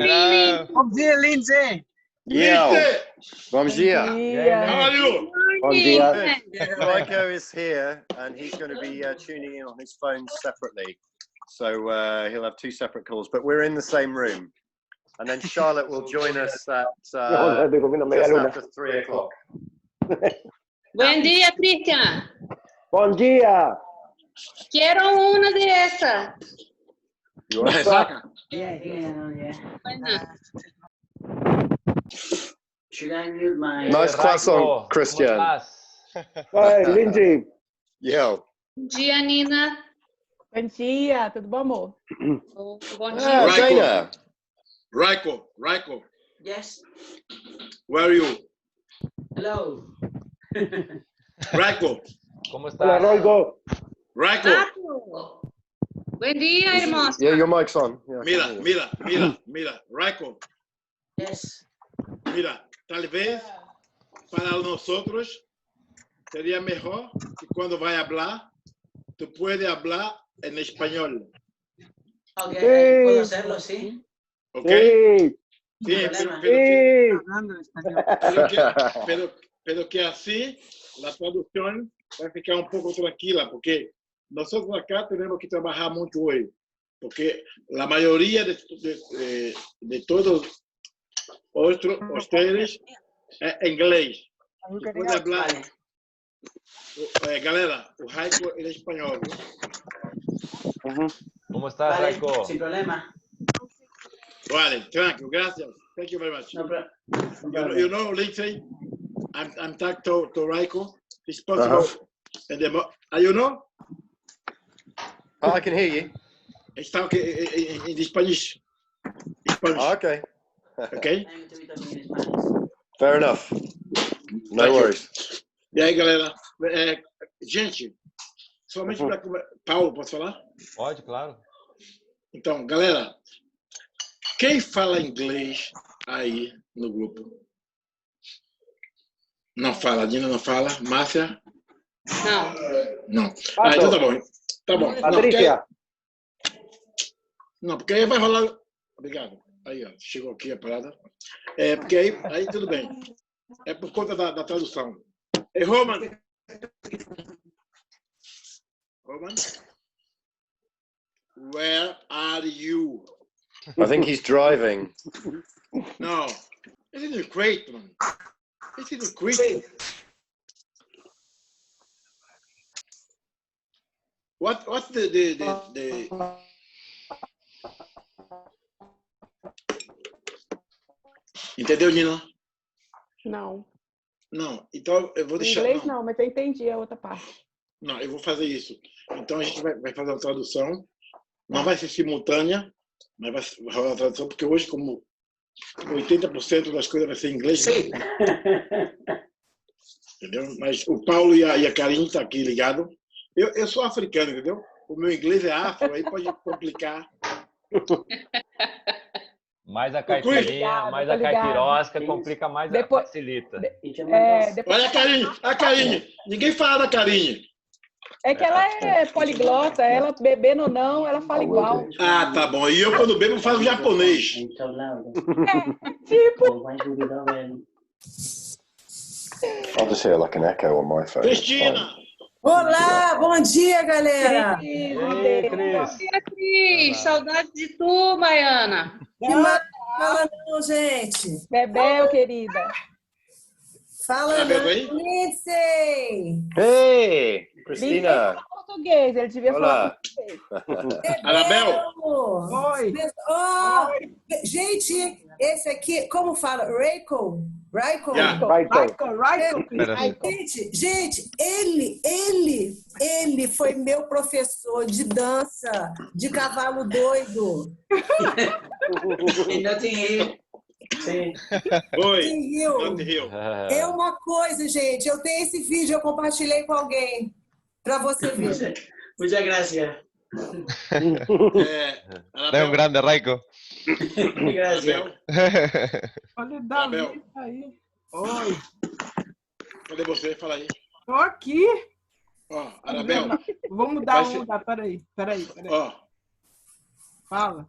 Hello. Bom dia, Lindsay. Yo. Bom dia. How are you? Bom dia. Rayco is here, and he's going to be tuning in on his phone separately. So he'll have two separate calls, but we're in the same room. And then Charlotte will join us at just after 3 o'clock. Buen día, Cristian. Bom dia. Quiero una de esas. You want to Should I mute my... Nice croissant, Christian. Oi, Lindsay. Yo. Bom dia, Nina. Bom dia, tudo bom, amor? Bom dia. Dana. Rayco. Yes. Where are you? Hello. Rayco. ¿Cómo Hola, estás? Rayco. Rayco. Buen día, hermoso. Yeah, your mic's on. Yeah, I can hear you. Mira. Rayco. Yes. Mira, tal vez para nosotros sería mejor que cuando vaya a hablar, tú puedes hablar en español. Ok, Sí. puedo hacerlo, sí. ¿Ok? Sí. Sí, Sí. Hablando en español. pero que así la traducción va a ficar un poco tranquila, porque nosotros acá tenemos que trabajar mucho hoy, porque la mayoría de todos ustedes es inglés. Tú puedes hablar, galera, o Rayco en español. ¿Cómo estás, Vale, Rayco? sin problema. Vale, tranquilo, gracias. Thank you very much. No You know, Lindsay, I'm talking to Rayco. He's possible. And then, you know? Oh, I can hear you. He's talking in Spanish. Oh, okay. Okay? Fair enough. No Thank you. worries. E aí, galera? Gente, somente para... Paulo, posso falar? Pode, claro. Então, galera, quem fala inglês aí no grupo? Não fala, Dina não fala, Márcia? Não. Ah, então tá bom. Tá bom. Patrícia. Não, porque aí vai rolar... Obrigado. Aí, ó, chegou aqui a parada. Porque aí tudo bem. É por conta da tradução. Hey, Roman, where are you? I think he's driving. No, it's in the crate, man. It's in the crate. What's the Entendeu, Nina? Não, então eu vou Em deixar... inglês não, mas eu entendi a outra parte. Não, eu vou fazer isso. Então a gente vai fazer a tradução. Não vai ser simultânea, mas vai rolar a tradução, porque hoje, como 80% das coisas vai ser em inglês. Sim. Entendeu? Mas o Paulo e a Karine estão aqui ligados. Eu sou africano, entendeu? O meu inglês é afro, aí pode complicar. Mais a caipirinha, mais a caipirosca, complica mais, facilita. Olha a Karine. Ninguém fala da Karine. É que ela é poliglota, ela bebendo ou não, ela fala igual. Ah, tá bom. E eu, quando bebo, falo japonês. Tipo. I'll just hear like an echo on my phone. Cristina! Olá, bom dia, galera! Bom dia, Cris! Saudade de tu, Baiana! Fala não, gente! Bebel, querida! Fala não, Lindsay! Hey, Cristina! Português, ele devia falar português. Anabel! Oi! Oh, gente, esse aqui, como fala? Rayco? Rayco? Gente, ele foi meu professor de dança, de cavalo doido. Em Notting Hill. Sim. Notting Hill. É uma coisa, gente. Eu tenho esse vídeo, eu compartilhei com alguém para você ver. Muchas gracias. É um grande, Rayco. Gracias. Olha o Davi aí. Oi. Cadê você? Fala aí. Tô aqui. Ó, Anabel. Vamos mudar o lugar. Peraí. Ó. Fala.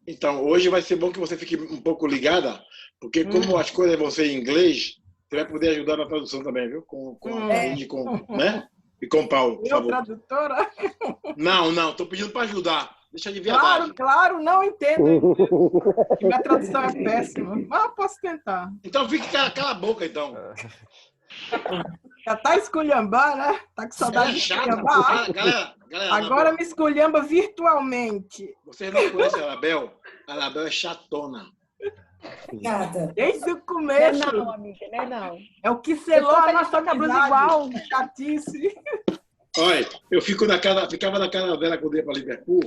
Então, hoje vai ser bom que você fique um pouco ligada, porque como as coisas vão ser em inglês, você vai poder ajudar na tradução também, viu? Com a Karine, né? E com o Paulo, por favor. Tradutora? Não, estou pedindo para ajudar. Deixa de viadagem. Claro, não entendo. Minha tradução é péssima, mas eu posso tentar. Então fique cala a boca, então. Já tá esculhambar, né? Tá com saudade de esculhambar. Galera, agora me esculhamba virtualmente. Vocês não conhecem a Anabel? A Anabel é chatona. Obrigada. Desde o começo. Não é não, amiga, não é não. É o que selou a nossa cabelo amizade. igual. Chatice. Olha, eu ficava na casa dela quando ia para Liverpool.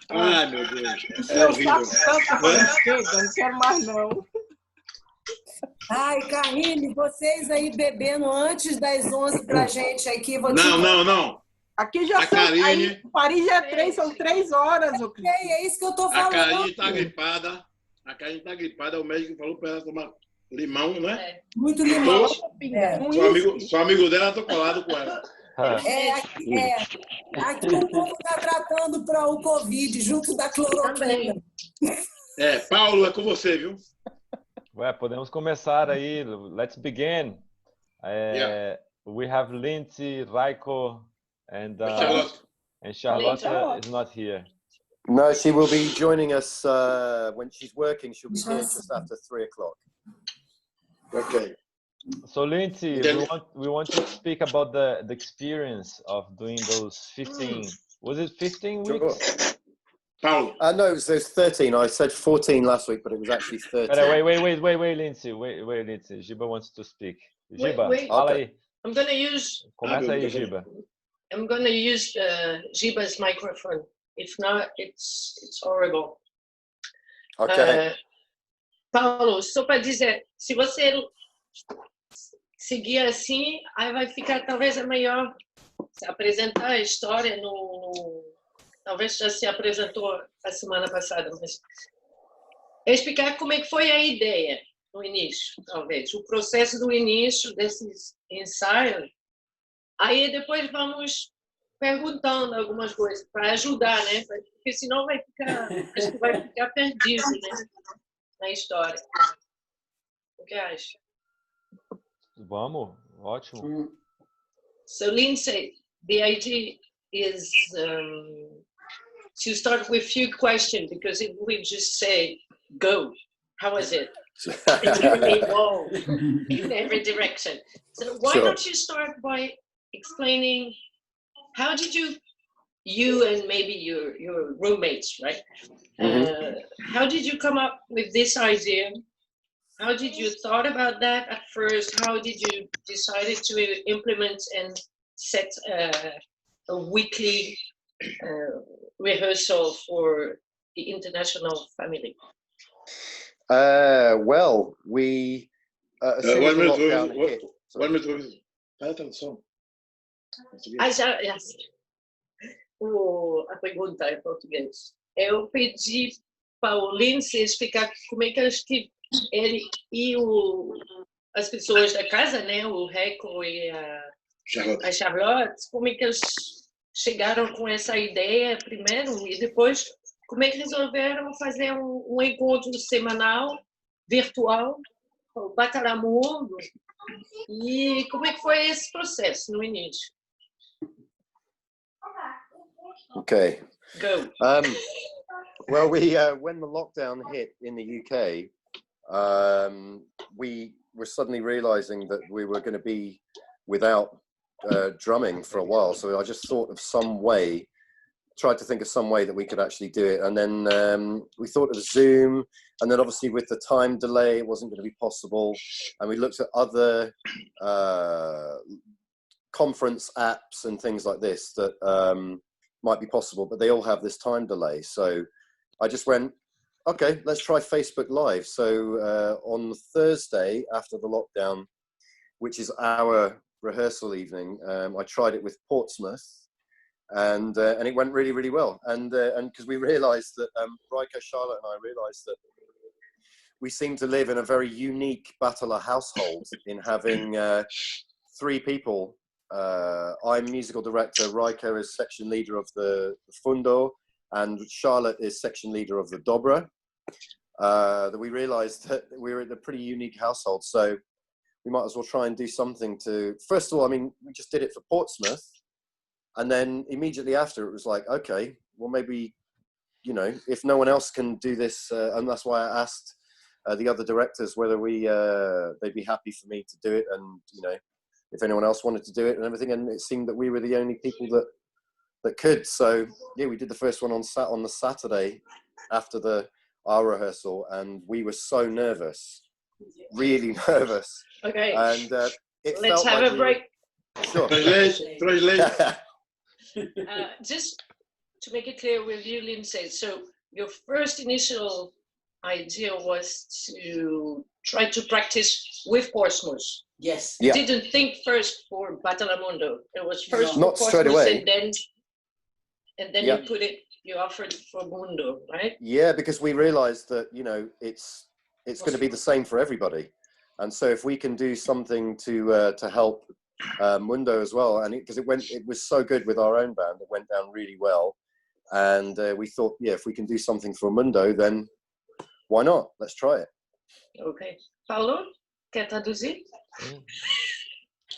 Ai, meu Deus. É horrível. Chega, não quero mais não. Ai, Karine, vocês aí bebendo antes das 11 pra gente aqui. Não. Aqui já a são... Karine, aí, Paris já é são 3 horas. É isso que eu tô falando. A Karine tá gripada. O médico falou para ela tomar limão, né? Muito limão. Sou amigo dela, tô colado com ela. Aqui o povo está tratando para o Covid, junto da cloroquina. Paulo, é com você, viu? Ué, podemos começar aí. Let's begin. We have Lindsay, Rayco, and Charlotte is not here. No, she will be joining us when she's working. She'll be here just after 3 o'clock. Okay. So Lindsay, we want to speak about the experience of doing those 15. Was it 15 weeks? Paulo. No, it was 13. I said 14 last week, but it was actually 13. Wait, Lindsay. Wait, Lindsay. Giba wants to speak. Giba, fala aí. I'm going to use... Começa aí, Giba. I'm going to use Giba's microphone. If not, it's horrible. Okay. Paulo, só para dizer, se você seguir assim, aí vai ficar talvez a melhor se apresentar a história talvez já se apresentou a semana passada, mas explicar como é que foi a ideia no início, talvez, o processo do início desses ensaios. Aí depois vamos perguntando algumas coisas para ajudar, né? Porque senão acho que vai ficar perdido, né? Na história. O que acha? Vamos, ótimo. So Lindsay, the idea is to start with few questions, because if we just say go, how was it? It's really whoa in every direction. So why don't you start by explaining how did you and maybe your roommates, right? How did you come up with this idea? How did you thought about that at first? How did you decide to implement and set a weekly rehearsal for the international family? Well, we... One minute. A pergunta em português. Eu pedi para o Lindsay explicar como é que ele e as pessoas da casa, né, o Rayco e a Charlotte, como é que eles chegaram com essa ideia primeiro e depois como é que resolveram fazer um encontro semanal, virtual, o Batala Mundo, e como é que foi esse processo no início? Okay. Go. Well, when the lockdown hit in the UK, we were suddenly realizing that we were going to be without drumming for a while. So I just thought of tried to think of some way that we could actually do it. And then we thought of Zoom, and then obviously with the time delay, it wasn't going to be possible. And we looked at other conference apps and things like this that might be possible, but they all have this time delay. So I just went, okay, let's try Facebook Live. So on Thursday after the lockdown, which is our rehearsal evening, I tried it with Portsmouth, and it went really, really well. And because we realised that Rayco, Charlotte, and I realised that we seem to live in a very unique Batala household in having 3 people. I'm musical director. Rayco is section leader of the Fundo, and Charlotte is section leader of the Dobra, that we realized that we were in a pretty unique household. So we might as well try and do something to, first of all, I mean, we just did it for Portsmouth. And then immediately after, it was like, okay, well, maybe, you know, if no one else can do this, and that's why I asked the other directors whether they'd be happy for me to do it, and, you know, if anyone else wanted to do it and everything. And it seemed that we were the only people that could. So yeah, we did the first one on the Saturday after our rehearsal, and we were so nervous, really nervous. Okay. And let's have a break. Sure. Translate. Just to make it clear with you, Lindsay, so your first initial idea was to try to practice with Portsmouth. Yes. You Yeah. didn't think first for Batalamundo. It was first Not for straight Portsmouth, away. and then Yeah. you offered for Mundo, right? Yeah, because we realized that, you know, it's going to be the same for everybody. And so if we can do something to help Mundo as well, and because it was so good with our own band, it went down really well. And we thought, yeah, if we can do something for Mundo, then why not? Let's try it. Ok. Paulo, quer traduzir?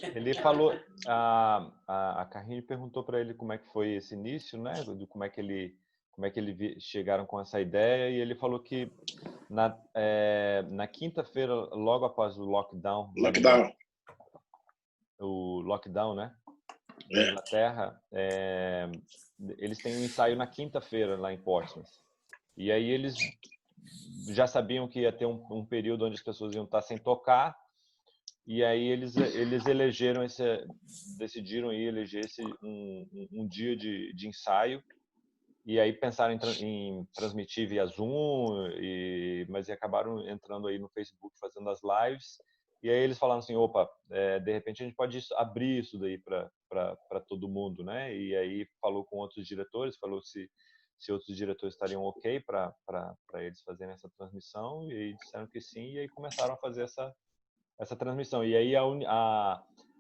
Ele falou, a Carrinho perguntou para ele como é que foi esse início, né? Do como é que ele chegaram com essa ideia, e ele falou que na quinta-feira, logo após o lockdown, né? Na Inglaterra, eles têm um ensaio na quinta-feira lá em Portsmouth. E aí eles já sabiam que ia ter um período onde as pessoas iam estar sem tocar, e aí eles decidiram eleger um dia de ensaio, e aí pensaram em transmitir via Zoom, mas acabaram entrando aí no Facebook fazendo as lives, e aí eles falaram assim, opa, de repente a gente pode abrir isso daí para todo mundo, né? E aí falou com outros diretores, falou se outros diretores estariam ok para eles fazerem essa transmissão, e aí disseram que sim, e aí começaram a fazer essa transmissão. E aí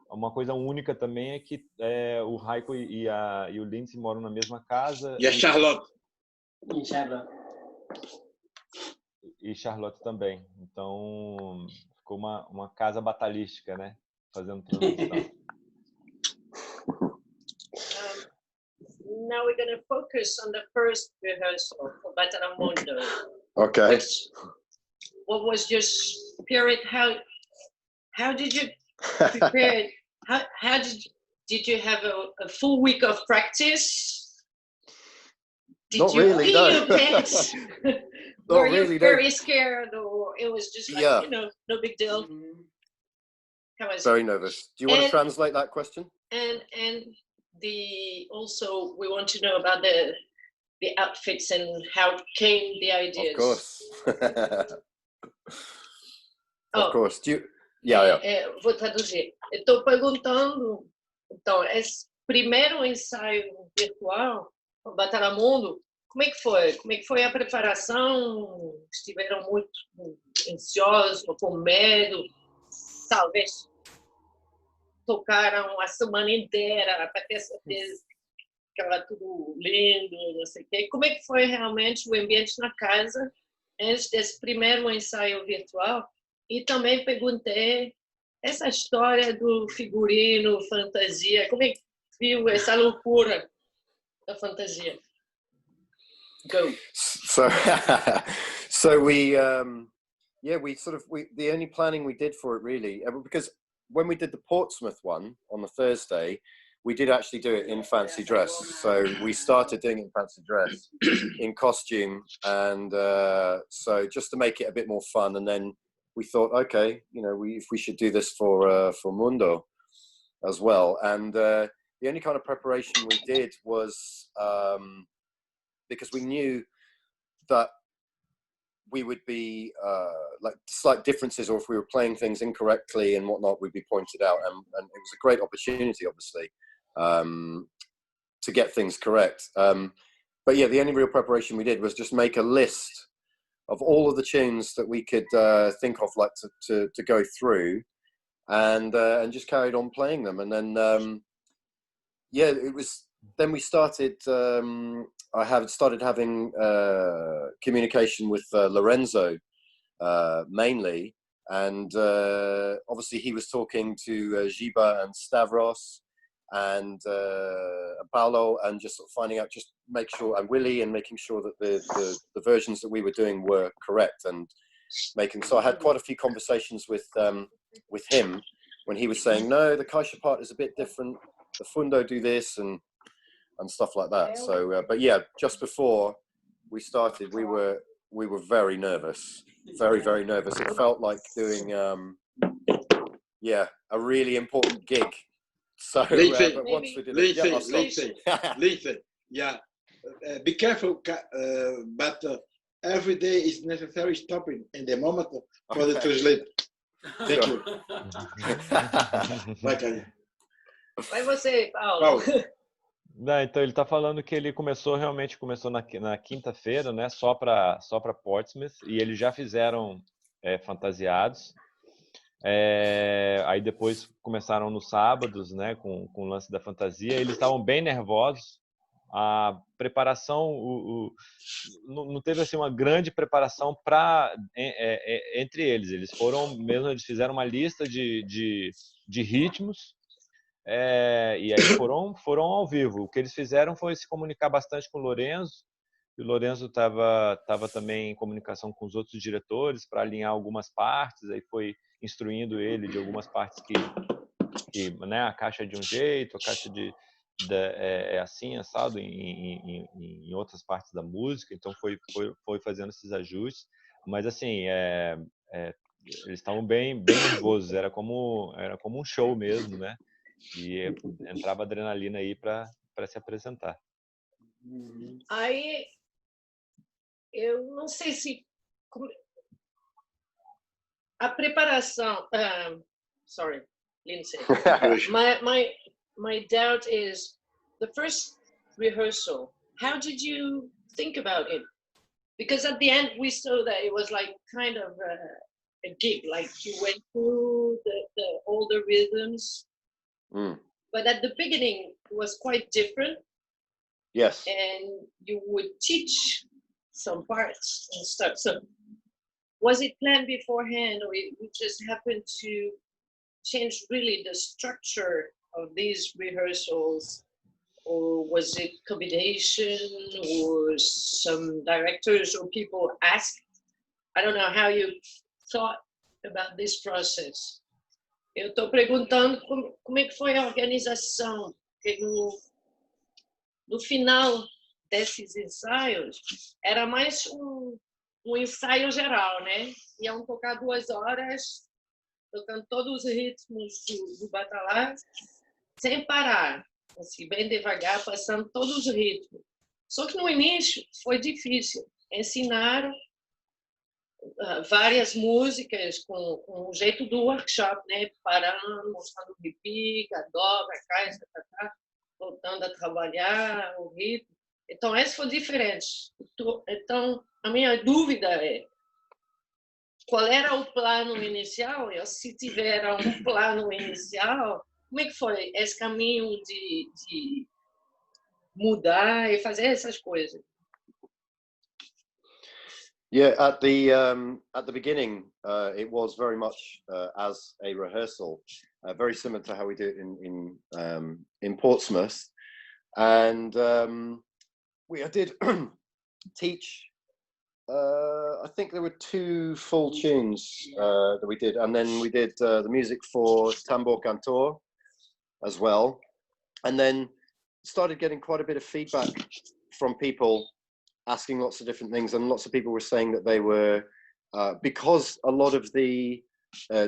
uma coisa única também é que o Rayco e o Lindsay moram na mesma casa. E a Charlotte. E Charlotte também. Então ficou uma casa batalística, né? Fazendo transmissão. Now we're going to focus on the first rehearsal for Batalamundo. Okay. What was your spirit? How did you prepare? How did you have a full week of practice? Did Not you really, pee no. your pants? Not Were you really, no. very scared, or it was just like, Yeah. you know, no big deal? How was Very it? nervous. Do you want to translate that question? And also we want to know about the outfits and how came the ideas. Of course. Of course. Do you? Yeah. Vou traduzir. Estou perguntando, então, esse primeiro ensaio virtual, o Batalamundo, como é que foi? Como é que foi a preparação? Estiveram muito ansiosos, com medo? Talvez tocaram a semana inteira para ter certeza que era tudo lindo, não sei o quê. Como é que foi realmente o ambiente na casa antes desse primeiro ensaio virtual? E também perguntei essa história do figurino, fantasia, como é que viu essa loucura da fantasia? Go. So we the only planning we did for it really, because when we did the Portsmouth one on the Thursday, we did actually do it in fancy dress. So we started doing it in fancy dress, in costume, and so just to make it a bit more fun. And then we thought, okay, you know, if we should do this for Mundo as well. And the only kind of preparation we did was because we knew that we would be like slight differences, or if we were playing things incorrectly and whatnot, would be pointed out. And it was a great opportunity, obviously, to get things correct. But yeah, the only real preparation we did was just make a list of all of the tunes that we could think of, like to go through, and just carried on playing them. And then yeah, it was. Then we started I have started having communication with Lorenzo mainly, and obviously he was talking to Giba and Stavros and Paolo, and just sort of finding out, just make sure, and Willie, and making sure that the versions that we were doing were correct, and making, so I had quite a few conversations with him when he was saying, no, the Caixa part is a bit different, the Fundo do this, and stuff like that. So but yeah, just before we started, we were very nervous, very nervous. It felt like doing yeah, a really important gig. So but once we did it, Lindsay, yeah, be careful, but every day is necessary stopping in the moment for the translate. Thank you. Vai você, Paulo. Não, então ele está falando que ele realmente começou na quinta-feira, né? Só para Portsmouth, e eles já fizeram fantasiados. Aí depois começaram nos sábados, né? Com o lance da fantasia. Eles estavam bem nervosos. A preparação, não teve assim uma grande preparação entre eles. Eles fizeram uma lista de ritmos. E aí foram ao vivo. O que eles fizeram foi se comunicar bastante com o Lorenzo. E o Lorenzo estava também em comunicação com os outros diretores para alinhar algumas partes. Aí foi instruindo ele de algumas partes que né, a caixa é de um jeito, a caixa é assim, assado em outras partes da música. Então foi fazendo esses ajustes. Mas assim, eles estavam bem nervosos. Era como um show mesmo, né? E entrava adrenalina aí para se apresentar. Aí, eu não sei se a preparação. Sorry, Lindsay. my doubt is the first rehearsal. How did you think about it? Because at the end we saw that it was like kind of a gig, like you went through all the rhythms. But at the beginning it was quite different. Yes. And you would teach some parts and stuff. So was it planned beforehand, or it just happened to change really the structure of these rehearsals? Or was it combination, or some directors or people asked? I don't know how you thought about this process. Eu estou perguntando como é que foi a organização, porque no final desses ensaios era mais um ensaio geral, né? Iam tocar 2 horas, tocando todos os ritmos do Batala, sem parar, assim, bem devagar, passando todos os ritmos. Só que no início foi difícil. Ensinaram várias músicas com o jeito do workshop, né? Parando, mostrando o repique, a dobra, a caixa, voltando a trabalhar o ritmo. Então, essa foi diferente. Então, a minha dúvida é qual era o plano inicial? E se tiver um plano inicial, como é que foi esse caminho de mudar e fazer essas coisas? Yeah, at the beginning, it was very much as a rehearsal, very similar to how we do it in Portsmouth, and I did teach. I think there were 2 full tunes that we did, and then we did the music for Tambor Cantor as well, and then started getting quite a bit of feedback from people asking lots of different things, and lots of people were saying that they were because a lot of the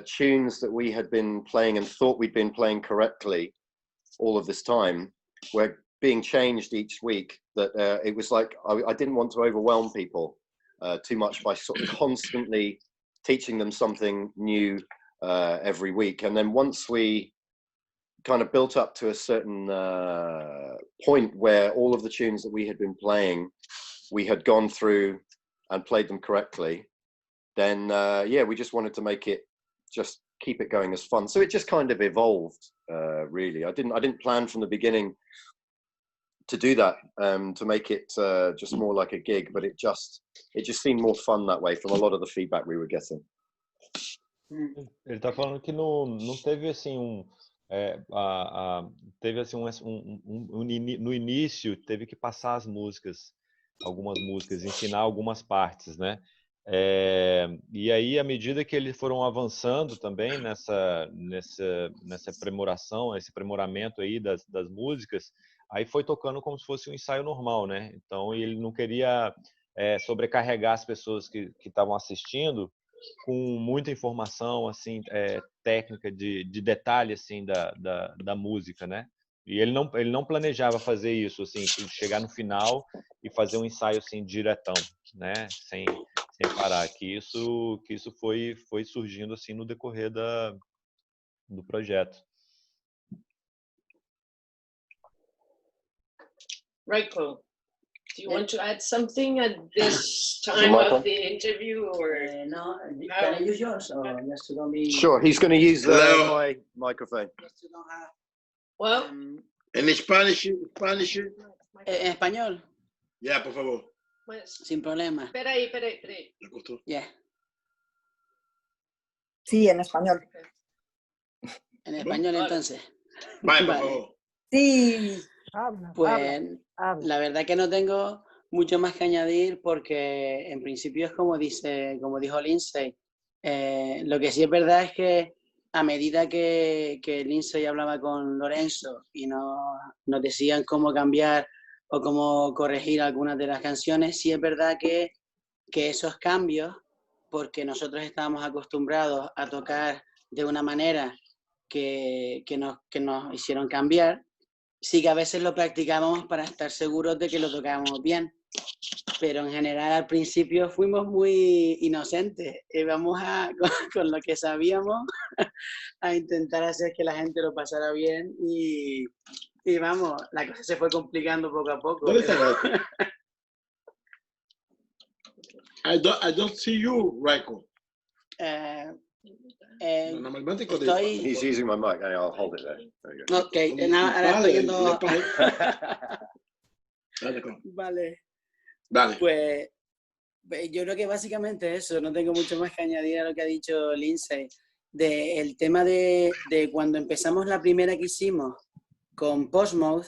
tunes that we had been playing and thought we'd been playing correctly all of this time were being changed each week, that it was like I didn't want to overwhelm people too much by sort of constantly teaching them something new every week. And then once we kind of built up to a certain point where all of the tunes that we had been playing, we had gone through and played them correctly, then yeah, we just wanted to make it, just keep it going as fun. So it just kind of evolved, really. I didn't plan from the beginning to do that, to make it just more like a gig, but it just seemed more fun that way from a lot of the feedback we were getting. Ele tá falando que não teve assim teve assim no início teve que passar as músicas, algumas músicas, ensinar algumas partes, né? E aí, à medida que eles foram avançando também nessa aprimoração, esse aprimoramento aí das músicas, aí foi tocando como se fosse um ensaio normal, né? Então, ele não queria sobrecarregar as pessoas que estavam assistindo com muita informação assim técnica de detalhe assim da música, né? E ele não planejava fazer isso assim, chegar no final e fazer um ensaio assim diretão, né? Sem parar. Que isso foi surgindo assim no decorrer do projeto. Rayco, do you want to add something at this time of the interview, or no? Can I use yours, or just gonna be? Sure, he's going to use my microphone. Well, en Spanish. En español. Ya, por favor. pues, Sin problema. espera ahí. ¿Le costó? Ya. Sí, en español. En español, entonces. Vaya, por Vale. favor. Sí. Habla, Pues habla. la verdad que no tengo mucho más que añadir porque en principio es como dijo Lindsay. Lo que sí es verdad es que a medida que Lindsay hablaba con Lorenzo y nos decían cómo cambiar o cómo corregir algunas de las canciones, sí es verdad que esos cambios, porque nosotros estábamos acostumbrados a tocar de una manera que nos hicieron cambiar, sí que a veces lo practicábamos para estar seguros de que lo tocábamos bien, pero en general al principio fuimos muy inocentes, íbamos con lo que sabíamos a intentar hacer que la gente lo pasara bien y vamos, la cosa se fue complicando poco a poco. ¿Dónde está? I don't see you, Rayco. He's using my mic. I'll hold it there. There you go. Ok, ahora estoy yendo... Vale. Pues yo creo que básicamente eso, no tengo mucho más que añadir a lo que ha dicho Lindsay. El tema de cuando empezamos la primera que hicimos con Postmode,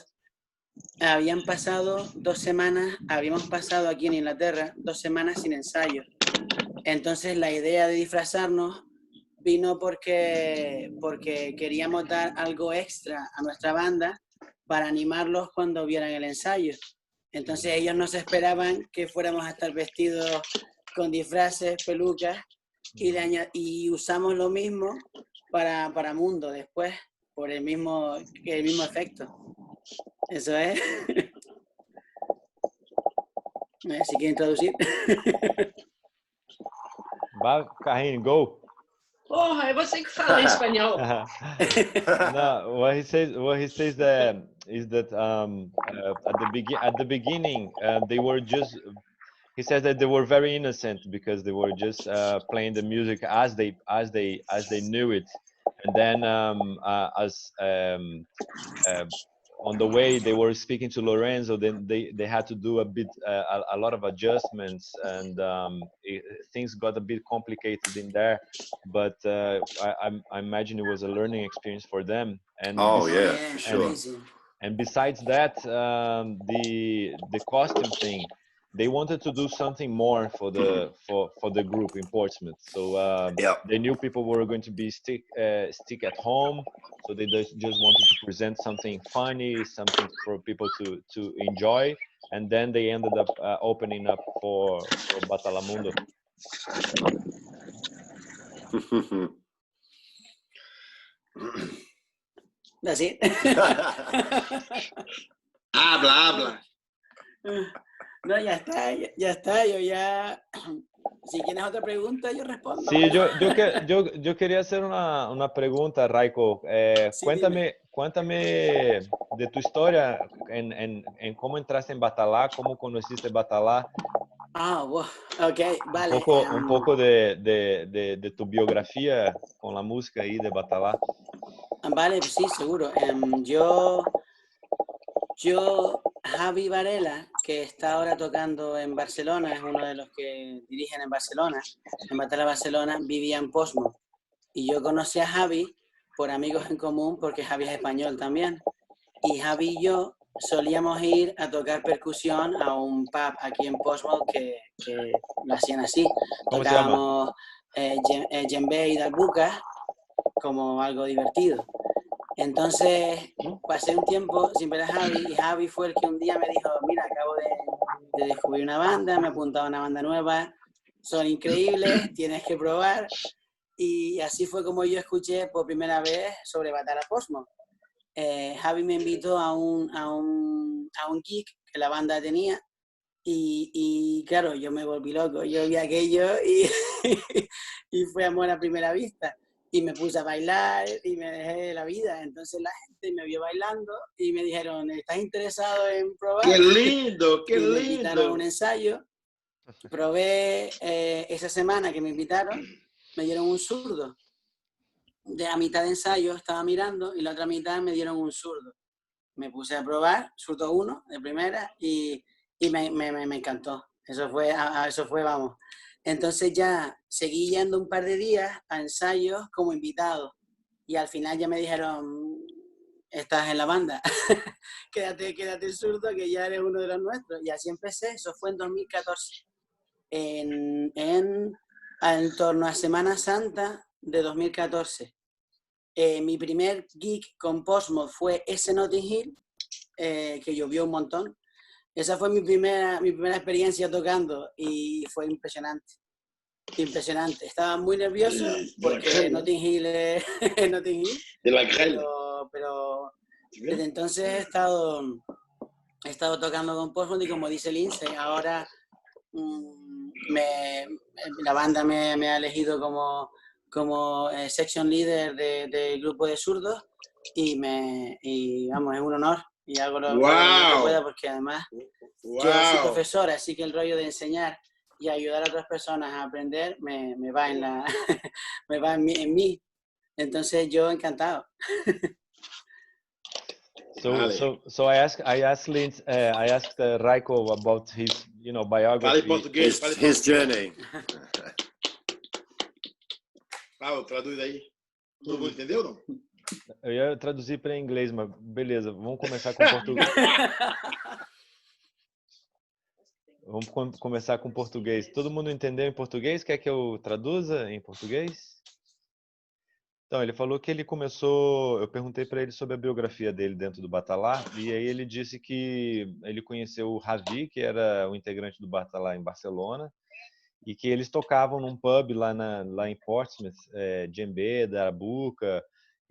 habíamos pasado aquí en Inglaterra 2 semanas sin ensayo. Entonces la idea de disfrazarnos vino porque queríamos dar algo extra a nuestra banda para animarlos cuando vieran el ensayo. Entonces ellos no se esperaban que fuéramos a estar vestidos con disfraces, pelucas, y usamos lo mismo para Mundo después, por el mismo efecto. Eso es. Si quieren traducir. Va, Carrinho, go. porra, é você que fala em espanhol. No, what he says that is that at the beginning they were just. He says that they were very innocent because they were just playing the music as they knew it, and then on the way they were speaking to Lorenzo, then they had to do a lot of adjustments, and things got a bit complicated in there. But I imagine it was a learning experience for them. And sure. And besides that, the costume thing, they wanted to do something more for the group in Portsmouth. So they knew people were going to be stick at home, so they just wanted to present something funny, something for people to enjoy, and then they ended up opening up for Batala Mundo. That's it. Habla. No, ya está, yo ya... Si tienes otra pregunta, yo respondo. Sí, yo quería hacer una pregunta, Rayco. Sí, cuéntame de tu historia, en cómo entraste en Batala, cómo conociste Batala. Wow. Ok, vale. Un poco de tu biografía con la música ahí de Batala. Vale, sí, seguro. Yo Javi Varela, que está ahora tocando en Barcelona, es uno de los que dirigen en Barcelona, en Batala Barcelona, vivía en Portsmouth. Y yo conocí a Javi por amigos en común, porque Javi es español también. Y Javi y yo solíamos ir a tocar percusión a un pub aquí en Portsmouth que lo hacían así. ¿Cómo se llama? Tocábamos djembe y darbuka como algo divertido. Entonces pasé un tiempo sin ver a Javi y Javi fue el que un día me dijo, mira, acabo de descubrir una banda, me he apuntado a una banda nueva, son increíbles, tienes que probar. Y así fue como yo escuché por primera vez sobre Batala Portsmouth. Javi me invitó a un gig que la banda tenía y claro, yo me volví loco, yo vi aquello y fue amor a primera vista. Y me puse a bailar y me dejé la vida. Entonces la gente me vio bailando y me dijeron, ¿estás interesado en probar? ¡Qué lindo, qué y me lindo! invitaron a un ensayo. Probé esa semana que me invitaron, me dieron un zurdo. De la mitad de ensayo estaba mirando y la otra mitad me dieron un zurdo. Me puse a probar, zurdo 1 de primera y me encantó. Eso fue, vamos. Entonces ya seguí yendo un par de días a ensayos como invitado y al final ya me dijeron, estás en la banda, quédate zurdo que ya eres uno de los nuestros. Y así empecé, eso fue en 2014, en torno a Semana Santa de 2014. Mi primer gig con Portsmouth fue ese Notting Hill, que llovió un montón. Esa fue mi primera experiencia tocando y fue impresionante. Impresionante. Estaba muy nervioso porque Notting Hill es Notting Hill. De la grêle. Pero desde entonces he estado tocando con Portsmouth y como dice Lindsay, ahora la banda me ha elegido como section leader del grupo de zurdos y vamos, es un honor y hago lo que pueda porque además yo soy profesora, así que el rollo de enseñar y ayudar a otras personas a aprender me va en mí. Entonces yo encantado. So I asked Rayco about his, biography. His journey. Traduz aí. Todo mundo entendeu ou não? Eu ia traduzir para inglês, mas beleza, vamos começar com português. Vamos começar com português. Todo mundo entendeu em português? Quer que eu traduza em português? Então, ele falou que ele começou... Eu perguntei para ele sobre a biografia dele dentro do Batala, e aí ele disse que ele conheceu o Javi, que era o integrante do Batala em Barcelona, e que eles tocavam num pub lá em Portsmouth, djembe, darbuka,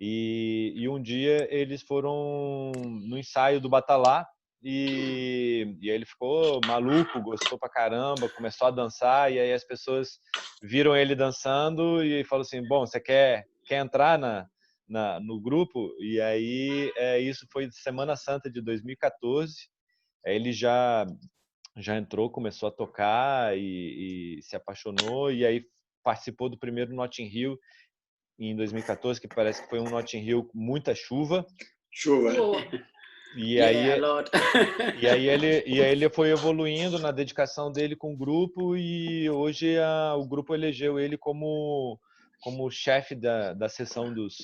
e um dia eles foram no ensaio do Batala, e aí ele ficou maluco, gostou pra caramba, começou a dançar, e aí as pessoas viram ele dançando e falou assim, bom, você quer entrar no grupo? E aí isso foi Semana Santa de 2014, aí ele já entrou, começou a tocar e se apaixonou, e aí participou do primeiro Notting Hill em 2014, que parece que foi um Notting Hill com muita chuva. E aí ele foi evoluindo na dedicação dele com o grupo e hoje o grupo elegeu ele como chefe da seção dos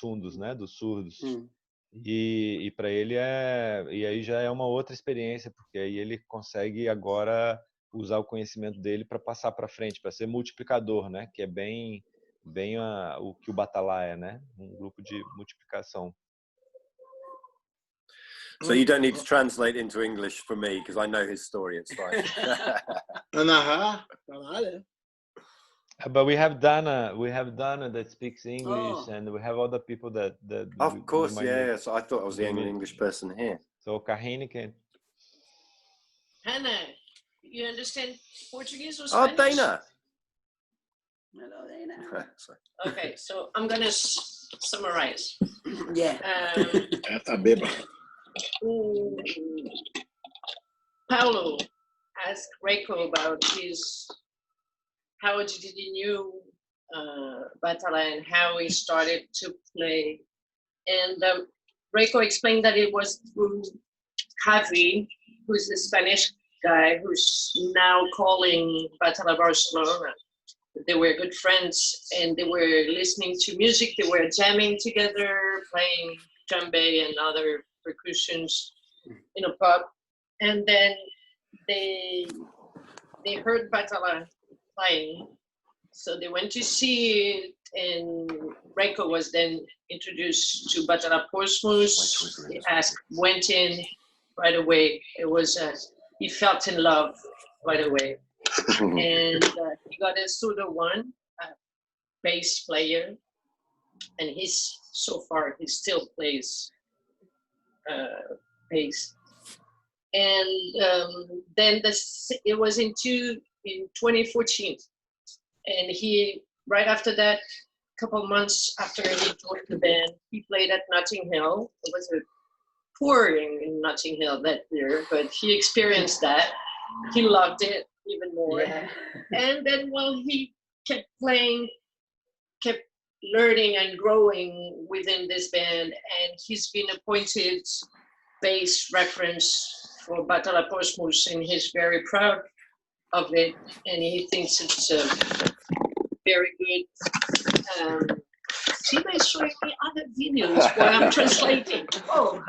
fundos, né, dos surdos. E para ele e aí já é uma outra experiência, porque aí ele consegue agora usar o conhecimento dele para passar para frente, para ser multiplicador, né, que é bem o que o Batala é, né, um grupo de multiplicação. So you don't need to translate into English for me because I know his story. It's fine. But we have Dana that speaks English, and we have other people that of course, yeah. So I thought I was the only English person here. So Kahini can. Hannah, you understand Portuguese or Spanish? Oh, Dana. Hello, Dana. Okay, so I'm gonna summarize. Yeah. Paulo asked Rayco about how did he knew Batala and how he started to play. And Rayco explained that it was through Javi, who's the Spanish guy who's now calling Batala Barcelona. They were good friends and they were listening to music. They were jamming together, playing djembe and other percussions in a pub. And then they heard Batala playing. So they went to see it, and Rayco was then introduced to Batala Portsmouth. Went in right away. It was, he felt in love right away. And he got a pseudo one, bass player. And so far, he still plays bass. And then it was in 2014. And he, right after that, a couple months after he joined the band, he played at Notting Hill. It was a touring in Notting Hill that year, but he experienced that. He loved it even more. Yeah. And then while he kept playing, kept learning and growing within this band, and he's been appointed bass reference for Batala Portsmouth, and he's very proud of it, and he thinks it's very good. See my showing me other videos where I'm translating. Oh,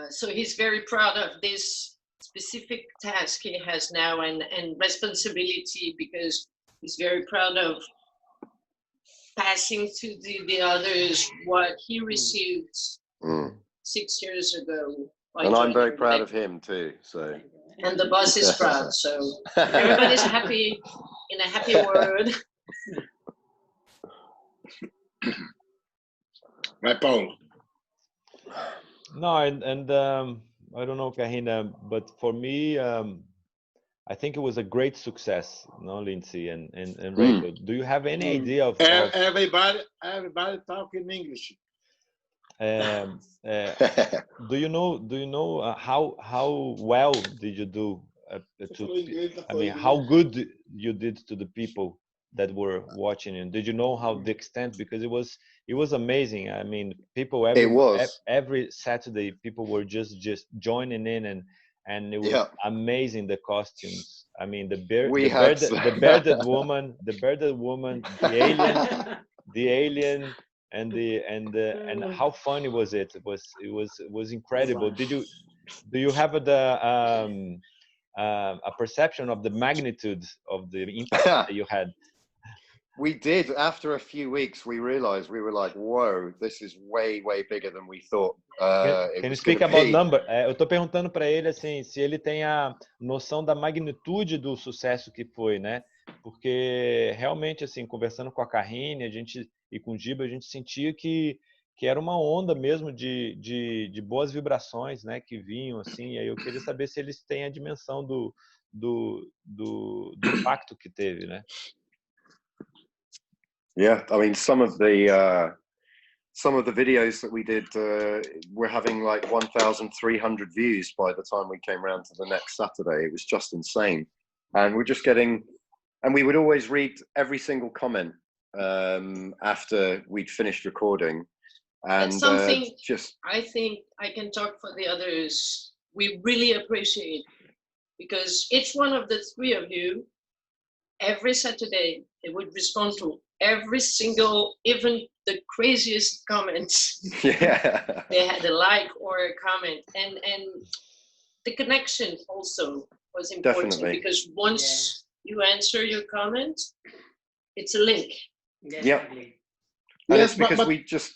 so he's very proud of this specific task he has now and responsibility, because he's very proud of passing to the others what he received 6 years ago. And I'm very proud of him too. So. And the boss is proud. So everybody's happy in a happy world. Right, Paul. No, and I don't know, Kahina, but for me, I think it was a great success, no, Lindsay and Rayco. Do you have any idea of everybody talking English? Do you know how well did you do? I mean, how good you did to the people that were watching, and did you know how the extent? Because it was amazing. I mean, people every Saturday people were just joining in, and it was amazing, the costumes. I mean, the bearded woman, the alien. And how funny was it? It was incredible. Do you have a perception of the magnitude of the impact that you had? We did. After a few weeks, we realized, we were like, whoa, this is way bigger than we thought. Can you speak about number? Eu tô perguntando para ele assim, se ele tem a noção da magnitude do sucesso que foi, né? Porque realmente, assim, conversando com a Karine, e com o Giba, a gente sentia que era uma onda mesmo de boas vibrações, né, que vinham, assim. E aí eu queria saber se eles têm a dimensão do impacto que teve, né? Yeah, I mean, some of the videos that we did were having like 1,300 views by the time we came around to the next Saturday. It was just insane, and we're just getting. And we would always read every single comment after we'd finished recording. And something I think I can talk for the others. We really appreciate, because each one of the three of you, every Saturday, they would respond to every single, even the craziest comments. Yeah. They had a like or a comment, and the connection also was important. Definitely. Because once you answer your comment, it's a link. Yeah. Yes, because we just.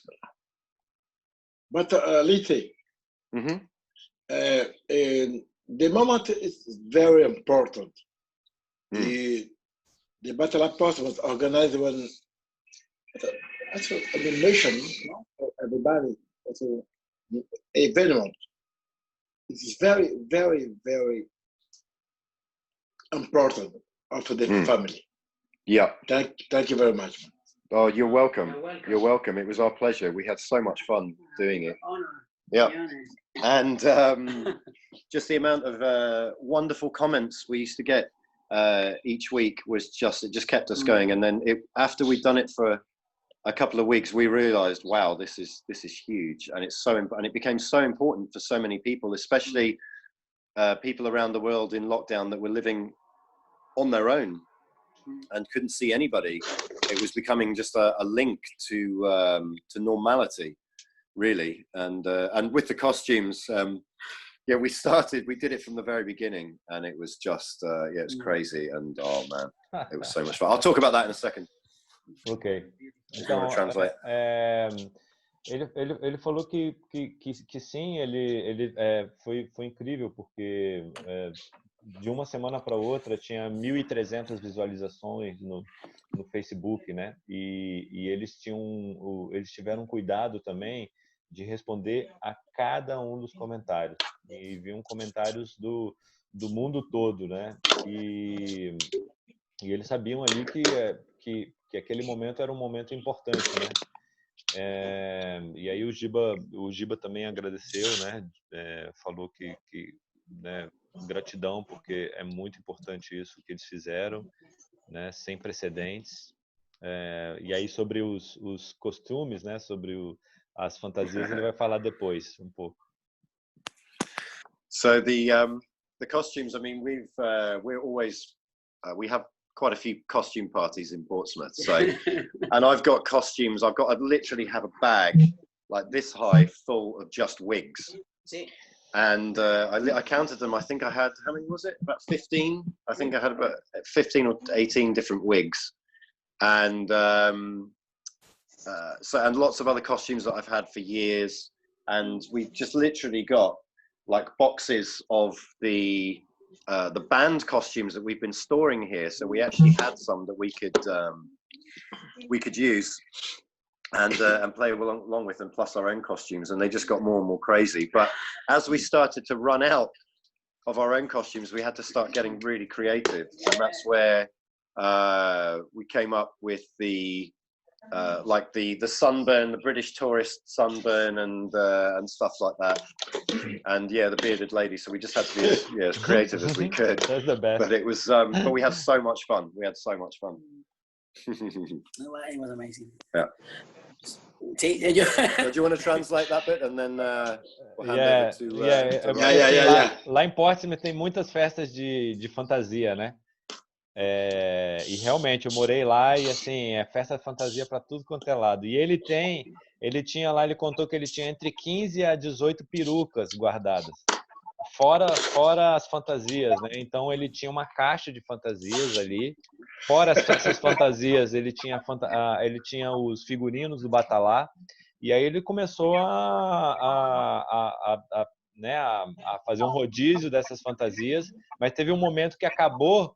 But Lindsay, the moment is very important. The Batala Post was organized when that's a nation, everybody. It's an event. It is very important to the family. Yeah. Thank you very much. Oh, you're welcome. You're welcome. It was our pleasure. We had so much fun doing it. Yeah. And just the amount of wonderful comments we used to get each week was it just kept us going. And then after we'd done it for a couple of weeks, we realized, wow, this is huge, and it became so important for so many people, especially people around the world in lockdown that were living on their own and couldn't see anybody. It was becoming just a link to normality, really. And with the costumes, yeah, we did it from the very beginning, and it was just yeah, it was crazy, and oh man, it was so much fun. I'll talk about that in a second. Ok. Então, ele falou que sim, foi incrível, porque de uma semana para outra tinha 1.300 visualizações no Facebook, né? E eles tiveram cuidado também de responder a cada um dos comentários. E viam comentários do mundo todo, né? E eles sabiam ali que aquele momento era um momento importante, né? E aí o Giba também agradeceu, né? Falou que né, gratidão, porque é muito importante isso que eles fizeram, né? Sem precedentes. E aí sobre os costumes, né? Sobre as fantasias, ele vai falar depois um pouco. So the costumes, I mean, we're always we have quite a few costume parties in Portsmouth. So, and I've got costumes. I literally have a bag like this high full of just wigs. And I counted them. I think I had, how many was it? About 15. I think I had about 15 or 18 different wigs, and and lots of other costumes that I've had for years. And we've just literally got like boxes of the band costumes that we've been storing here. So we actually had some that we could use and play along with them, plus our own costumes, and they just got more and more crazy. But as we started to run out of our own costumes, we had to start getting really creative, and that's where we came up with the like the sunburn, the British tourist sunburn, and stuff like that. And yeah, the bearded lady. So we just had to be as creative as we could. That's the best. But it was, but we had so much fun. We had so much fun. It was amazing. Yeah. Sí, So do you want to translate that bit, and then we'll hand over to Lá em Portsmouth tem muitas festas de fantasia, né? E realmente eu morei lá e assim, é festa de fantasia para tudo quanto é lado. E ele tinha lá, ele contou que ele tinha entre 15 a 18 perucas guardadas, fora as fantasias, né? Então ele tinha uma caixa de fantasias ali. Fora essas fantasias, ele tinha os figurinos do Batala. E aí ele começou a fazer um rodízio dessas fantasias, mas teve um momento que acabou.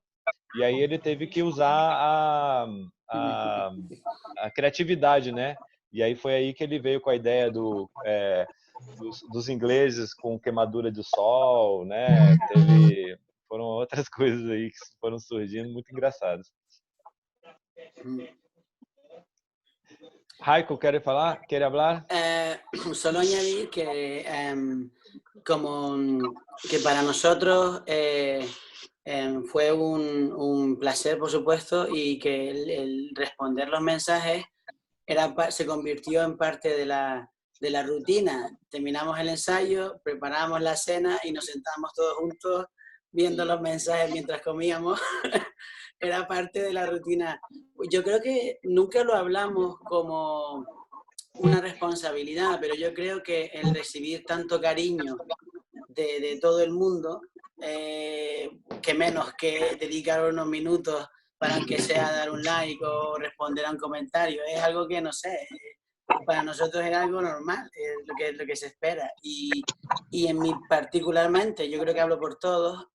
E aí ele teve que usar a criatividade, né? E aí foi aí que ele veio com a ideia dos ingleses com queimadura de sol, né? Foram outras coisas aí que foram surgindo muito engraçadas. Rayco, ¿quiere falar? ¿Quiere hablar? Solo añadir que que para nosotros fue un placer, por supuesto, y que el responder los mensajes se convirtió en parte de la rutina. Terminamos el ensayo, preparamos la cena y nos sentábamos todos juntos viendo los mensajes mientras comíamos. Era parte de la rutina. Yo creo que nunca lo hablamos como una responsabilidad, pero yo creo que el recibir tanto cariño de todo el mundo, que menos que dedicar unos minutos para aunque sea dar un like o responder a un comentario, es algo que no sé, para nosotros era algo normal, lo que se espera. Y en mí particularmente, yo creo que hablo por todos,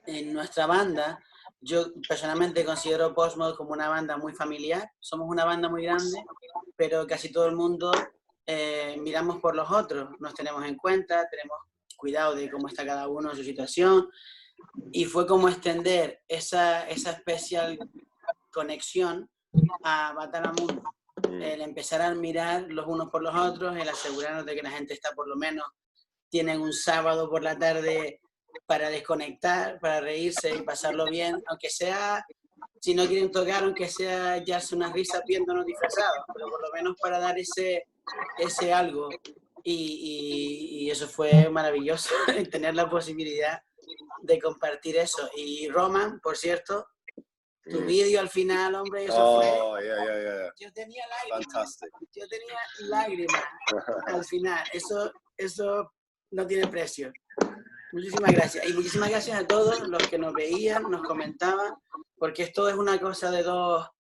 en nuestra banda, yo personalmente considero Portsmouth como una banda muy familiar. Somos una banda muy grande, pero casi todo el mundo miramos por los otros, nos tenemos en cuenta, tenemos cuidado de cómo está cada uno en su situación, y fue como extender esa especial conexión a Batala Mundo, el empezar a mirar los unos por los otros, el asegurarnos de que la gente está por lo menos, tienen un sábado por la tarde para desconectar, para reírse y pasarlo bien, aunque sea si no quieren tocar, aunque sea echarse unas risas viéndonos disfrazados, pero por lo menos para dar ese algo. Y eso fue maravilloso, tener la posibilidad de compartir eso. Y Roman, por cierto, tu vídeo al final, hombre, eso fue... Yeah. Yo tenía lágrimas. Fantastic. Yo tenía lágrimas al final. Eso no tiene precio. Muchísimas gracias. Y muchísimas gracias a todos los que nos veían, nos comentaban, porque esto es una cosa de dos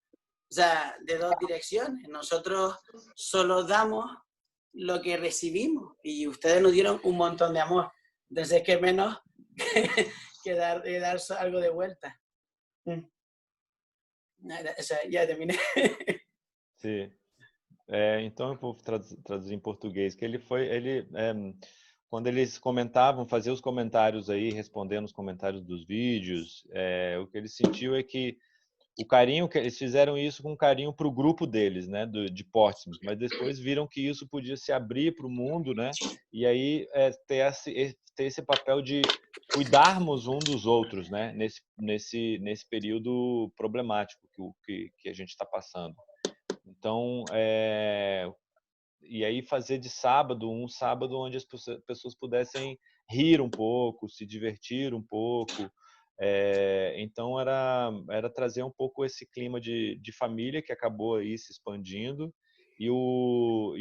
direcciones. Nosotros solo damos lo que recibimos y ustedes nos dieron un montón de amor. Entonces, ¿qué menos que dar algo de vuelta? Já terminei. Sim. Então eu vou traduzir em português, que quando eles comentavam, faziam os comentários aí, respondendo os comentários dos vídeos, o que ele sentiu é que o carinho, que eles fizeram isso com carinho para o grupo deles, né, de próximos, mas depois viram que isso podia se abrir para o mundo, né, e aí ter esse papel de cuidarmos um dos outros, né, nesse período problemático que a gente está passando. Então, e aí fazer de sábado um sábado onde as pessoas pudessem rir um pouco, se divertir um pouco. Então era trazer um pouco esse clima de família que acabou aí se expandindo, e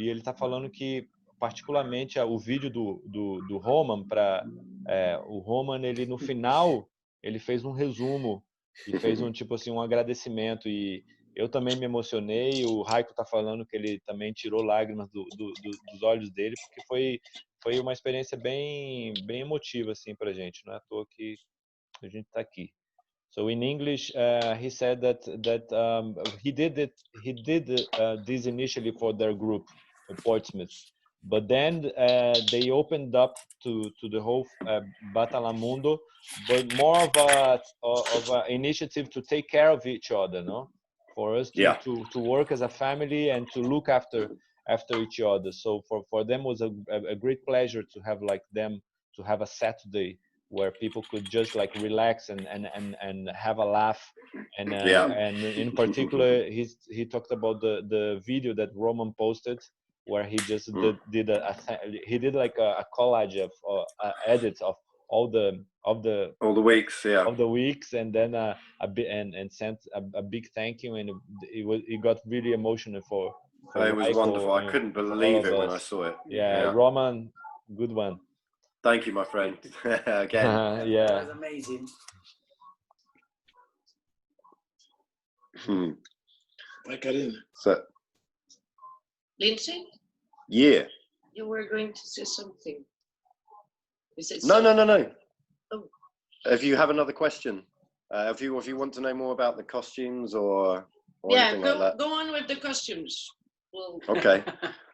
ele está falando que particularmente o vídeo do Roman, o Roman, ele no final ele fez um resumo e fez um agradecimento, e eu também me emocionei. O Rayco está falando que ele também tirou lágrimas dos olhos dele, porque foi uma experiência bem emotiva assim para a gente, não é à toa que a gente está aqui. So in English, he said that he did this initially for their group, Portsmouth, but then they opened up to the whole Batala Mundo, but more of a initiative to take care of each other, no? For us to work as a family and to look after each other. So for them was a great pleasure to have them to have a Saturday where people could just relax and have a laugh, and in particular he talked about the video that Roman posted, where he just did a collage of edits of all the weeks, and then and sent a big thank you, and it got really emotional for it was wonderful. I couldn't believe it when I saw it. Yeah, Roman, good one. Thank you, my friend. Again. Yeah. That was amazing. So, Lindsay? Yeah. You were going to say something. Is it No. Oh. If you have another question, if you want to know more about the costumes or anything like that. Go on with the costumes. Well, okay.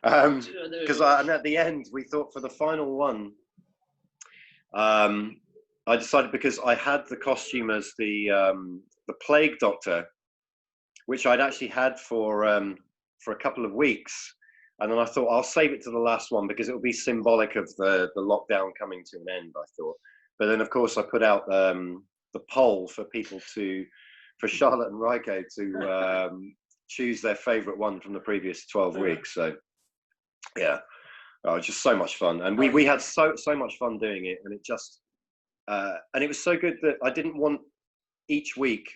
Because at the end, we thought for the final one, I decided, because I had the costume as the plague doctor, which I'd actually had for a couple of weeks, and then I thought I'll save it to the last one because it will be symbolic of the lockdown coming to an end, I thought. But then of course I put out the poll for Charlotte and Rayco to choose their favorite one from the previous 12 weeks. So yeah. Oh, it was just so much fun, and we had so much fun doing it, and it was so good that I didn't want each week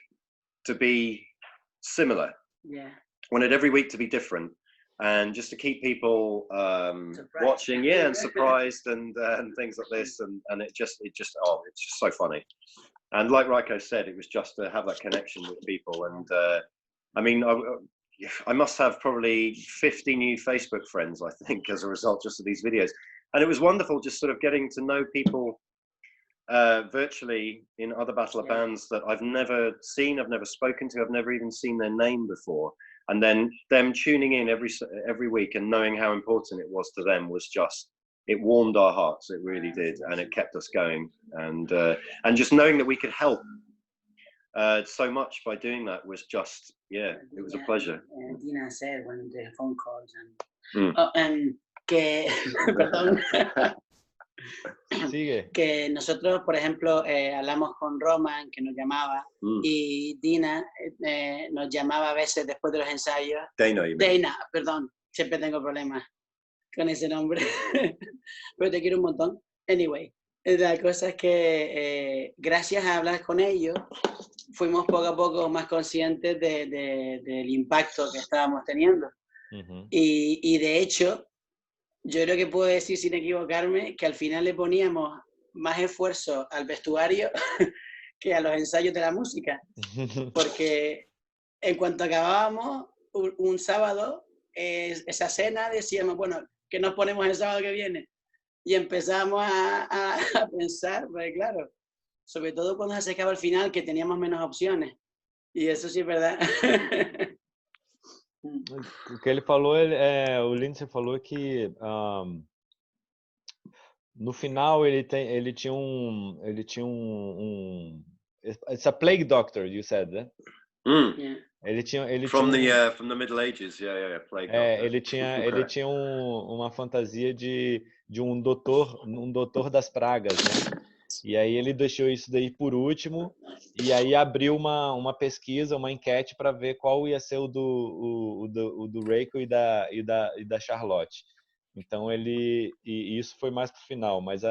to be similar. Yeah. I wanted every week to be different, and just to keep people watching, and surprised, and things like this, and it's just so funny. And like Rayco said, it was just to have that connection with people, and I mean, I must have probably 50 new Facebook friends, I think, as a result just of these videos. And it was wonderful just sort of getting to know people virtually in other Batala bands that I've never seen, I've never spoken to, I've never even seen their name before. And then them tuning in every week and knowing how important it was to them was just, it warmed our hearts, it really did. And it kept us going. And just knowing that we could help so much by doing that was just, it was a pleasure. Dina said when the phone calls and que perdón, Sigue. Que nosotros, por ejemplo, hablamos con Roman, que nos llamaba, y Dina nos llamaba a veces después de los ensayos. Dana, perdón, siempre tengo problemas con ese nombre, pero te quiero un montón. Anyway, la cosa es que gracias a hablar con ellos, fuimos poco a poco más conscientes del impacto que estábamos teniendo. Y de hecho, yo creo que puedo decir sin equivocarme que al final le poníamos más esfuerzo al vestuario que a los ensayos de la música, porque en cuanto acabábamos un sábado, esa cena decíamos, bueno, ¿qué nos ponemos el sábado que viene? Y empezamos a pensar, pues claro, sobre todo cuando se acercaba al final, que teníamos menos opciones. E isso sim é verdade. O que ele falou, o Lindsay falou que no final ele tinha it's a plague doctor, you said, né? Yeah. Ele tinha from the Middle Ages, plague doctor. Ele tinha uma fantasia de um doutor das pragas, né? E aí ele deixou isso daí por último, e aí abriu uma pesquisa, uma enquete para ver qual ia ser o do Rayco e da Charlotte. Então e isso foi mais pro final, mas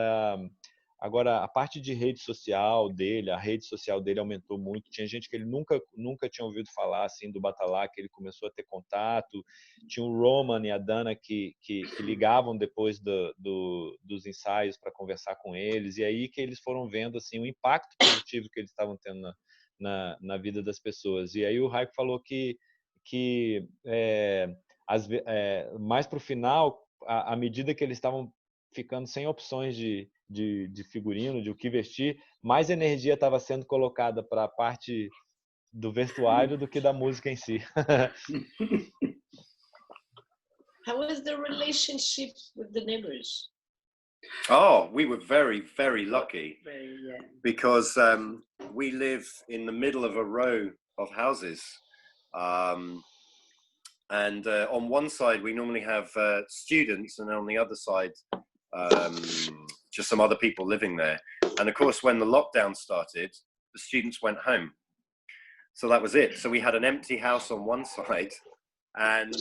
agora a parte de rede social dele, a rede social dele aumentou muito. Tinha gente que ele nunca tinha ouvido falar assim do Batala, que ele começou a ter contato. Tinha o Roman e a Dana que ligavam depois dos ensaios para conversar com eles, e aí que eles foram vendo assim o impacto positivo que eles estavam tendo na vida das pessoas. E aí o Rayco falou que mais pro final, à medida que eles estavam ficando sem opções de figurino, de o que vestir, mais energia estava sendo colocada para a parte do vestuário do que da música em si. How was the relationship with the neighbors? Oh, we were very, very lucky because we live in the middle of a row of houses. And on one side, we normally have students, and on the other side, just some other people living there. And of course, when the lockdown started, the students went home. So that was it. So we had an empty house on one side, and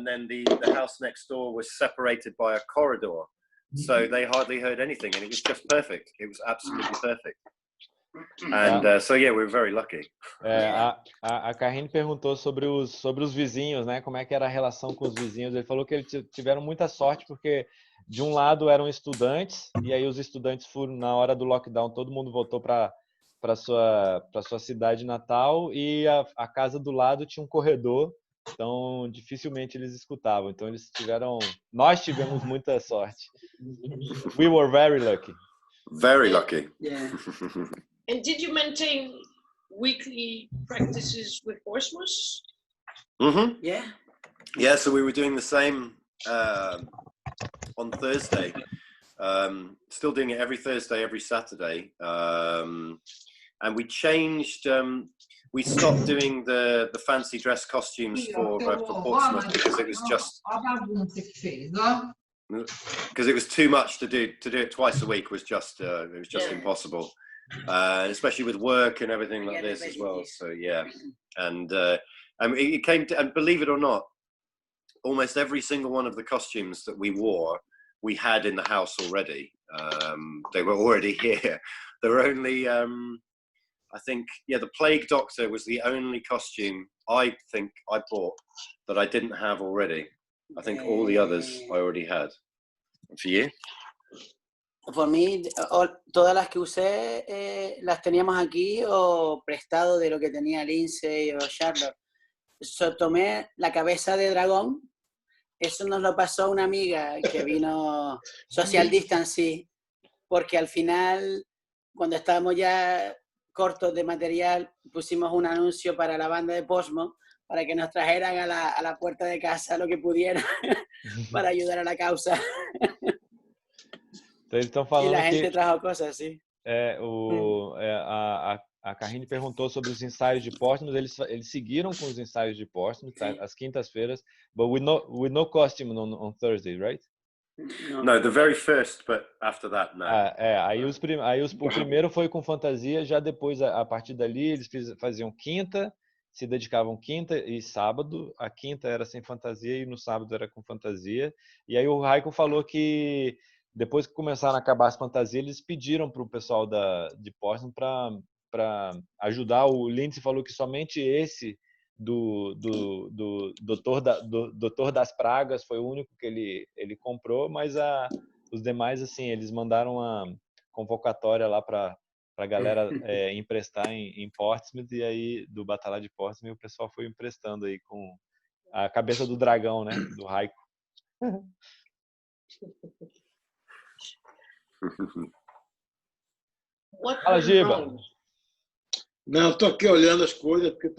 then the house next door was separated by a corridor. So they hardly heard anything, and it was just perfect. It was absolutely perfect. And so yeah, we were very lucky. A Karine perguntou sobre os vizinhos, né? Como é que era a relação com os vizinhos? Ele falou que eles tiveram muita sorte porque de um lado eram estudantes, e aí os estudantes foram na hora do lockdown, todo mundo voltou para sua cidade natal, e a casa do lado tinha um corredor, então dificilmente eles escutavam. Então nós tivemos muita sorte. We were very lucky. Very lucky. Yeah. And did you maintain weekly practices with Últimas? Mm-hmm. Yeah. Yeah, so we were doing the same on Thursday. Still doing it every Thursday, every Saturday. And we changed, we stopped doing the fancy dress costumes for Portsmouth because it was just... Because it was too much to do it twice a week was just impossible, especially with work and everything like this as well. So yeah, and it came to, and believe it or not, almost every single one of the costumes that we wore, we had in the house already. They were already here. There were only, I think, the Plague Doctor was the only costume I think I bought that I didn't have already. I think all the others I already had. And for you? Por mí, todas las que usé las teníamos aquí o prestado de lo que tenía Lindsay o Charlotte. Tomé la cabeza de dragón, eso nos lo pasó una amiga que vino social distancing, porque al final, cuando estábamos ya cortos de material, pusimos un anuncio para la banda de Próximo, para que nos trajeran a la puerta de casa lo que pudieran para ayudar a la causa. Então, eles estão falando e a gente que trajo coisas assim. A Karine perguntou sobre os ensaios de Portsmouth. Eles seguiram com os ensaios de Portsmouth, tá? Às quintas-feiras. But with no costume on Thursday, right? No, the very first, but after that, no. O primeiro foi com fantasia, já depois, a partir dali, eles faziam quinta, se dedicavam quinta e sábado. A quinta era sem fantasia e no sábado era com fantasia. E aí o Rayco falou que depois que começaram a acabar as fantasias, eles pediram para o pessoal de Portsmouth para ajudar. O Lindsay falou que somente esse do Doutor das Pragas foi o único que ele comprou, mas os demais, assim, eles mandaram uma convocatória lá para a galera emprestar em Portsmouth, e aí do Batala de Portsmouth, e o pessoal foi emprestando aí com a cabeça do dragão, né, do Rayco. Fala, Giba. Não, eu tô aqui olhando as coisas, porque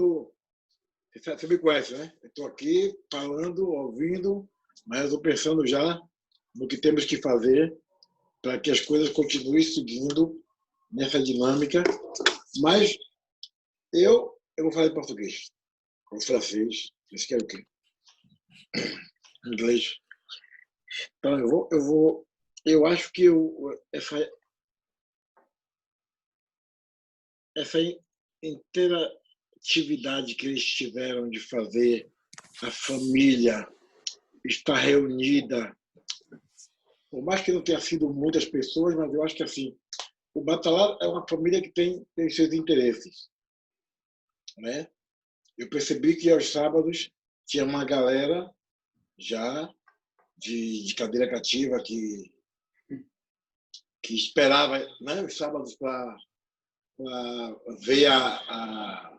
você me conhece, né? Eu tô aqui falando, ouvindo, mas eu tô pensando já no que temos que fazer para que as coisas continuem seguindo nessa dinâmica. Mas eu vou falar em português, ou francês, vocês querem o quê? Inglês. Então eu acho que essa interatividade que eles tiveram de fazer a família estar reunida, por mais que não tenha sido muitas pessoas, mas eu acho que assim, o Batala é uma família que tem seus interesses, né? Eu percebi que aos sábados tinha uma galera já de cadeira cativa que esperava, né, os sábados para ver a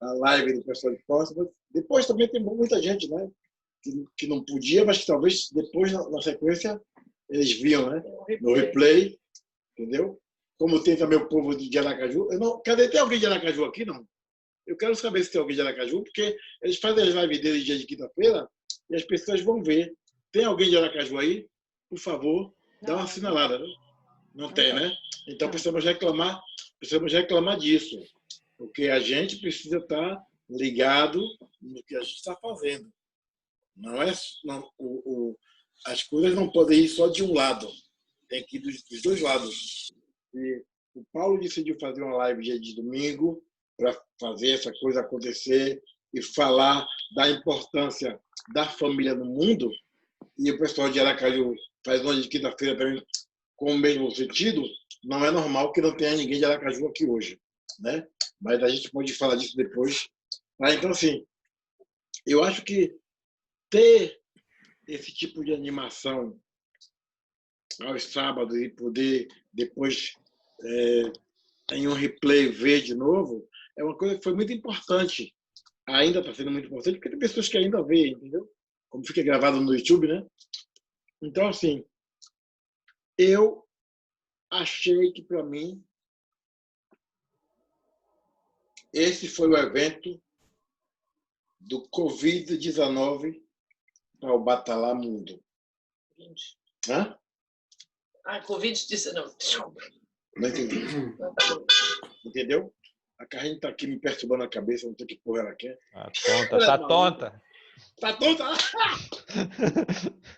live do pessoal de Portsmouth. Depois também tem muita gente, né, que não podia, mas que talvez depois, na sequência, eles viam, né, no replay, entendeu? Como tem também o povo de Aracaju. Cadê? Tem alguém de Aracaju aqui? Não. Eu quero saber se tem alguém de Aracaju, porque eles fazem as lives deles dia de quinta-feira e as pessoas vão ver. Tem alguém de Aracaju aí? Por favor, dá uma assinalada, né? Não tem, né? Então precisamos reclamar disso, porque a gente precisa estar ligado no que a gente está fazendo. As coisas não podem ir só de um lado, tem que ir dos dois lados. E o Paulo decidiu fazer uma live dia de domingo para fazer essa coisa acontecer e falar da importância da família no mundo, e o pessoal de Aracaju faz uma de quinta-feira também com o mesmo sentido. Não é normal que não tenha ninguém de Aracaju aqui hoje, né? Mas a gente pode falar disso depois. Então, assim, eu acho que ter esse tipo de animação aos sábados e poder depois, em um replay, ver de novo, é uma coisa que foi muito importante. Ainda está sendo muito importante, porque tem pessoas que ainda veem, entendeu? Como fica gravado no YouTube, né? Então, assim, eu achei que, para mim, esse foi o evento do Covid-19 para o Batala Mundo. Hã? Covid-19, desculpa. Não entendi. Entendeu? A Carrinha está aqui me perturbando a cabeça, não sei que porra ela quer. Tá tonta. Tá tonta?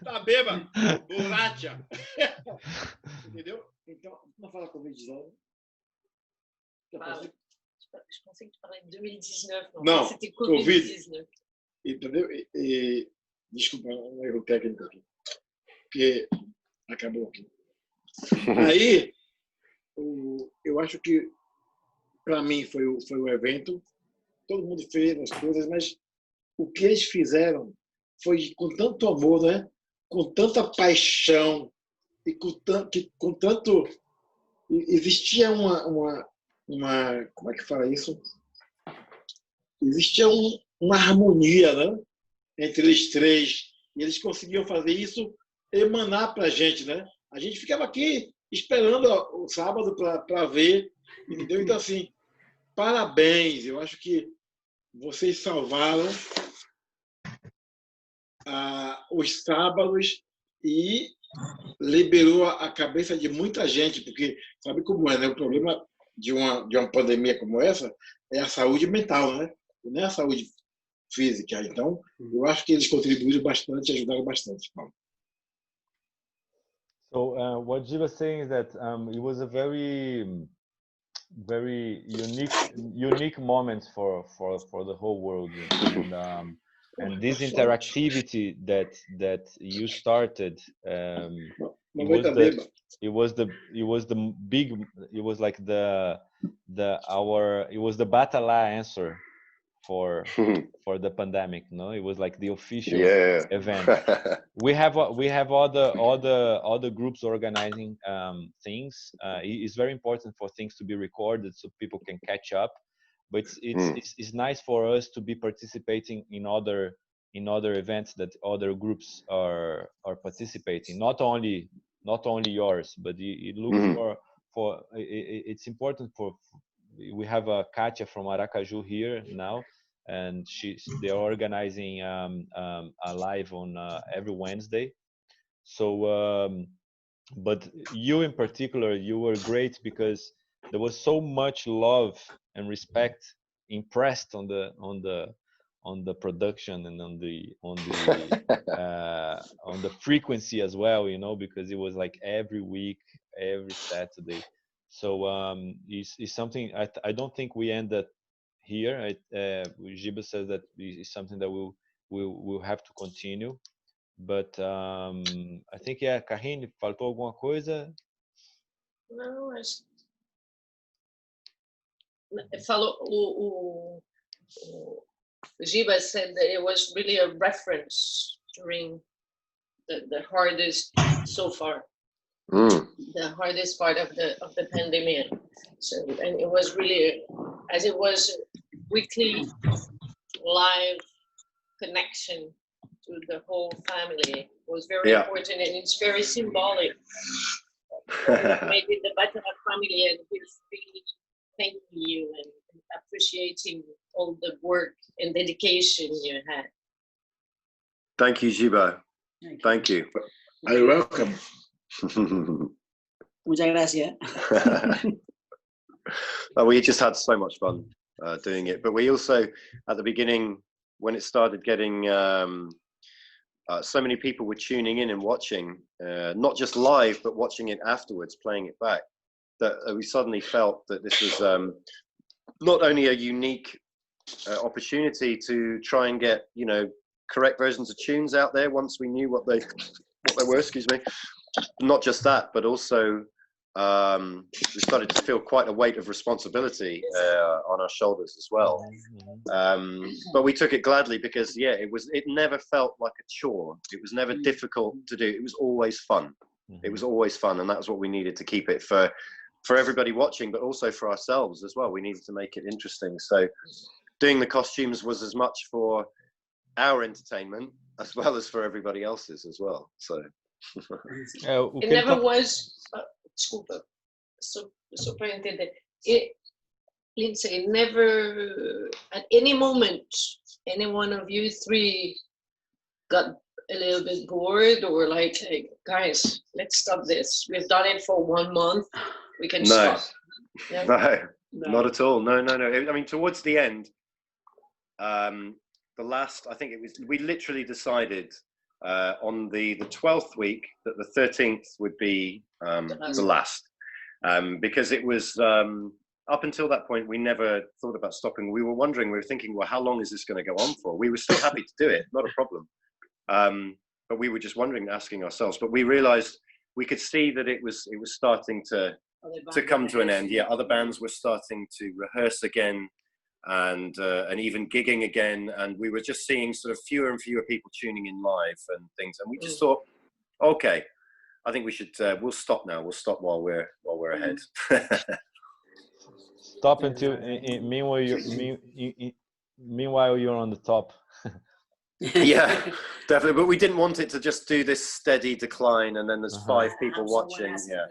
Tá bêbada? Borracha. Entendeu? Então, não fala Covid-19. Je pensais que tu parlais de 2019. Não, c'était Covid-19. Entendeu? Desculpa, um erro técnico aqui. Porque acabou aqui. Aí, eu acho que, para mim, foi o evento. Todo mundo fez as coisas, mas o que eles fizeram foi com tanto amor, né? Com tanta paixão e com tanto... Existia uma como é que fala isso? Existia uma harmonia, né, entre eles três. E eles conseguiam fazer isso emanar para a gente, né? A gente ficava aqui esperando o sábado para ver, entendeu? Então, assim, parabéns. Eu acho que vocês salvaram os sábados e liberou a cabeça de muita gente, porque sabe como é, né? O problema de uma pandemia como essa é a saúde mental, né? Não é a saúde física. Então, eu acho que eles contribuíram bastante, ajudaram bastante, Paulo. So what Jill was saying is that it was a very unique moment for the whole world, and this interactivity that you started, it was the Batala answer for the pandemic. No, it was like the official event. we have all the groups organizing things. It's very important for things to be recorded so people can catch up, but it's nice for us to be participating in other events that other groups are participating, not only yours, but it looks for it's important for. We have a Katia from Aracaju here now, and they are organizing a live on every Wednesday. So, but you in particular, you were great because there was so much love and respect impressed on the production and on the frequency as well, because it was like every week, every Saturday. So it's something I don't think we ended here. Giba says that it's something that we'll have to continue. But I think, Karine, faltou alguma coisa? Não, acho. Falou o Giba said that it was really a reference during the hardest so far. The hardest part of the pandemic. So, and it was really, as it was weekly live connection to the whole family, was very important, and it's very symbolic. Maybe the Batala family, and he's really thanking you and appreciating all the work and dedication you had. Thank you, Giba. Thank you. You're welcome. Muchas gracias. We just had so much fun doing it, but we also, at the beginning, when it started getting so many people were tuning in and watching, not just live, but watching it afterwards, playing it back, that we suddenly felt that this was not only a unique opportunity to try and get, correct versions of tunes out there once we knew what they were, excuse me. Not just that, but also we started to feel quite a weight of responsibility on our shoulders as well. But we took it gladly because, it never felt like a chore. It was never difficult to do. It was always fun. It was always fun, and that's what we needed to keep it for everybody watching, but also for ourselves as well. We needed to make it interesting. So doing the costumes was as much for our entertainment as well as for everybody else's as well. So it never was. Desculpa, superintendent. Lindsay, never at any moment, any one of you three got a little bit bored or like, hey, guys, let's stop this. We've done it for 1 month. We can stop. No, not at all. No. I mean, towards the end, the last, I think it was, we literally decided on the 12th week that the 13th would be the last, because it was up until that point we never thought about stopping. We were thinking, well, how long is this going to go on for? We were still happy to do it, not a problem, but we were just wondering, asking ourselves. But we realized we could see that it was starting to come to an end. Other bands were starting to rehearse again, and even gigging again, and we were just seeing sort of fewer and fewer people tuning in live and things, and we just thought, okay, I think we should we'll stop now. We'll stop while we're ahead. Stop until meanwhile you're on the top. Yeah, definitely. But we didn't want it to just do this steady decline and then there's 5 people watching. Yeah,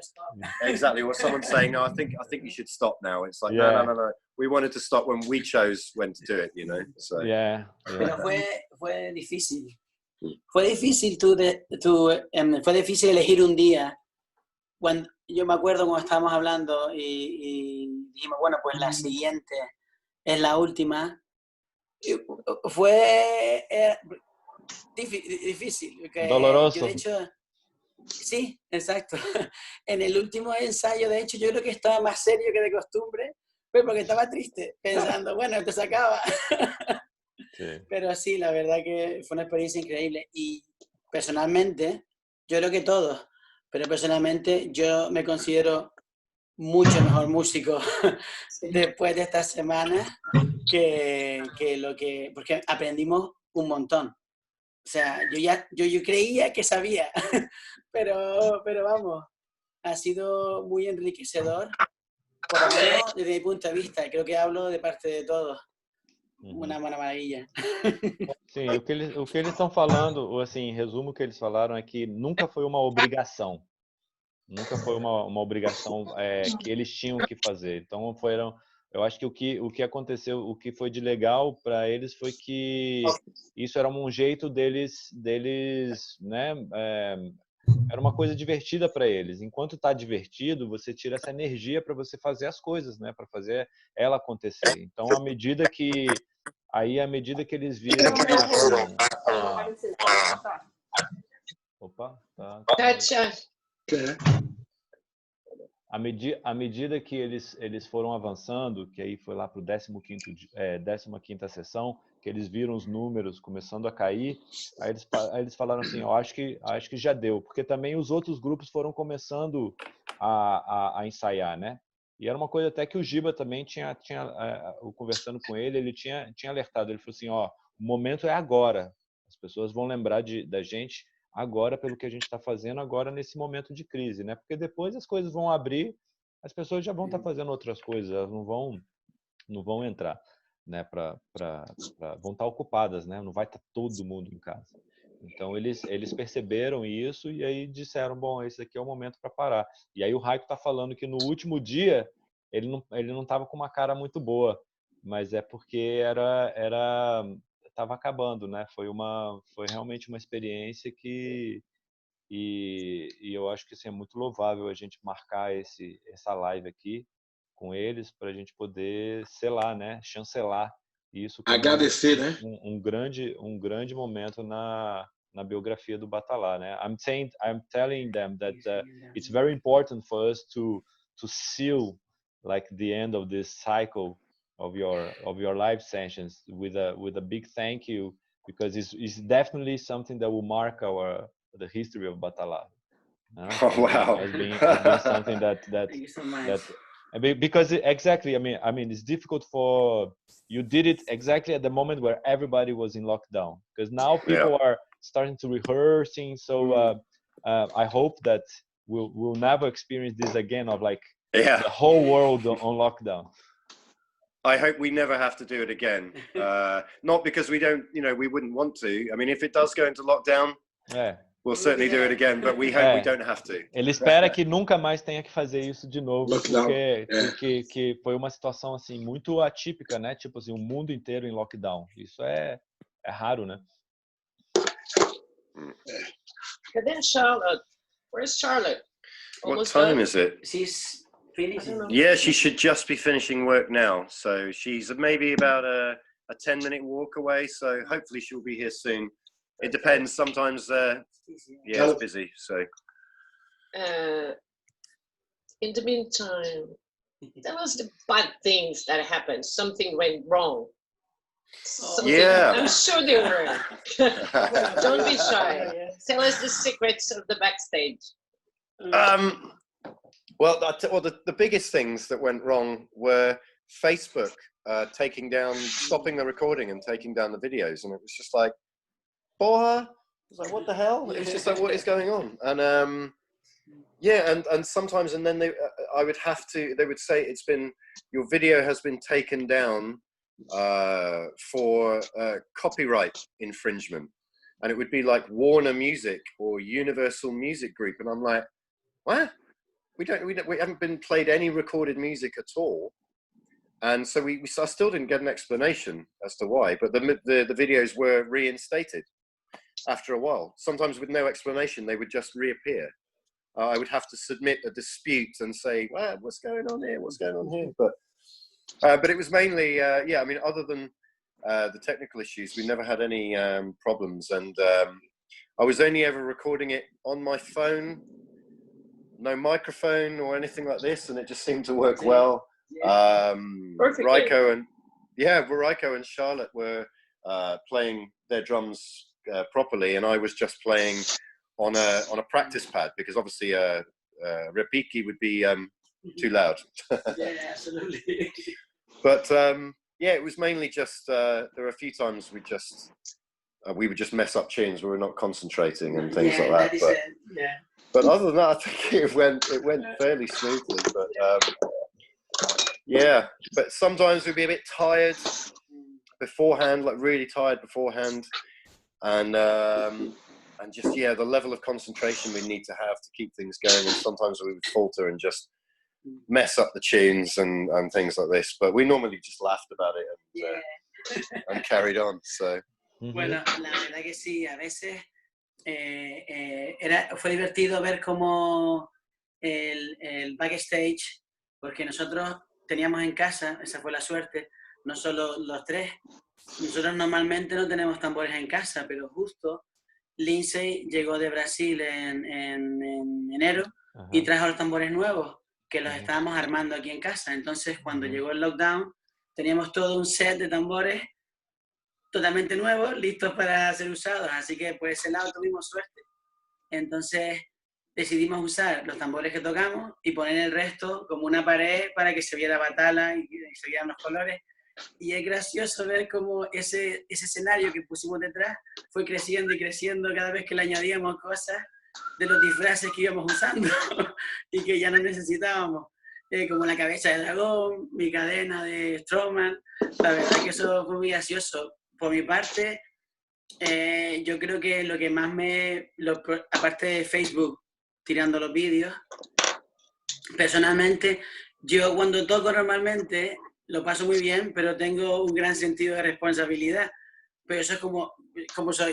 exactly. What someone's saying, no, I think you should stop now. It's like, no. We wanted to stop when we chose when to do it, So Pero fue difícil. Fue difícil fue difícil elegir un día. Cuando yo me acuerdo cuando estábamos hablando y dijimos, bueno, pues la siguiente es la última. Fue difícil. Doloroso. Yo, de hecho, Sí, exacto. En el último ensayo, de hecho, yo creo que estaba más serio que de costumbre, pero porque estaba triste, pensando, bueno, esto se acaba. Sí. Pero sí, la verdad que fue una experiencia increíble. Y personalmente, yo creo que todos, pero personalmente yo me considero mucho mejor músico después de estas semanas porque aprendimos un montón. O sea, yo creía que sabía, pero vamos, ha sido muy enriquecedor, por lo menos desde mi punto de vista. Creo que hablo de parte de todos. Uma maravilha. Sim, o que eles estão falando, ou assim, em resumo, o que eles falaram é que nunca foi uma obrigação. Nunca foi uma obrigação que eles tinham que fazer. Então, eu acho que o que aconteceu, o que foi de legal para eles foi que isso era um jeito deles né? Era uma coisa divertida para eles. Enquanto está divertido, você tira essa energia para você fazer as coisas, né? Para fazer ela acontecer. Então, à medida que eles viram opa, tá. À medida que eles foram avançando, que aí foi lá para o 15ª sessão, que eles viram os números começando a cair, aí eles falaram assim, eu acho que já deu, porque também os outros grupos foram começando a ensaiar, né? E era uma coisa até que o Giba também tinha conversando com ele tinha alertado, ele falou assim, ó, o momento é agora, as pessoas vão lembrar da gente agora pelo que a gente está fazendo agora nesse momento de crise, né? Porque depois as coisas vão abrir, as pessoas já vão estar fazendo outras coisas, elas não vão entrar, né? Vão estar ocupadas, né? Não vai estar todo mundo em casa. Então eles perceberam isso e aí disseram, bom, esse aqui é o momento para parar. E aí o Rayco está falando que no último dia ele não estava com uma cara muito boa, mas é porque estava acabando, né? Foi realmente uma experiência e eu acho que assim, é muito louvável a gente marcar essa live aqui com eles para a gente poder selar, né? Chancelar isso. Agradecer, né? Um grande momento na biografia do Batala, né? I'm telling them that it's very important for us to seal like the end of this cycle of your live sessions with a big thank you, because it's definitely something that will mark the history of Batala. Oh wow! Has been something that Thank you so much. Because exactly, I mean, it's difficult you did it exactly at the moment where everybody was in lockdown, because now people are starting to rehearsing. So I hope that we'll never experience this again of like the whole world on lockdown. I hope we never have to do it again. Not because we wouldn't want to. I mean, if it does go into lockdown, we'll certainly do it again, but we hope we don't have to. Ele espera que nunca mais tenha que fazer isso de novo, porque foi uma situação assim muito atípica, né? Tipo assim, o mundo inteiro em lockdown. Isso é raro, né? Cadê Charlotte? Where's Charlotte? What time is it? She's finishing. Yeah, she should just be finishing work now. So she's maybe about a 10-minute walk away. So hopefully she'll be here soon. It depends. Sometimes, it's busy. So. In the meantime, tell us the bad things that happened. Something went wrong. I'm sure they were. Don't be shy. Tell us the secrets of the backstage. Well, the biggest things that went wrong were Facebook stopping the recording and taking down the videos, and it was just like, porra! I was like, what the hell? It was just like, what is going on? And and sometimes, and then they would say your video has been taken down for copyright infringement, and it would be like Warner Music or Universal Music Group, and I'm like, what? We haven't been played any recorded music at all, and so I still didn't get an explanation as to why. But the videos were reinstated after a while. Sometimes with no explanation, they would just reappear. I would have to submit a dispute and say, well, what's going on here? What's going on here? But it was mainly, I mean, other than the technical issues, we never had any problems. And I was only ever recording it on my phone, no microphone or anything like this, and it just seemed to work well. Rayco and Charlotte were playing their drums properly, and I was just playing on a practice pad, because obviously repique would be too loud. Yeah, absolutely. But yeah, it was mainly just there were a few times we would just mess up tunes. We were not concentrating and things like that. But other than that, I think it went fairly smoothly. But yeah, but sometimes we'd be a bit tired beforehand, like really tired beforehand, and just the level of concentration we need to have to keep things going. And sometimes we would falter and just mess up the tunes and things like this. But we normally just laughed about it and carried on. So. Bueno, la verdad que sí, a veces fue divertido ver cómo el backstage, porque nosotros teníamos en casa, esa fue la suerte, no solo los tres. Nosotros normalmente no tenemos tambores en casa, pero justo Lindsay llegó de Brasil en enero y trajo los tambores nuevos que los estábamos armando aquí en casa. Entonces, cuando llegó el lockdown, teníamos todo un set de tambores totalmente nuevos, listos para ser usados. Así que por ese lado tuvimos suerte. Entonces, decidimos usar los tambores que tocamos y poner el resto como una pared para que se viera Batala y se vieran los colores. Y es gracioso ver cómo ese escenario que pusimos detrás fue creciendo y creciendo cada vez que le añadíamos cosas de los disfraces que íbamos usando y que ya no necesitábamos, como la cabeza de dragón, mi cadena de Strowman. La verdad que eso fue muy gracioso. Por mi parte, yo creo que lo que más aparte de Facebook, tirando los vídeos, personalmente, yo cuando toco normalmente lo paso muy bien, pero tengo un gran sentido de responsabilidad. Pero eso es como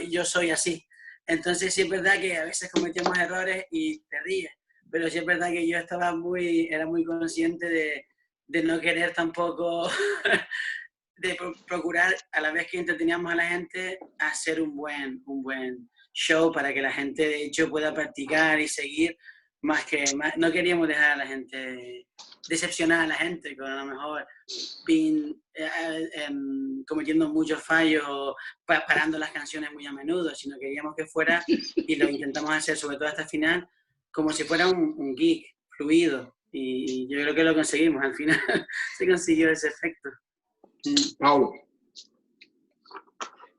yo soy así. Entonces sí es verdad que a veces cometemos errores y te ríes, pero sí es verdad que yo era muy consciente de no querer tampoco, de procurar a la vez que entreteníamos a la gente, hacer un buen show para que la gente de hecho pueda practicar y seguir, no queríamos dejar a la gente, decepcionar a la gente con a lo mejor cometiendo muchos fallos o parando las canciones muy a menudo, sino queríamos que fuera, y lo intentamos hacer sobre todo hasta el final, como si fuera un gig fluido, y yo creo que lo conseguimos, al final se consiguió esse efeito. Paulo.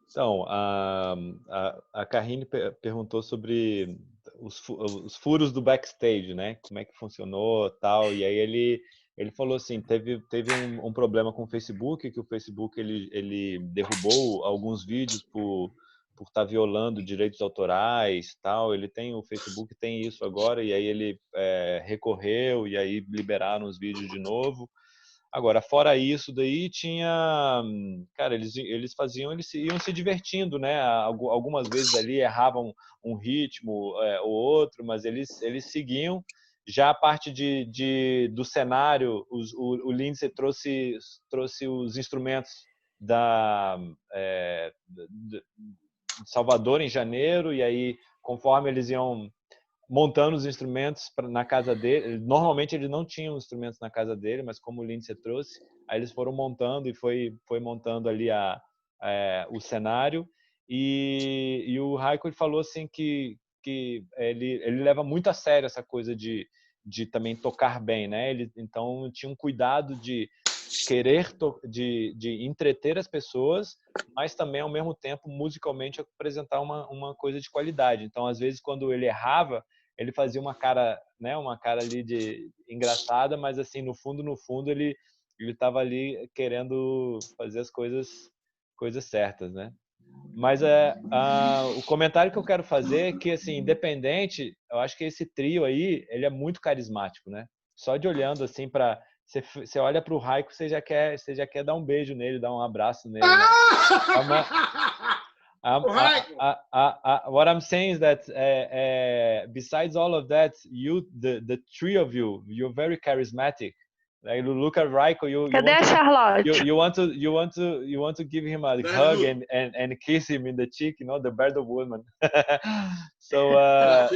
Então, a Karine perguntou sobre os furos do backstage, né? Como é que funcionou, tal. E aí ele falou assim, teve um problema com o Facebook, que o Facebook ele derrubou alguns vídeos por estar violando direitos autorais, tal. O Facebook tem isso agora, e aí ele recorreu, e aí liberaram os vídeos de novo. Agora, fora isso daí, tinha... Cara, eles iam se divertindo, né? Algumas vezes ali erravam um ritmo ou outro, mas eles seguiam. Já a parte do cenário, o Lindsay trouxe os instrumentos de Salvador em janeiro, e aí, conforme eles iam montando os instrumentos na casa dele. Normalmente ele não tinha os instrumentos na casa dele, mas como o Lindsay trouxe, aí eles foram montando e foi montando ali o cenário. E o Rayco falou assim que ele leva muito a sério essa coisa de também tocar bem, né? Então tinha um cuidado de querer de entreter as pessoas, mas também ao mesmo tempo musicalmente apresentar uma coisa de qualidade. Então às vezes quando ele errava, ele fazia uma cara, né, uma cara ali de engraçada, mas assim no fundo ele estava ali querendo fazer as coisas certas, né? Mas o comentário que eu quero fazer é que, assim, independente, eu acho que esse trio aí, ele é muito carismático, né? Só de olhando assim para você olha para o Rayco, você já quer dar um beijo nele, dar um abraço nele, né? What I'm saying is that besides all of that, the three of you, you're very charismatic, Like look at Rayco, Cadê a Charlotte? you want to give him a hug and kiss him in the cheek, you know, the bird of woman. So I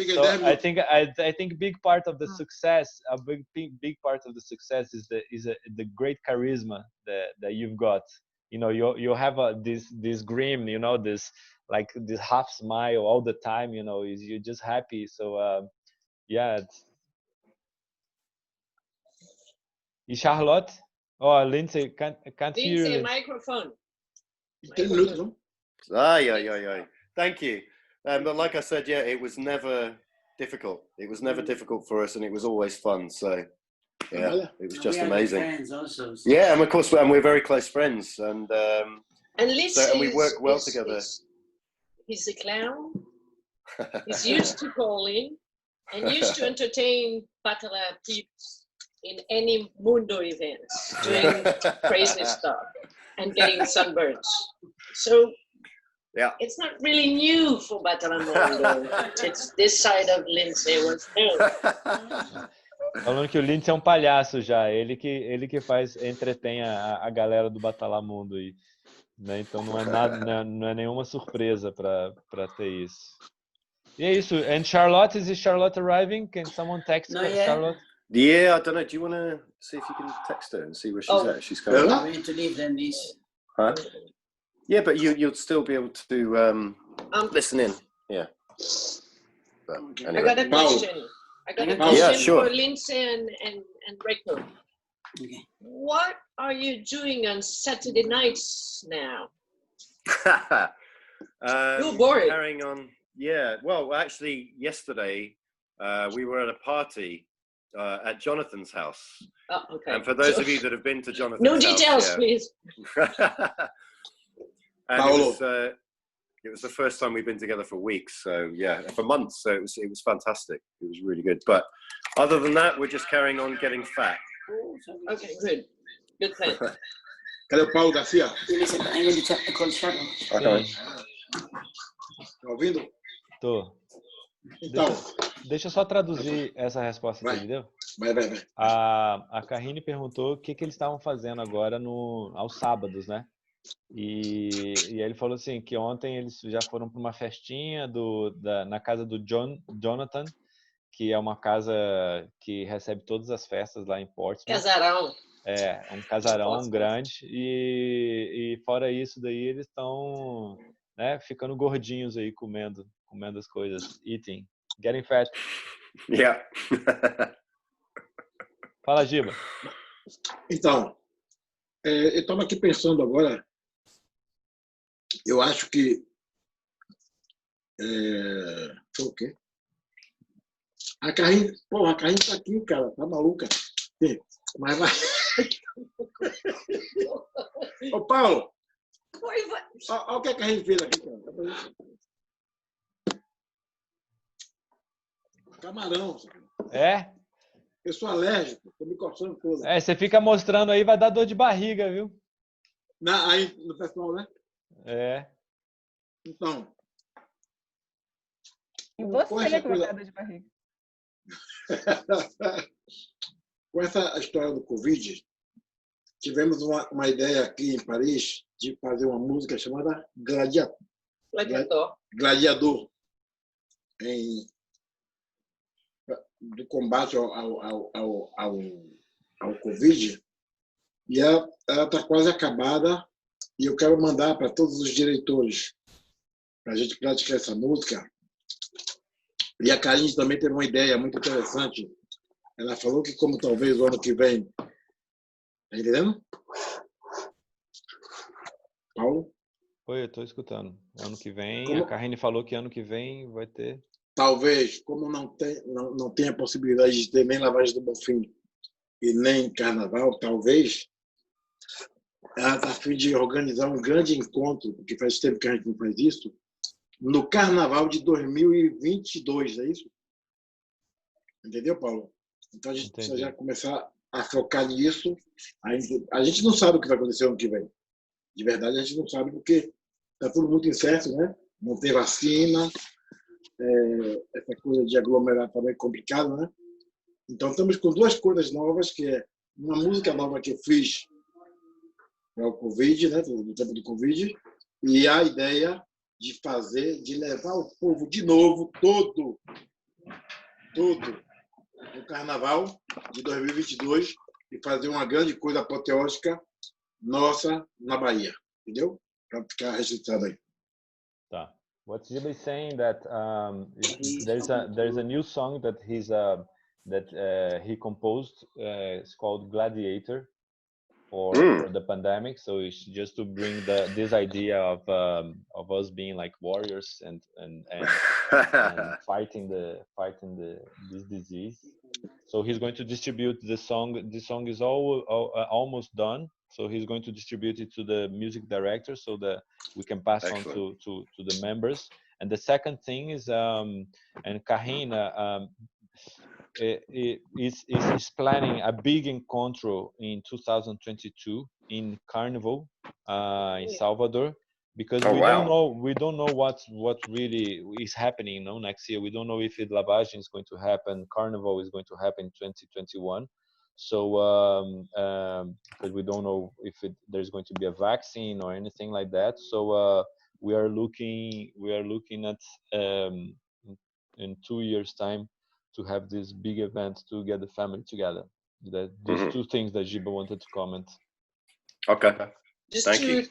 think big part of the success, a big part of the success is the great charisma that you've got. You know, you have this grin, you know, this half smile all the time, you know, you're just happy. So yeah. E Charlotte? Oh, Lindsay, can't hear Lindsay, you. microphone. 10 minutos, não? Aye. Thank you. But like I said, yeah, it was never difficult. It was never difficult for us, and it was always fun. So yeah, it was just amazing. Friends also, so. Yeah, and of course, we're very close friends, and Lindsay we work well together. He's a clown. He's used to calling and used to entertain Batala peeps in any Mundo events, doing crazy stuff and getting sunburns. So yeah, it's not really new for Batala Mundo. It's this side of Lindsay was new. Falando que o Lindsay é um palhaço já, ele que entretém a galera do Batala Mundo aí, né? Então não é nada, não é nenhuma surpresa para ter isso. E é isso. And Charlotte, is Charlotte arriving? Can someone text Charlotte? Yeah, I don't know. Do you want to see if you can text her and see where she's at? She's coming. We need to leave then, these. Huh? Yeah, but you'll still be able to listen in. Yeah. But anyway. I got a question. Yeah, sure. For Lindsay and Rayco. Okay. What are you doing on Saturday nights now? You're bored. Carrying on. Yeah. Well, actually, yesterday we were at a party at Jonathan's house. Oh, okay. And for those of you that have been to Jonathan's no house, details, please. And it was the first time we've been together for weeks, so yeah, for months. So it was fantastic. It was really good. But other than that, we're just carrying on getting fat. Okay, good. Good thing. Cadê o Paulo Garcia? I'm going to check the contract. Okay. Tá ouvindo? Tô. Então. Deixa eu só traduzir essa resposta que ele deu. Vai. A Karine perguntou o que eles estavam fazendo agora aos sábados, né? E aí ele falou assim, que ontem eles já foram para uma festinha na casa do Jonathan, que é uma casa que recebe todas as festas lá em Portsmouth. Casarão. É, um casarão grande. E fora isso daí, eles estão, né, ficando gordinhos aí, comendo as coisas. Eating. Getting fat. Yeah. Fala, Giba. Então, eu estava aqui pensando agora, eu acho que... Foi o quê? A Karine tá aqui, cara, tá maluca. Mas vai... Ô, Paulo! Olha o que a Karine fez aqui, cara. Camarão. É? Eu sou alérgico, tô me coçando toda. É, você fica mostrando aí, vai dar dor de barriga, viu? Aí no pessoal, né? É. Então. E você que vai dar dor de barriga. Com essa história do Covid, tivemos uma ideia aqui em Paris de fazer uma música chamada Gladiador. Do combate ao Covid, e ela está quase acabada, e eu quero mandar para todos os diretores para a gente praticar essa música. E a Karine também teve uma ideia muito interessante. Ela falou que, como talvez o ano que vem... Está entendendo? Paulo? Oi, eu estou escutando. Ano que vem, a Karine falou que ano que vem vai ter... Talvez, como não tem a possibilidade de ter nem lavagem do Bonfim e nem carnaval, talvez ela está a fim de organizar um grande encontro, porque faz tempo que a gente não faz isso, no carnaval de 2022, é isso? Entendeu, Paulo? Então a gente precisa já começar a focar nisso. A gente não sabe o que vai acontecer ano que vem. De verdade, a gente não sabe, porque está tudo muito incerto, né? Não tem vacina. Essa coisa de aglomerar também é complicado, né? Então estamos com duas coisas novas, que é uma música nova que eu fiz para o Covid, né, no tempo do Covid, e a ideia de levar o povo de novo, todo, no Carnaval de 2022 e fazer uma grande coisa apoteótica nossa na Bahia, entendeu? Para ficar registrado aí. Tá. What Giba is saying that there's a new song that he composed. It's called Gladiator for the pandemic. So it's just to bring this idea of us being like warriors and fighting this disease. So he's going to distribute the song. The song is almost done. So he's going to distribute it to the music director so that we can pass on to the members. And the second thing is, and Kahina is planning a big encontro in 2022 in Carnival in Salvador, because we don't know what really is happening next year. We don't know if Lavagem is going to happen, Carnival is going to happen in 2021. So because we don't know if there's going to be a vaccine or anything like that. So we are looking at in 2 years' time to have this big event to get the family together. These two things that Giba wanted to comment. Okay. Just Thank you.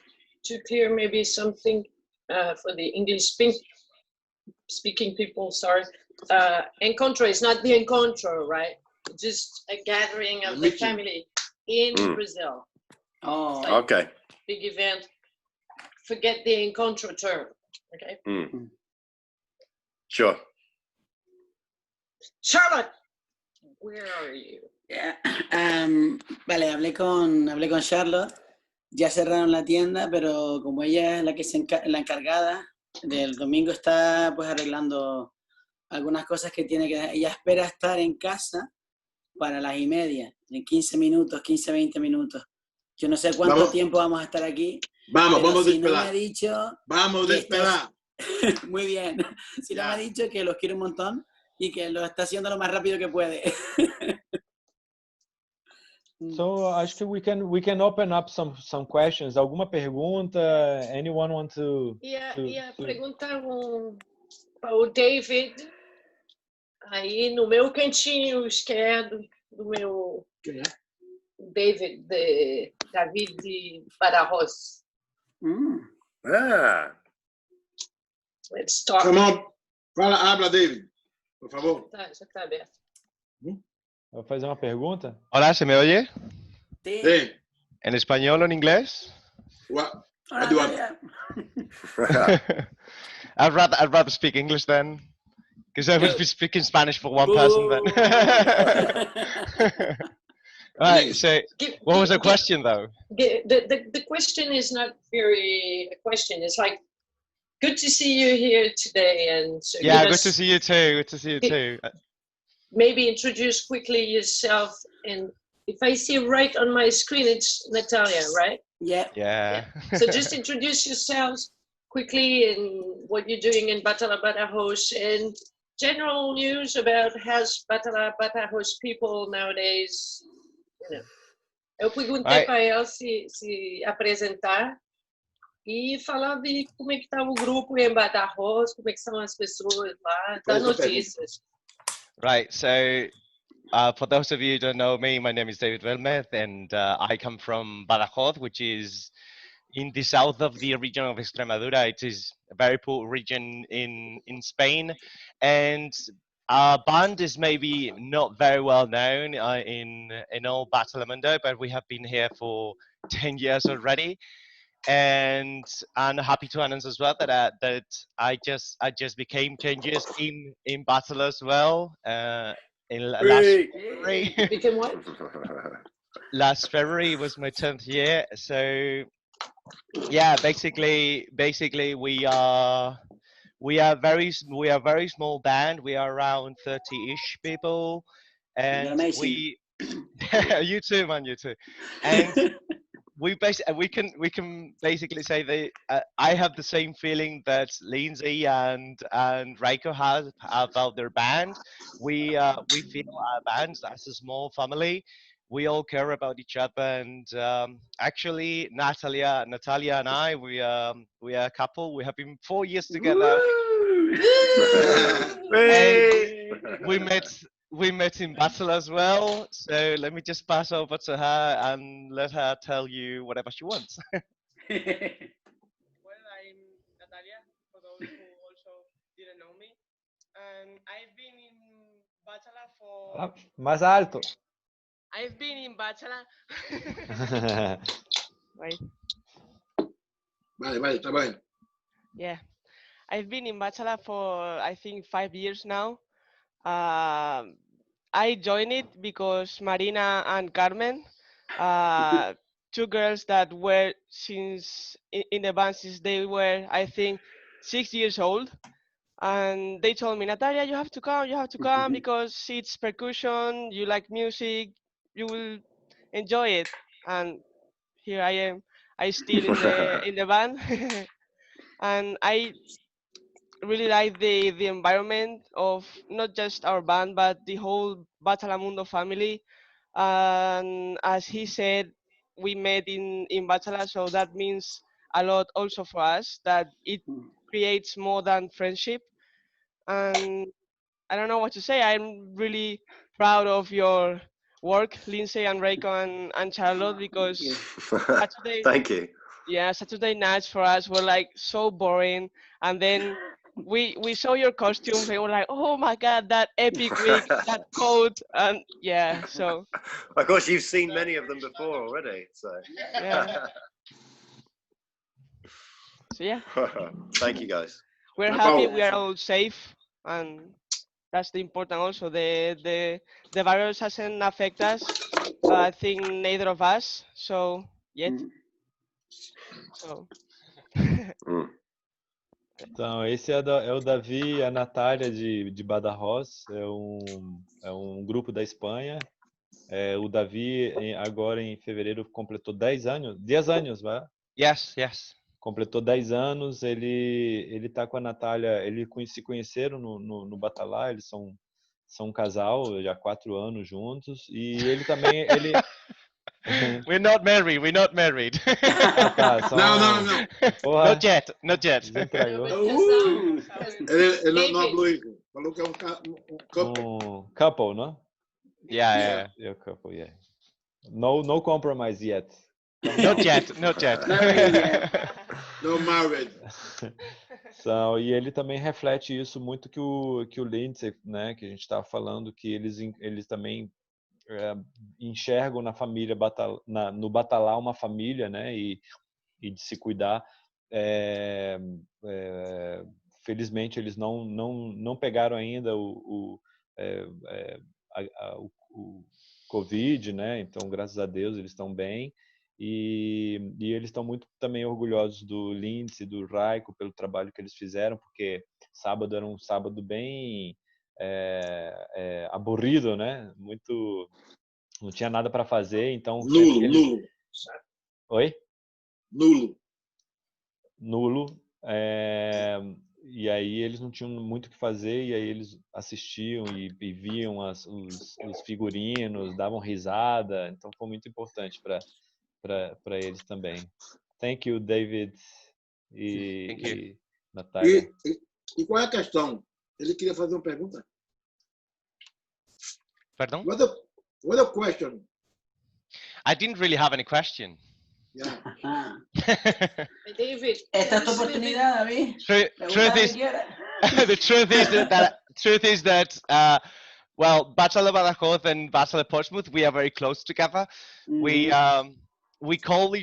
to clear maybe something for the English speaking people, sorry. Encontro is not the encontro, right? Just a gathering of the family in Brazil. Oh, like Okay. big event. Forget the encontro term, okay? Sure. Charlotte, where are you? yeah. Vale, hablé con Charlotte. Ya cerraron la tienda, pero como ella es la que la encargada del domingo, está pues arreglando algunas cosas que tiene que... Ella espera estar en casa para las 1:30, en 15 minutos, 15, 20 minutos. Yo no sé cuánto tiempo vamos a estar aquí. Vamos si a no esperar. me ha dicho... Vamos a esperar. Muy bien. Si no me ha dicho que los quiere un montón y que lo está haciendo lo más rápido que puede. So acho que we can open up some questions. Alguma pergunta? Anyone want to? Ia perguntar para o David aí no meu cantinho esquerdo do meu David de Badajoz. Let's start. Come on. Habla, David, por favor. Já está aberto. Vou fazer uma pergunta. Hola, ¿se me oye? Sí. ¿En español o en inglés? I'd rather speak English then, because I will be speaking Spanish for one person then. Right, so what was the question though? The question is not very a question. It's like, good to see you here today. And so yeah, good to see you too. Good to see you too. Maybe introduce quickly yourself. And if I see right on my screen, it's Natalia, right? Yeah. So just introduce yourselves quickly and what you're doing in Batala, Badajoz, and general news about how's Batala, Badajoz people nowadays. You know. Eu perguntei para ela se apresentar e falar de como é que está o grupo em Badajoz, como é que são as pessoas lá, dar notícias. Right, so for those of you who don't know me, my name is David Velmez, and I come from Badajoz, which is in the south of the region of Extremadura. It is a very poor region in Spain, and our band is maybe not very well known in all Batalamundo, but we have been here for 10 years already. And I'm happy to announce as well that I just became 10 years in Battle as well. In last February. Became what? Last February was my 10th year. So yeah, basically we are a very small band. We are around 30-ish people, and we you too, man, you too. And we can basically say that I have the same feeling that Lindsay and Rayco has about their band. We feel our band as a small family. we all care about each other. And actually, Natalia and I, we are a couple. We have been 4 years together. And we met in Batala as well. So let me just pass over to her and let her tell you whatever she wants. Well, I'm Natalia, for those who also didn't know me. And I've been in Batala for... Mais alto. I've been in Batala... Right. Vale, está bien. Yeah. I've been in Batala for, I think, 5 years now. I joined it because Marina and Carmen, two girls that were in the band since they were, I think, 6 years old. And they told me, Natalia, you have to come because it's percussion, you like music, you will enjoy it. And here I am. I still in the band. And I really like the environment of not just our band, but the whole Batalamundo family. And as he said, we met in Batala, so that means a lot also for us, that it creates more than friendship. And I don't know what to say. I'm really proud of your work, Lindsay and Rayco and Charlotte, because Saturday, Thank you. yeah, Saturday nights for us were like so boring. And then we saw your costumes and we were like, oh my God, that epic wig, that coat. And yeah, so. Of course, you've seen many of them before already. So. Yeah. So yeah. Thank you, guys. We're happy we are all safe, and that's the important also. The virus hasn't affected us. I think neither of us. So yet. So. Então, esse é o Davi e a Natália de Badajoz, é um grupo da Espanha. O Davi, agora em fevereiro, completou 10 anos. 10 anos, vai? Yes. Completou 10 anos, ele tá com a Natália, eles se conheceram no Batala, eles são um casal, já há 4 anos juntos, e ele também, We're not married. Ah, tá, Não. Porra, Not yet. desentregou. Ele não falou isso. Falou que é um couple. Couple, não? Yeah. Yeah, couple, yeah. No compromise yet. Not yet. No married. E ele também reflete isso muito que o Lindsay, né, que a gente estava falando, que eles também enxergam na família no Batala uma família, né, e de se cuidar. Felizmente eles não pegaram ainda o Covid, né? Então, graças a Deus eles estão bem. E eles estão muito também orgulhosos do Lindsay, do Rayco, pelo trabalho que eles fizeram, porque sábado era um sábado bem aborrido, né? Não tinha nada para fazer, então... Nulo. Oi? Nulo. E aí eles não tinham muito o que fazer, e aí eles assistiam e viam os figurinos, davam risada, então foi muito importante para eles também. Thank you, David e Natália. E qual é a questão? Ele queria fazer uma pergunta. Pardon? What a question. I didn't really have any question. Yeah. David, esta es tu oportunidad, David. The truth is that well, Batala Badajoz and Batala Portsmouth, we are very close together. Mm-hmm. We call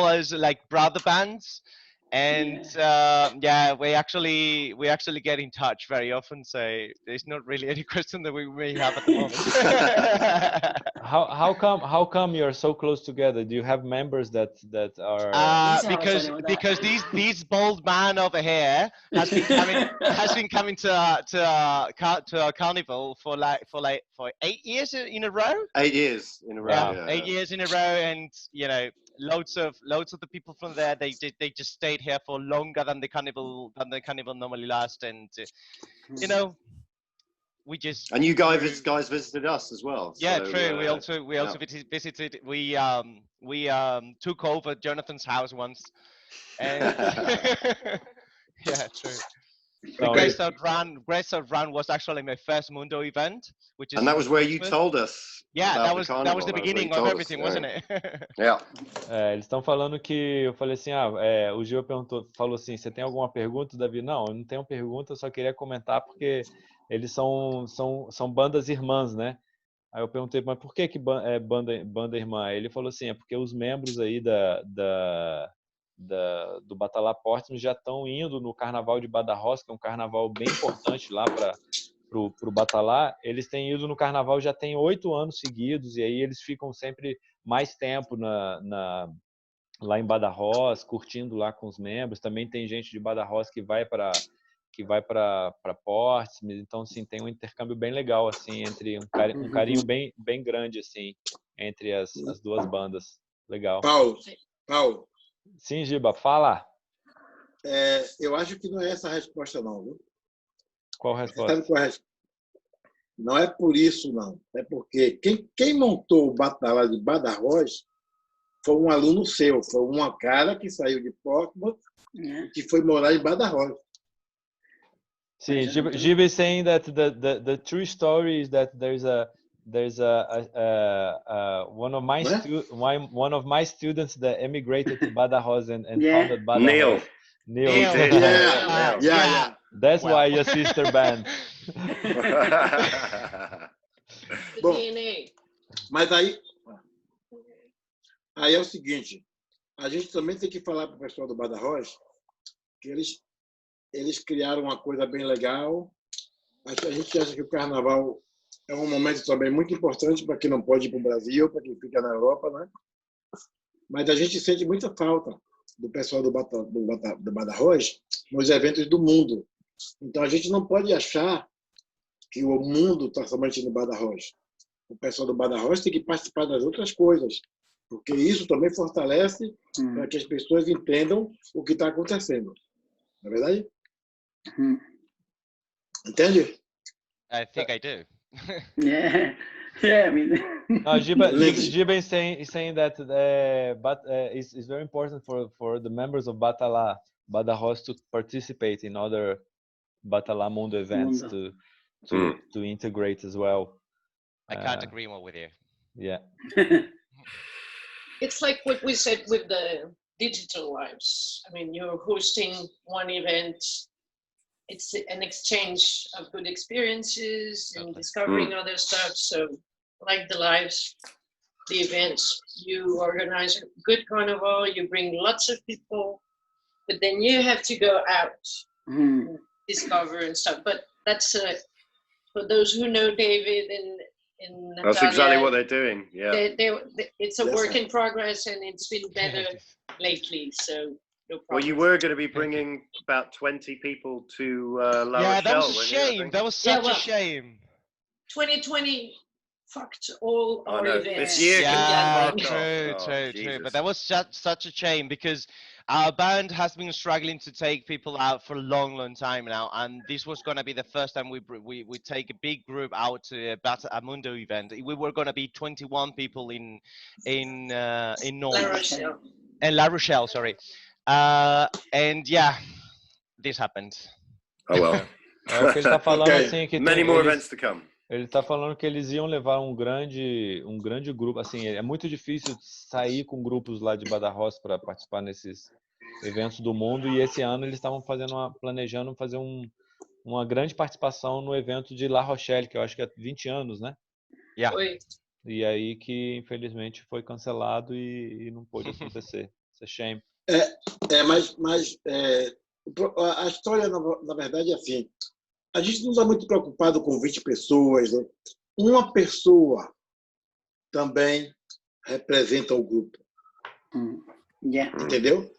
us like brother bands, and yeah, we actually get in touch very often. So there's not really any question that we may have at the moment. How come you're so close together? Do you have members that are because this bald man over here has been coming to a carnival for 8 years in a row. 8 years in a row. Yeah. 8 years in a row, and you know, loads of the people from there, they just stayed here for longer than the carnival normally lasts, and you know, just and you guys visited us as well. Yeah, so, true. We also visited. We took over Jonathan's house once, and yeah, true. The Grace Out Run was actually my first Mundo event, which is. And that was where you told us. Yeah, that was the beginning of everything, wasn't it? Yeah. Eles estão falando que eu falei assim, o Gil falou assim, você tem alguma pergunta, Davi? Não, eu não tenho pergunta, eu só queria comentar porque eles são bandas irmãs, né? Aí eu perguntei, mas por que banda irmã? Aí ele falou assim, é porque os membros aí do Batala próximo já estão indo no Carnaval de Badajoz, que é um carnaval bem importante lá pro Batala. Eles têm ido no Carnaval já tem 8 anos seguidos, e aí eles ficam sempre mais tempo lá em Badajoz, curtindo lá com os membros. Também tem gente de Badajoz que vai para Portsmouth, então assim, tem um intercâmbio bem legal assim entre um carinho bem grande assim entre as duas bandas. Legal. Paulo. Sim, Giba, fala. Eu acho que não é essa a resposta não, viu? Qual a resposta? Sabe qual é a resposta? Não é por isso não, é porque quem montou o Batala de Badajoz foi um aluno seu, foi uma cara que saiu de Portsmouth e que foi morar em Badajoz. Sim, Giba is saying that the true story is that there's one of my students that emigrated to Badajoz and founded Badajoz. Neil. Yeah. That's why your sister band. Bom, mas aí é o seguinte, a gente também tem que falar para o pessoal do Badajoz que eles criaram uma coisa bem legal. A gente acha que o Carnaval é um momento também muito importante para quem não pode ir para o Brasil, para quem fica na Europa, né? Mas a gente sente muita falta do pessoal do Badajoz nos eventos do mundo. Então a gente não pode achar que o mundo está somente no Badajoz. O pessoal do Badajoz tem que participar das outras coisas, porque isso também fortalece para que as pessoas entendam o que está acontecendo. Não é verdade? Entende? I think I do. Yeah, I mean. No, Giba is saying that it's very important for the members of Badajoz to participate in other Batala Mundo events to integrate as well. I can't agree more with you. Yeah. It's like what we said with the digital lives. I mean, you're hosting one event. It's an exchange of good experiences and discovering other stuff. So, like the lives, the events, you organize a good carnival, you bring lots of people, but then you have to go out, and discover and stuff. But that's for those who know David and Natalia, that's exactly what they're doing. Yeah, it's a work in progress, and it's been better lately. So. No, well, you were going to be bringing about 20 people to La Rochelle. Yeah, that was a shame. That was such a shame. 2020 fucked all our events. This year true. But that was such a shame because our band has been struggling to take people out for a long time now, and this was going to be the first time we take a big group out to a Mundo event. We were going to be 21 people in North. La Rochelle. La Rochelle, sorry. And yeah, this happened. Oh well. O que ele tá falando assim que many more events to come. Ele tá falando que eles iam levar um grande grupo, assim, é muito difícil sair com grupos lá de Badajoz para participar nesses eventos do mundo, e esse ano eles estavam planejando fazer uma grande participação no evento de La Rochelle, que eu acho que é 20 anos, né? Yeah. E aí que infelizmente foi cancelado e não pôde acontecer. It's a shame. Mas a história, na verdade, é assim. A gente não está muito preocupado com 20 pessoas. Né? Uma pessoa também representa o grupo. Entendeu?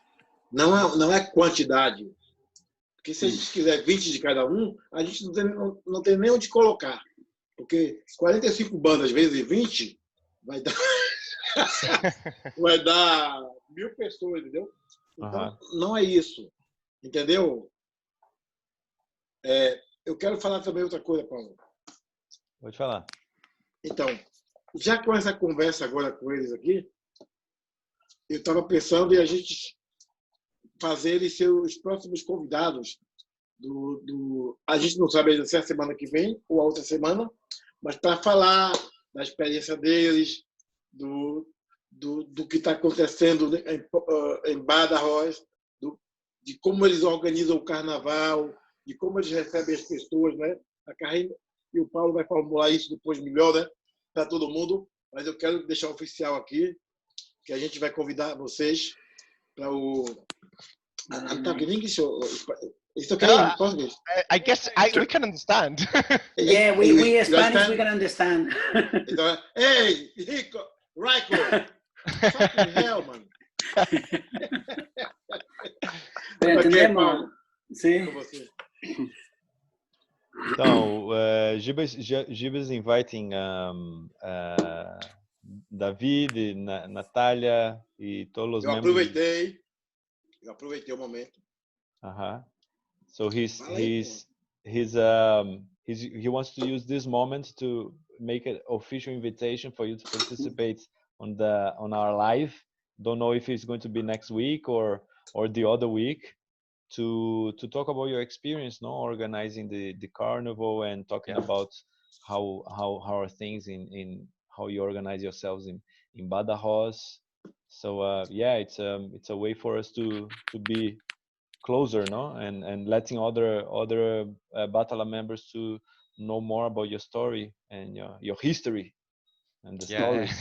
Não é quantidade. Porque se a gente quiser 20 de cada um, a gente não tem nem onde colocar. Porque 45 bandas vezes 20 vai dar 1000 pessoas, entendeu? Então, não é isso. Entendeu? Eu quero falar também outra coisa, Paulo. Pode falar. Então, já com essa conversa agora com eles aqui, eu estava pensando em a gente fazer eles ser os próximos convidados a gente não sabe ainda se é a semana que vem ou a outra semana, mas para falar da experiência deles, do que está acontecendo em Badajoz, de como eles organizam o carnaval, de como eles recebem as pessoas, né? A Carrinha e o Paulo vai formular isso depois melhor, né? Para todo mundo, mas eu quero deixar oficial aqui que a gente vai convidar vocês para o... I'm talking English or... It's okay in Portuguese? I guess we can understand. Yeah, we Spanish, we can understand. Então, hey, Rayco, fucking hell, man. Pero entendemos. Sim. Então, Gibas inviting David, Natália e todos os membros. Eu aproveitei o momento. So he wants to use this moment to make an official invitation for you to participate on our live. Don't know if it's going to be next week or the other week to talk about your experience, organizing the carnival and talking about how are things in how you organize yourselves in Badajoz. So it's a way for us to be closer, and letting other Batala members to know more about your story and your history and the stories.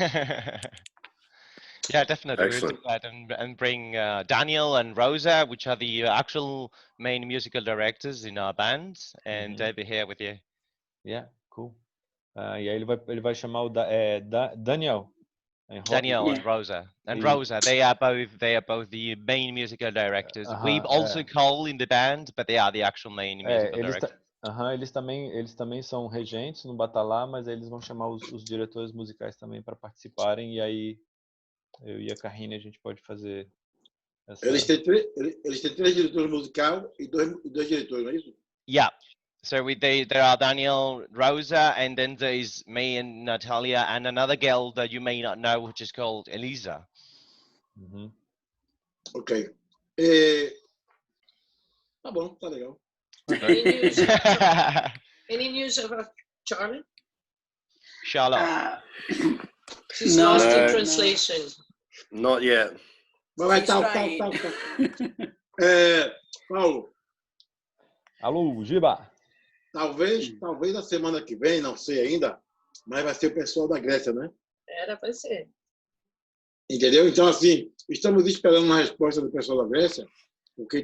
Yeah, definitely. Excellent. We'll do that and bring Daniel and Rosa, which are the actual main musical directors in our band, and they'll be here with you. Yeah, cool. E aí ele vai chamar o Daniel. Daniel and Rosa. And Rosa, they are both the main musical directors. We've also Cole in the band, but they are the actual main musical directors. Eles também são regentes no Batala, mas eles vão chamar os diretores musicais também para participarem, e aí eu e a Carrine a gente pode fazer essa... Eles têm 3 diretores musicais e dois diretores, não é isso? Yeah. So there are Daniel, Rosa, and then there's me and Natalia and another girl that you may not know, which is called Elisa. Ok. Tá bom, tá legal. Any news about Charlie? Charlotte. She's lost in translation. Not yet. Vai, tal. Paulo. Alô, Giba. Talvez a semana que vem, não sei ainda, mas vai ser o pessoal da Grécia, né? Vai ser. Entendeu? Então, assim, estamos esperando uma resposta do pessoal da Grécia, porque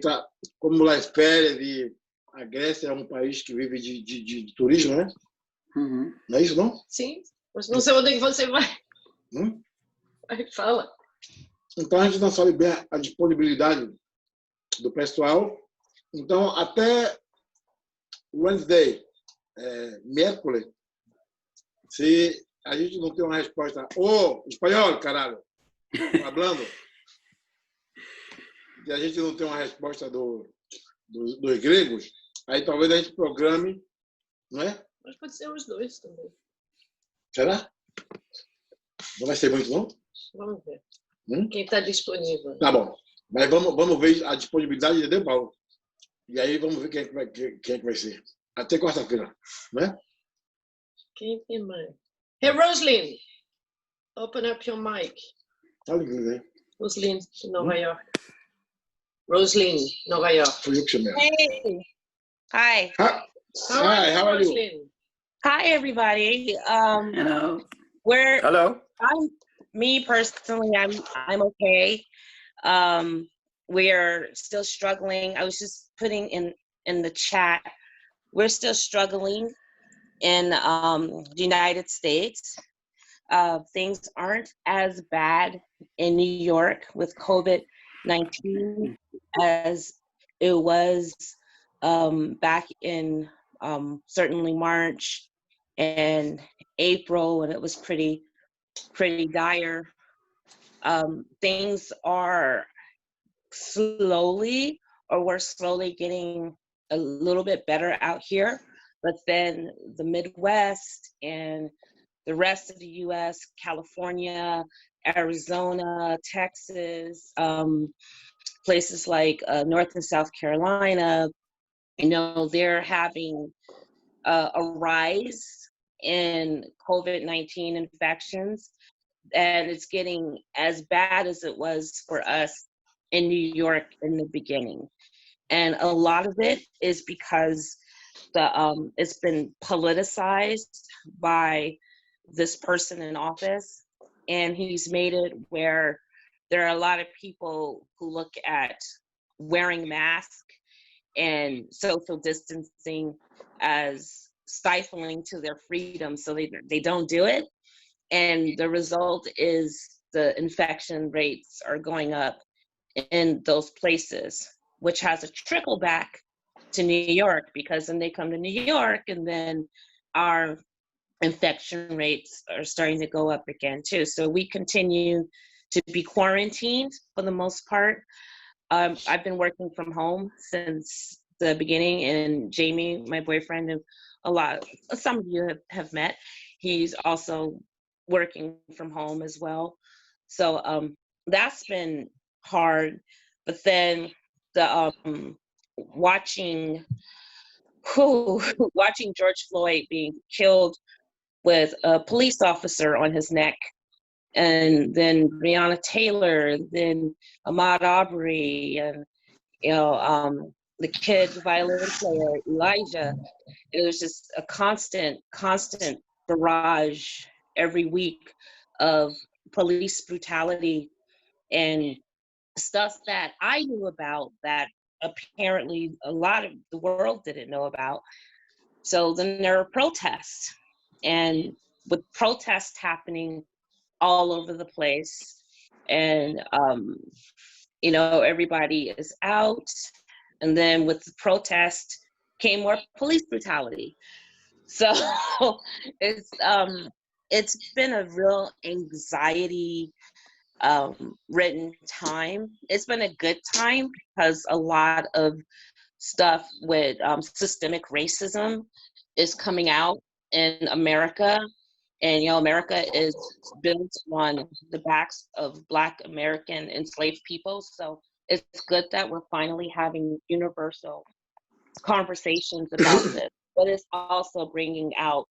como lá as férias, e a Grécia é um país que vive de turismo, né? Não é isso, não? Sim, mas não sei onde é que você vai. Vai, fala. Então, a gente não sabe bem a disponibilidade do pessoal. Então, até Wednesday, miércoles, se a gente não tem uma resposta, espanhol, caralho, falando, se a gente não tem uma resposta dos gregos, aí talvez a gente programe, não é? Mas pode ser os dois também. Será? Não vai ser muito, não? Vamos ver. Quem está disponível. Tá bom. Mas vamos ver a disponibilidade de Paulo. E aí vamos ver quem é que vai ser. Até quarta-feira, né? Quem tem mais? Hey, Rosalind, open up your mic. Fala inglês, né? Rosalind, de Nova York. Rosalind, Nova York. Foi eu que chamei. Hey. Hi. Hi, how are you? Hi, everybody. Hello. Hello. Me personally, I'm okay. We're still struggling. I was just putting in the chat. We're still struggling in the United States. Things aren't as bad in New York with COVID-19 as it was back in certainly March and April, when it was pretty dire. Things are we're slowly getting a little bit better out here, But then the Midwest and the rest of the US, California, Arizona, Texas, places like North and South Carolina, you know, they're having a rise in COVID-19 infections, and it's getting as bad as it was for us in New York in the beginning. And a lot of it is because it's been politicized by this person in office, and he's made it where there are a lot of people who look at wearing masks and social distancing as stifling to their freedom, so they don't do it. And the result is the infection rates are going up in those places, which has a trickle back to New York, because then they come to New York and then our infection rates are starting to go up again too. So we continue to be quarantined for the most part. I've been working from home since the beginning, and Jamie, my boyfriend, and some of you have met, he's also working from home as well. So that's been hard. But then the watching George Floyd being killed with a police officer on his neck, and then Breonna Taylor, then Ahmaud Arbery, and the kid violin player Elijah. It was just a constant barrage every week of police brutality and stuff that I knew about that apparently a lot of the world didn't know about. So then there were protests, and with protests happening all over the place, and you know, everybody is out, and then with the protest came more police brutality. So it's been a real anxiety written time. It's been a good time because a lot of stuff with systemic racism is coming out in America. And, you know, America is built on the backs of Black American enslaved people. So it's good that we're finally having universal conversations about this. But it's also bringing out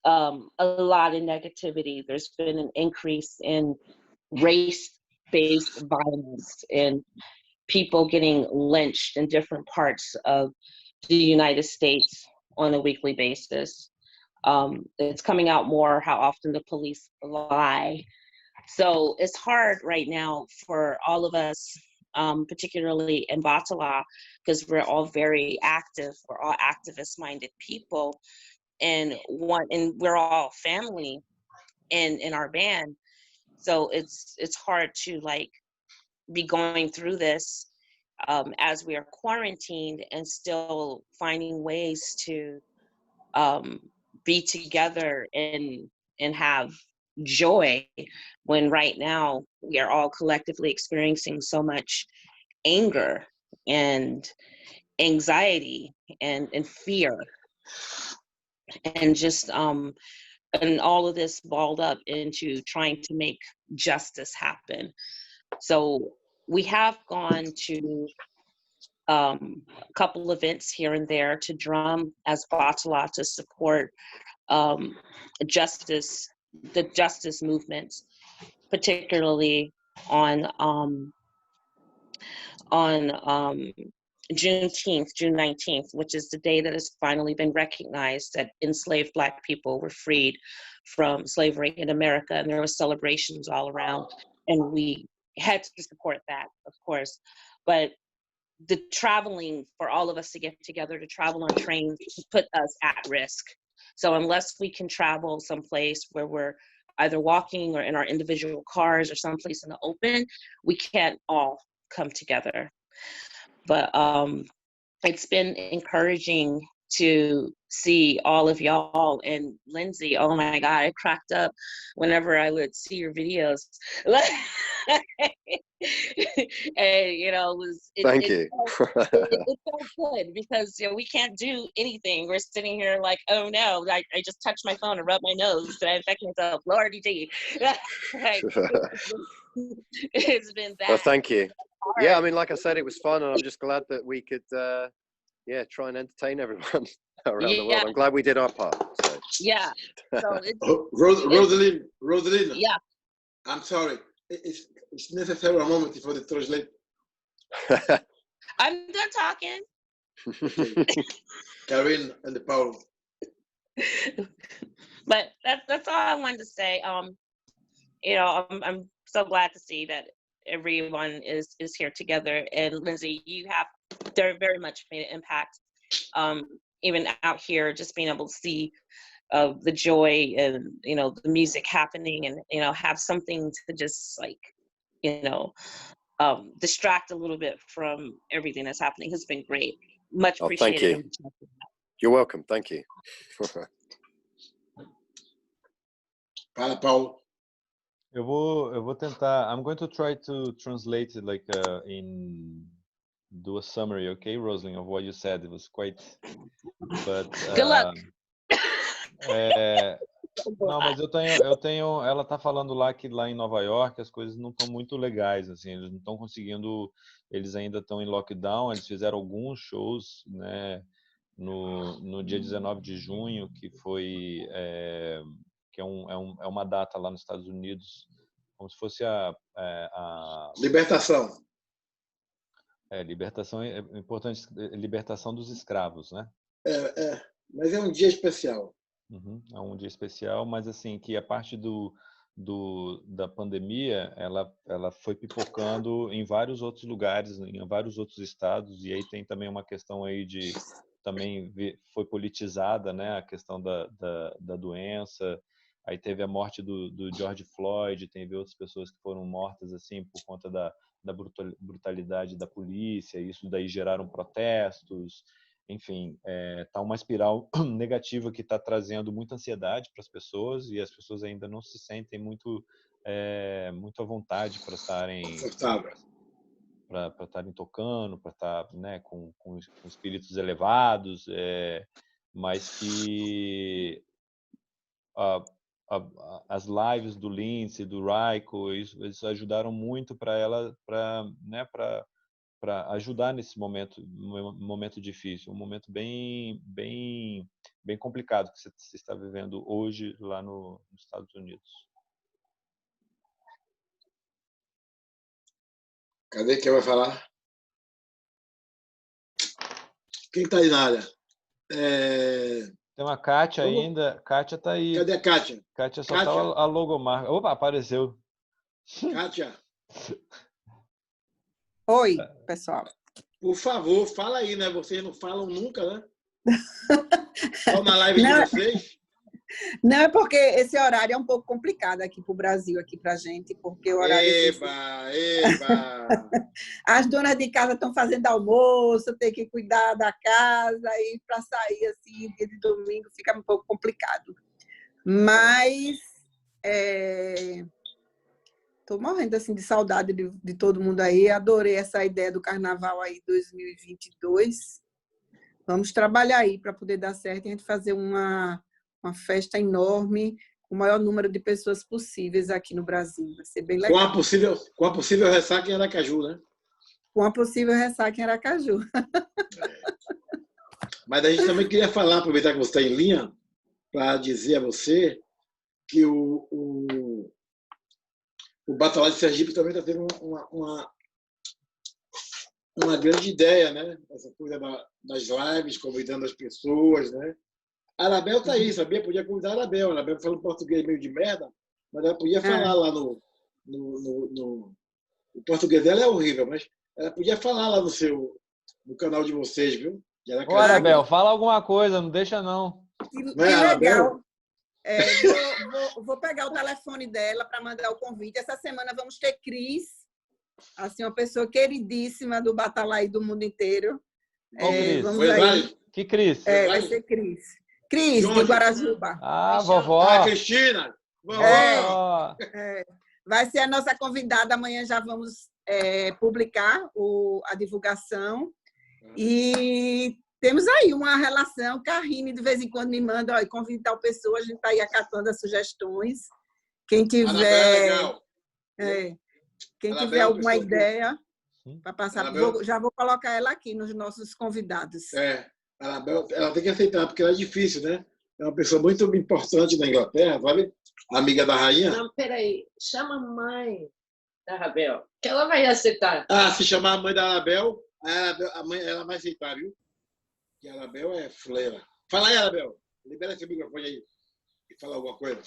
a lot of negativity. There's been an increase in race-based violence and people getting lynched in different parts of the United States on a weekly basis. It's coming out more how often the police lie. So it's hard right now for all of us, particularly in Batala, because we're all very active. We're all activist-minded people, and we're all family in our band. So it's hard to like be going through this as we are quarantined and still finding ways to be together and have joy, when right now we are all collectively experiencing so much anger and anxiety and fear, and just and all of this balled up into trying to make justice happen. So we have gone to a couple events here and there to drum as Batala to support the justice movements, particularly on Juneteenth, June 19th, which is the day that has finally been recognized that enslaved Black people were freed from slavery in America, and there were celebrations all around, and we had to support that, of course. But the traveling, for all of us to get together to travel on trains, put us at risk. So unless we can travel someplace where we're either walking or in our individual cars or someplace in the open, we can't all come together. But it's been encouraging to see all of y'all. And Lindsay, oh my God, I cracked up whenever I would see your videos. And you know, Thank you. It felt good because you know we can't do anything. We're sitting here like, oh no, I just touched my phone and rubbed my nose. Did I infect myself? Lordy gee. Like, it's been that. Well, thank you. hard. Yeah, I mean, like I said, it was fun, and I'm just glad that we could, try and entertain everyone around the world. I'm glad we did our part. So. Yeah. So Rosalind. Yeah. I'm sorry. It's necessary a moment for the translate. I'm done talking. Karen and Paul. But that's all I wanted to say. You know, I'm so glad to see that everyone is here together. And Lindsay, they're very much made an impact. Even out here, just being able to see the joy and you know the music happening, and you know have something to just like you know distract a little bit from everything that's happening has been great. Much appreciated. Thank you. You're welcome. Thank you. Fala, Paulo. Eu vou tentar. I'm going to try to translate it like do a summary, okay, Rosalind, of what you said. It was quite, but good luck. Não, mas eu tenho. Ela tá falando lá que lá em Nova York as coisas não estão muito legais, assim. Eles não estão conseguindo. Eles ainda estão em lockdown. Eles fizeram alguns shows, né? No dia 19 de junho, que foi que é uma data lá nos Estados Unidos, como se fosse a libertação. Libertação é importante, libertação dos escravos, né? Mas é um dia especial. É um dia especial, mas assim, que a parte da pandemia, ela foi pipocando em vários outros lugares, em vários outros estados, e aí tem também uma questão aí também foi politizada, né? A questão da doença. Aí teve a morte do George Floyd, teve outras pessoas que foram mortas assim por conta da brutalidade da polícia. Isso daí geraram protestos. Enfim, tá uma espiral negativa que está trazendo muita ansiedade para as pessoas, e as pessoas ainda não se sentem muito à vontade para estarem tocando, para estar, né, com espíritos elevados, mas que as lives do Lindsay, do Rayco, isso ajudaram muito para ela, para ajudar nesse momento difícil, um momento bem complicado que você está vivendo hoje lá nos Estados Unidos. Cadê quem vai falar? Quem está aí na área? Tem uma Kátia ainda. Kátia está aí. Cadê a Kátia? Kátia só está a logomarca. Opa, apareceu. Kátia. Oi, pessoal. Por favor, fala aí, né? Vocês não falam nunca, né? Só na live de vocês. Não, é porque esse horário é um pouco complicado aqui para o Brasil, aqui para a gente, porque o horário... Eba! As donas de casa estão fazendo almoço, tem que cuidar da casa, e para sair assim, dia de domingo, fica um pouco complicado. Mas estou morrendo assim, de saudade de todo mundo aí, adorei essa ideia do carnaval aí 2022. Vamos trabalhar aí para poder dar certo e a gente fazer uma festa enorme, com o maior número de pessoas possíveis aqui no Brasil. Vai ser bem legal. Com a possível ressaca em Aracaju, né? Com a possível ressaca em Aracaju. Mas a gente também queria falar, aproveitar que você está em linha, para dizer a você que o Batala de Sergipe também está tendo uma grande ideia, né? Essa coisa das lives, convidando as pessoas, né? A Arabel tá aí, sabia? Podia convidar a Arabel. A Arabel fala um português meio de merda, mas ela podia falar lá no o português dela é horrível, mas ela podia falar lá no canal de vocês, viu? Ô, Arabel, fala alguma coisa, não deixa não. Que legal. Vou pegar o telefone dela para mandar o convite. Essa semana vamos ter Cris, assim, uma pessoa queridíssima do Batala e do mundo inteiro. Cris? Vamos aí. Que Cris? Vai ser Cris. Cris, de Guarajuba. Ah, vovó. Ah, Cristina. Vovó. vai ser a nossa convidada. Amanhã já vamos publicar a divulgação. E temos aí uma relação. Carine, de vez em quando, me manda, ó, convida tal pessoa, a gente está aí acatando as sugestões. Quem tiver, quem tiver alguma ideia para passar, já vou colocar ela aqui nos nossos convidados. A Anabel, ela tem que aceitar, porque ela é difícil, né? É uma pessoa muito importante na Inglaterra, sabe? Amiga da rainha. Não, peraí. Chama a mãe da Anabel, que ela vai aceitar. Se chamar a mãe da Anabel, a mãe, ela vai aceitar, viu? Que a Anabel é fleira. Fala aí, Anabel. Libera esse microfone aí e fala alguma coisa.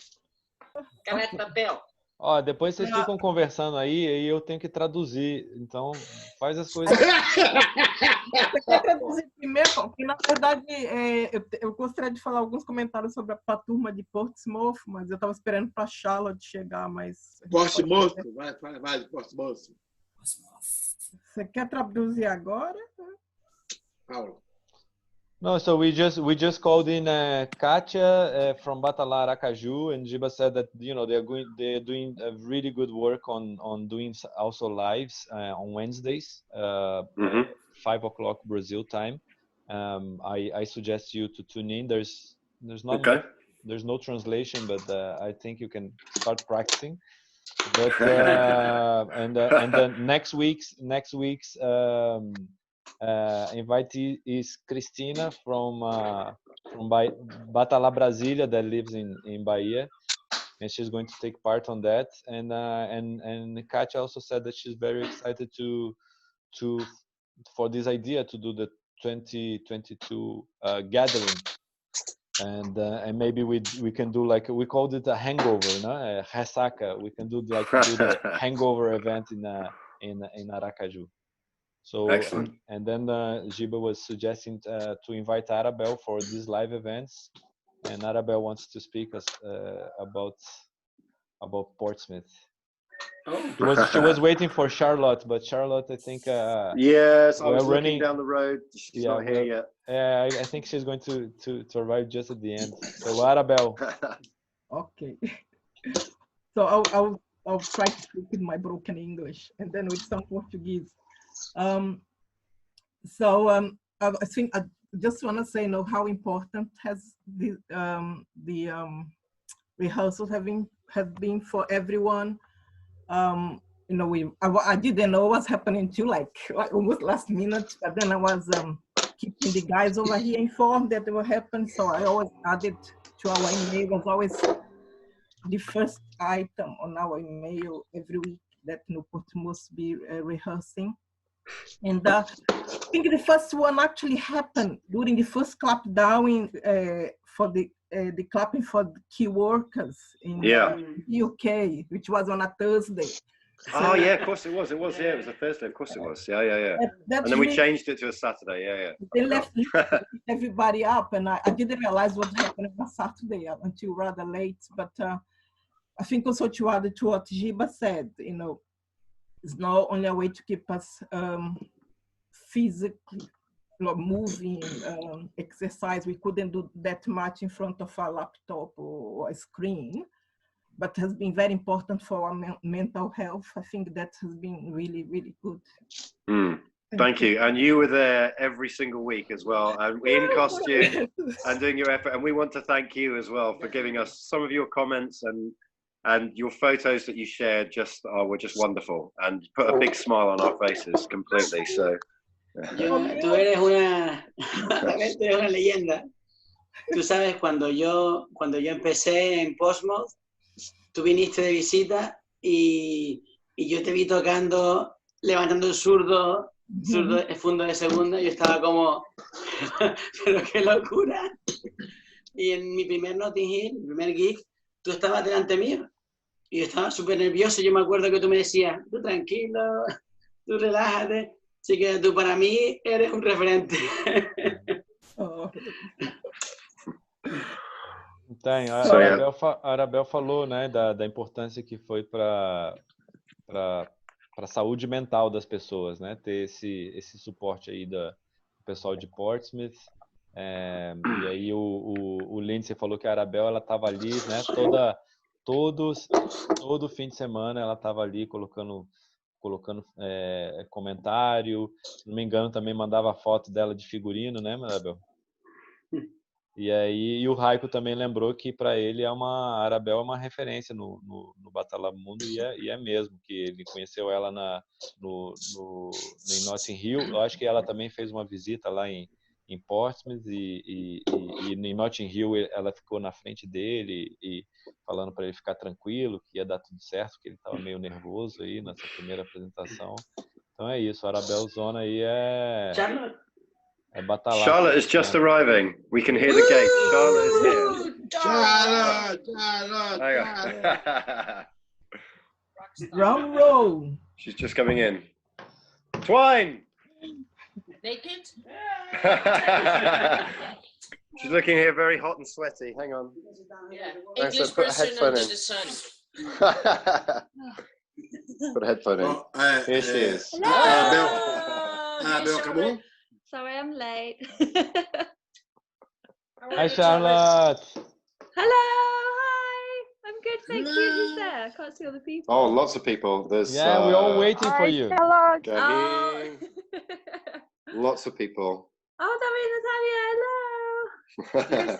Caneta papel. Ó, depois vocês ficam conversando aí e eu tenho que traduzir. Então, faz as coisas. Você quer traduzir primeiro? Porque, na verdade, eu gostaria de falar alguns comentários sobre a turma de Portsmouth, mas eu estava esperando para a Charlotte chegar, mas... Portsmouth, vai, Portsmouth. Você quer traduzir agora? Paulo. No, so we just called in Katia from Batala, Aracaju, and Giba said that they're doing a really good work on doing also lives on Wednesdays, 5 o'clock Brazil time. I suggest you to tune in. There's no translation, but I think you can start practicing. But and then next week's invitee is Cristina from Batala, Brasilia, that lives in Bahia, and she's going to take part on that. And Katia also said that she's very excited for this idea to do the 2022 gathering, and maybe we can do like we called it a hangover, no? Ressaca. We can do the hangover event in Aracaju. So, excellent. And then Giba was suggesting to invite Arabel for these live events, and Arabel wants to speak about Portsmouth. She was waiting for Charlotte, but Charlotte, I think. Yes, I was running down the road. She's not here yet. Yeah, I think she's going to arrive just at the end. So Arabel. Okay. So I'll try to speak in my broken English and then with some Portuguese. I think I just want to say, how important has the rehearsals have been for everyone. I didn't know what's happening too, like almost last minute, but then I was keeping the guys over here informed that it will happen. So I always added to our email, was always the first item on our email every week that Newport must be rehearsing. And I think the first one actually happened during the first clap down for the clapping for the key workers in the UK, which was on a Thursday. So, yeah, of course it was. It was a Thursday. Of course it was. Yeah. And then we changed it to a Saturday. Yeah. They left everybody up, and I didn't realize what happened on Saturday until rather late. But I think also to add to what Giba said, it's not only a way to keep us physically moving, exercise. We couldn't do that much in front of a laptop or a screen, but has been very important for our mental health. I think that has been really, really good. Thank you. And you were there every single week as well, and in costume and doing your effort. And we want to thank you as well for giving us some of your comments and your photos that you shared were just wonderful and put a big smile on our faces completely. So tú eres una leyenda. Tú sabes, cuando yo empecé en Portsmouth, tú viniste de visita y yo te vi tocando, levantando el zurdo el fondo de segunda. Yo estaba como, pero qué locura. Y en mi primer Notting Hill, mi primer gig, tú estabas delante mío y yo estaba súper nervioso. Yo me acuerdo que tú me decías, tú tranquilo, tú relájate. Así que tú para mí eres un referente. Tem, a Arabel falou, né, da importância que foi para a saúde mental das pessoas, né, ter esse suporte aí do pessoal de Portsmouth. E aí o Lindsay falou que a Arabel ela estava ali, né, todo fim de semana ela estava ali colocando comentário. Se não me engano, também mandava foto dela de figurino, né, Arabel? E aí o Rayco também lembrou que para ele a Arabel é uma referência no Batala Mundo, e é mesmo, que ele conheceu ela em Notting Hill. Eu acho que ela também fez uma visita lá em Portsmouth, e em Notting Hill ela ficou na frente dele e falando para ele ficar tranquilo, que ia dar tudo certo, que ele estava meio nervoso aí nessa primeira apresentação. Então é isso, a Arabel Zona aí é Batala. Charlotte is just arriving. We can hear the gate. Charlotte is here. Charlotte. Drum roll. She's just coming in. Twine. Naked? She's looking here very hot and sweaty. Hang on. Yeah. Thanks, English put a person headphone under in. the sun. Put a headphone in. Here she is. Arabel, acabou? Sorry, I'm late. Hi, Charlotte. Hello, hi. I'm good, thank you. Who's there? I can't see all the people. Oh, lots of people. There's Yeah, we're all waiting for you. Hello. Gaheen. Lots of people. Oh, David, Natalia, hello.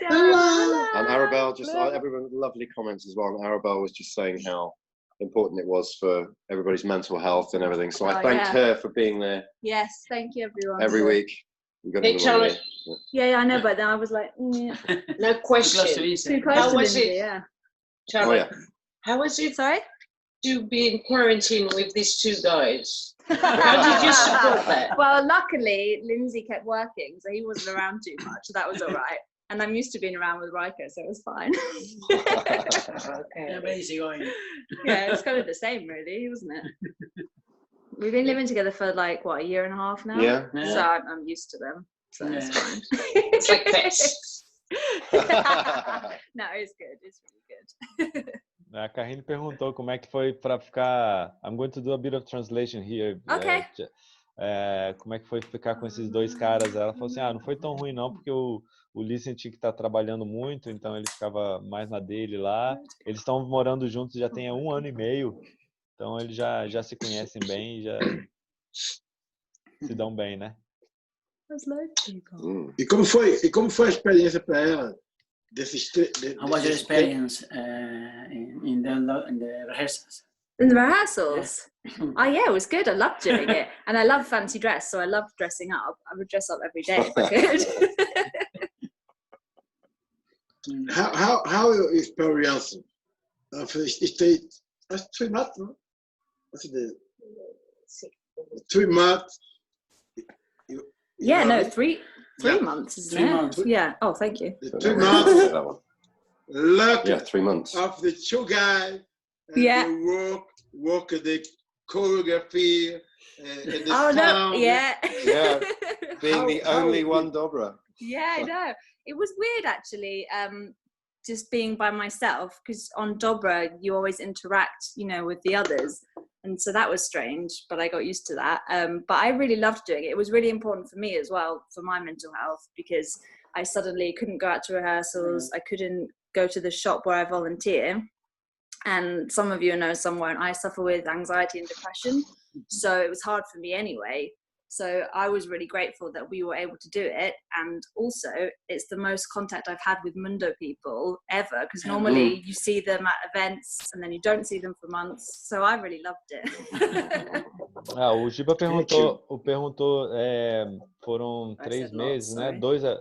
Hello. And Arabel, just everyone, lovely comments as well. And Arabel was just saying how important it was for everybody's mental health and everything. So I thanked her for being there. Yes, thank you, everyone. Every week. Hey, Charlotte. Yeah, I know, but then I was like, no question. Too close How to was Lindsay, it? yeah. Charlotte, how was it? Sorry? To be in quarantine with these two guys? How did you support that? Well, luckily, Lindsay kept working, so he wasn't around too much. So that was all right. And I'm used to being around with Rayco, so it was fine. Yeah, but easy going. Yeah, it's kind of the same, really, wasn't it? We've been living together for like, what, a year and a half now? Yeah. So I'm used to them. So it's fine. It's like pets. No, it's good. It's really good. A Karine perguntou como é que foi para ficar. I'm going to do a bit of translation here. Okay. Como é que foi ficar com esses dois caras? Ela falou assim: não foi tão ruim não, porque o Listen tinha que estar trabalhando muito, então ele ficava mais na dele lá. Eles estão morando juntos já tem 1 ano e meio, então eles já se conhecem bem, já se dão bem, né? E como foi a experiência para ela? How was your experience in the rehearsals? In the rehearsals? Oh yeah, it was good. I loved doing it. And I love fancy dress, so I loved dressing up. I would dress up every day if I could. How is experience? That's 3 months, no? What's it? 3 months. Yeah, no, 3 months, isn't 3 it? months. Yeah. Oh, thank you. 3 months. Look. Yeah, 3 months. Of the 2 guys. Yeah. They work the choreography. And the Oh sound. no, yeah. Yeah, being the only one Dobra. Yeah, I know. It was weird actually, just being by myself, because on Dobra you always interact, with the others. And so that was strange, but I got used to that. But I really loved doing it. It was really important for me as well, for my mental health, because I suddenly couldn't go out to rehearsals. I couldn't go to the shop where I volunteer. And some of you know, some won't. I suffer with anxiety and depression. So it was hard for me anyway. So I was really grateful that we were able to do it. And also, it's the most contact I've had with Mundo people ever, because normally you see them at events and then you don't see them for months. So I really loved it. O Giba perguntou foram 3 meses, né? 2 a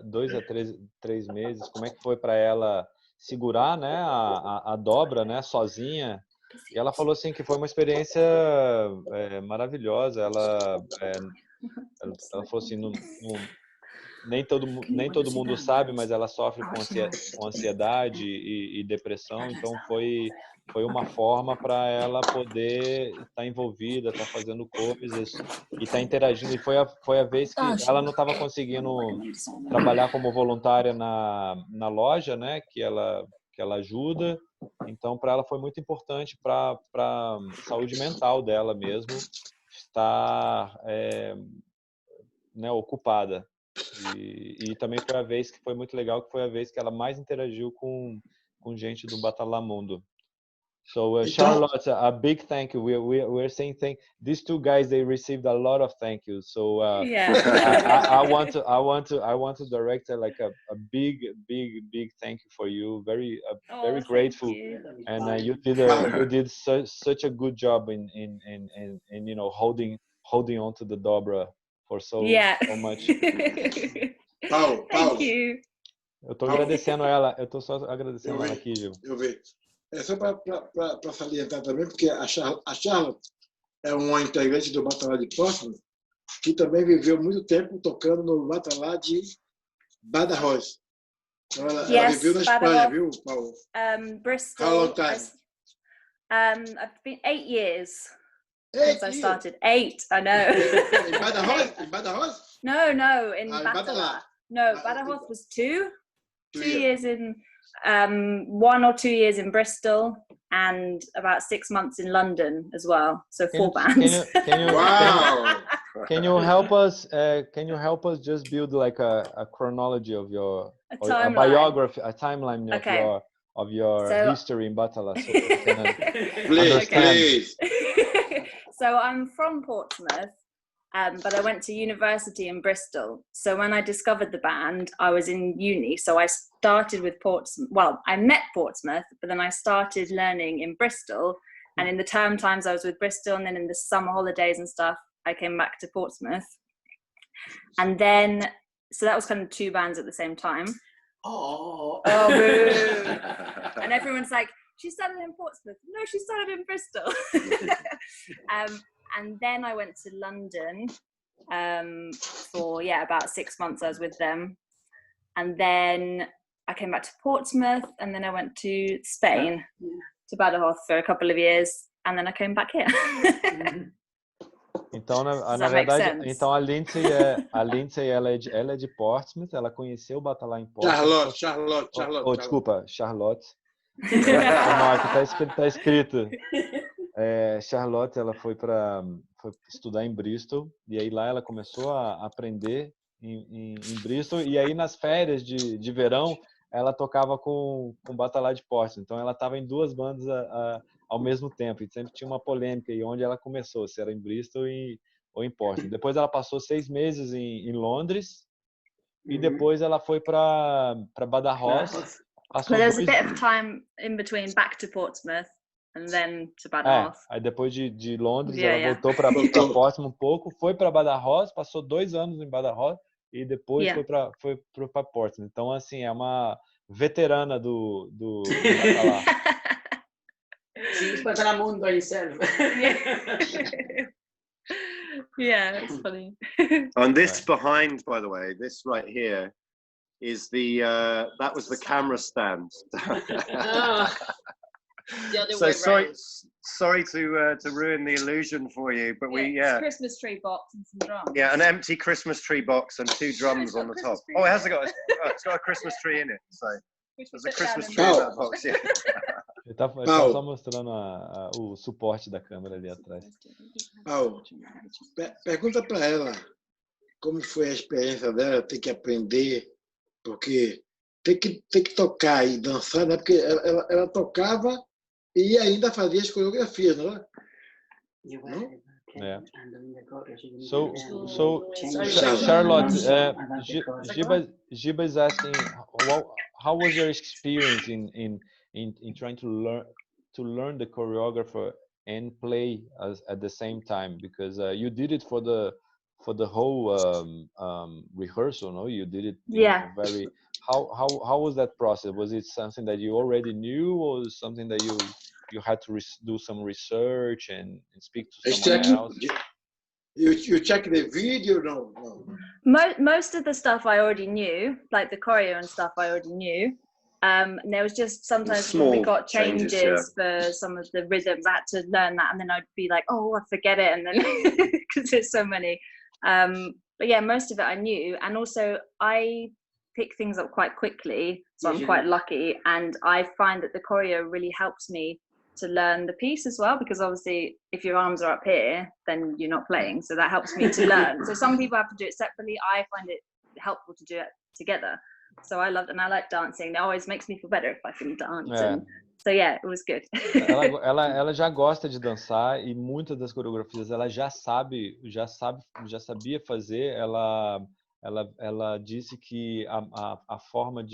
3 meses. Como é que foi para ela segurar, né? A dobra, né? Sozinha. E ela falou assim que foi uma experiência maravilhosa. Ela falou assim, nem todo mundo sabe, mas ela sofre com ansiedade e depressão, então foi uma forma para ela poder estar envolvida, estar fazendo coisas e estar interagindo. E foi a vez que ela não estava conseguindo trabalhar como voluntária na loja, né, que ela ajuda. Então, para ela foi muito importante para a saúde mental dela mesmo, estar ocupada. E também foi a vez que foi muito legal, que foi a vez que ela mais interagiu com gente do Batala Mundo. So Charlotte, a big thank you. We're saying these two guys, they received a lot of thank yous. So I want to direct like a big thank you for you. Very grateful, and you did such a good job in you know holding on to the dobra for so much. Paulo. Thank you. Eu tô agradecendo ela. Eu tô só agradecendo ela aqui, Gil. Eu vejo. É só para salientar também, porque a Charlotte é uma integrante do Batala de Próximo, que também viveu muito tempo tocando no Batala de Badajoz. Então ela viveu na Espanha, viu, Paulo? Bristol. How long time? I've been 8 years since I started. 8, I know. In Badajoz? No, in Batala. No, Badajoz was 2. 2 years in 1 or 2 years in Bristol and about 6 months in London as well. So 4 bands. Can you help us? Can you help us just build like a chronology of your a biography, a timeline of your history in Batala? So we can please. So I'm from Portsmouth. But I went to university in Bristol. So when I discovered the band, I was in uni. So I started with Portsmouth. Well, I met Portsmouth, but then I started learning in Bristol. And in the term times, I was with Bristol. And then in the summer holidays and stuff, I came back to Portsmouth. And then, so that was kind of 2 bands at the same time. Oh, boo. And everyone's like, she started in Portsmouth. No, she started in Bristol. And then I went to London for about 6 months. I was with them, and then I came back to Portsmouth, and then I went to Spain, to Badajoz for a couple of years, and then I came back here. Então, na verdade, então a Lindsay ela é de Portsmouth, ela conheceu o Batala em Portsmouth. Charlotte. Desculpa, Charlotte. Tá escrito. Charlotte, ela foi estudar em Bristol, e aí lá ela começou a aprender em Bristol, e aí nas férias de verão ela tocava com Batala de Portsmouth. Então ela estava em 2 bandas ao mesmo tempo, e sempre tinha uma polêmica aí onde ela começou, se era em Bristol ou em Portsmouth. Depois ela passou 6 meses em Londres, e depois ela foi para Badajoz. But there's a bit of time in between back to Portsmouth and then to Badajoz. Aí depois de Londres, ela voltou para Portsmouth um pouco, foi para Badajoz, passou 2 anos em Badajoz e depois foi para Portsmouth. Então, assim, é uma veterana do Batala. Sí, fue para mundo himself. Yeah, it's funny. On this behind, by the way, this right here is that was the camera stand. So sorry to ruin the illusion for you, but it's a Christmas tree box and some drums. Yeah, an empty Christmas tree box and 2 drums on the top. Oh, it hasn't got it's got a Christmas tree in it, so there's a Christmas tree in that box. Yeah. Ele tá só mostrando o suporte da câmera ali atrás. Paulo, pergunta para ela como foi a experiência dela, ter que aprender, porque tem que tocar e dançar, né? Porque ela tocava e ainda fazia as coreografias, não é? Yeah. So Charlotte, Giba is asking, how was your experience in trying to learn the choreographer and play at the same time? Because you did it for the whole rehearsal, no? You did it very. How was that process? Was it something that you already knew, or was it something that you had to do some research and speak to someone else? You check the video? No. Most of the stuff I already knew, like the choreo and stuff I already knew. And there was just sometimes when we got changes for some of the rhythms, I had to learn that, and then I'd be like, oh, I forget it, and then because there's so many. But yeah, most of it I knew, and also I pick things up quite quickly, so I'm quite lucky, and I find that the choreo really helps me to learn the piece as well, because obviously if your arms are up here, then you're not playing, so that helps me to learn. So some people have to do it separately. I find it helpful to do it together. So I loved, and I like dancing. It always makes me feel better if I can dance. And so yeah, it was good. ela já gosta de dançar e muitas das coreografias ela já sabia fazer. Ela disse que a forma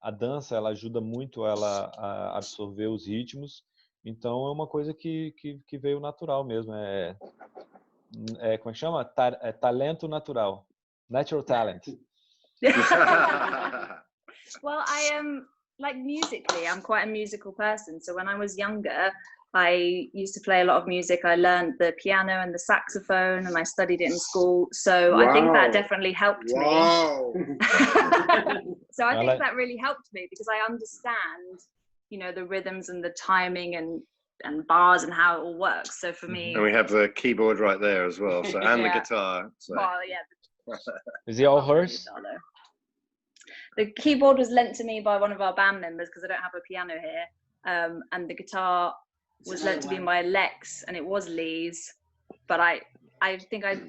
a dança ela ajuda muito ela a absorver os ritmos. Então é uma coisa que veio natural mesmo. Como é que chama? Talento natural. Natural talent. Well, I am like musically, I'm quite a musical person. So when I was younger, I used to play a lot of music. I learned the piano and the saxophone, and I studied it in school. So I think that definitely helped me. So I think that really helped me because I understand, you know, the rhythms and the timing and bars and how it all works. So for me, and we have the keyboard right there as well. So and the guitar. So. Well, yeah. Is it all hers? The keyboard was lent to me by one of our band members because I don't have a piano here, and the guitar was lent to me by Lex, and it was Lee's. But I think I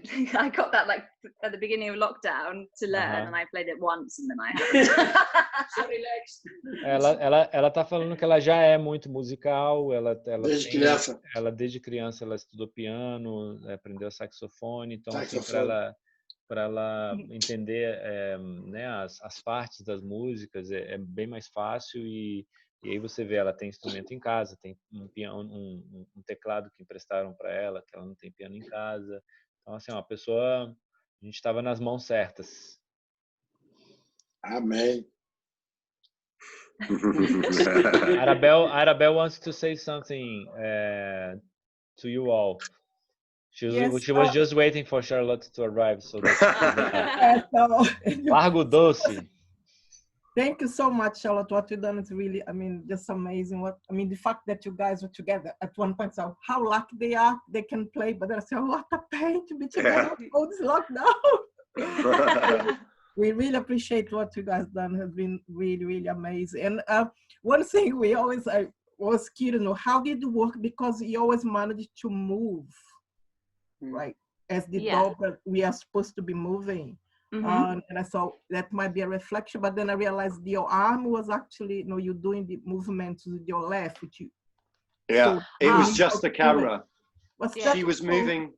got that like at the beginning of lockdown to learn, and I played it once, and then I haven't. Sorry, Lex. Ela tá falando que ela já é muito musical. Desde criança ela estudou piano, aprendeu saxofone, então assim, para ela entender né, as partes das músicas é bem mais fácil e aí você vê, ela tem instrumento em casa, tem um teclado que emprestaram para ela, que ela não tem piano em casa. Então assim, a gente estava nas mãos certas. Amém. Arabel wants to say something to you all. She was just waiting for Charlotte to arrive, so that's Largo Doce. Thank you so much, Charlotte. What you've done is really, I mean, just amazing. The fact that you guys were together at one point, so how lucky they are, they can play, but they're saying, what a pain to be together all this lockdown. We really appreciate what you guys done. Has been really, really amazing. And one thing we always, I was curious to know, how did it work? Because you always managed to move, right? As the dog, we are supposed to be moving. And I thought that might be a reflection, but then I realized your arm was actually, you know, you're doing the movements with your left, which you. Yeah, so, it was just the camera. She was moving.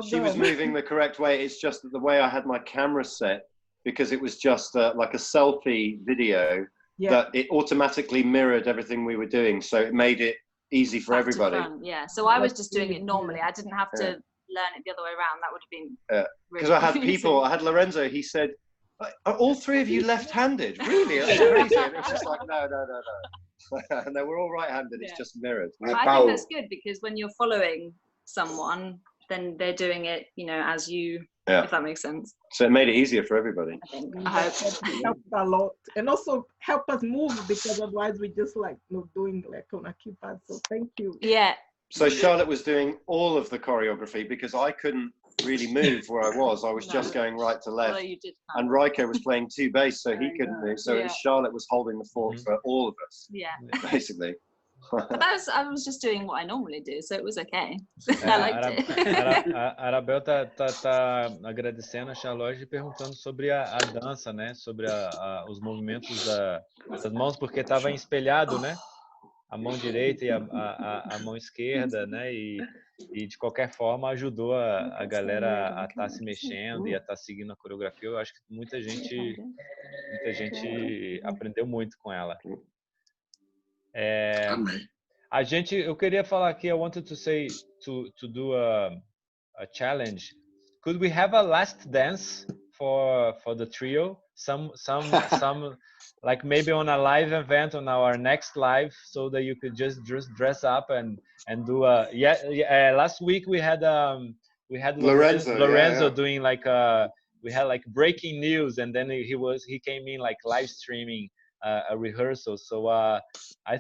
She was moving the correct way. It's just that the way I had my camera set, because it was just like a selfie video, that it automatically mirrored everything we were doing, so it made it easy for everybody. Yeah, so I was just doing it normally. I didn't have to learn it the other way around. That would have been because I had people. I had Lorenzo. He said, "Are all three of you left-handed?" Really? That's crazy. And it was just like, no. No, we're all right-handed. It's just mirrored. I think that's good because when you're following someone, then they're doing it, you know, as you. If that makes sense. So it made it easier for everybody. I hope it helped a lot, and also help us move because otherwise we just like doing like on a keypad. So thank you. Yeah. So Charlotte was doing all of the choreography because I couldn't really move where I was. I was just going right to left. And Rayco was playing two bass, so he couldn't move. So it was Charlotte was holding the fort for all of us. Yeah. Basically. But I was just doing what I normally do, so it was okay. I liked it. Arabel tá agradecendo a Charlotte e perguntando sobre a dança, né? Sobre os movimentos das mãos, porque estava espelhado, né? A mão direita e a mão esquerda, né? E de qualquer forma ajudou a galera a estar se mexendo e a estar seguindo a coreografia. Eu acho que muita gente aprendeu muito com ela. Eu queria falar aqui. I wanted to say to do a challenge. Could we have a last dance for the trio? Some like maybe on a live event on our next live, so that you could just dress up and do a last week we had Lorenzo doing like we had like breaking news, and then he came in like live streaming a rehearsal. So I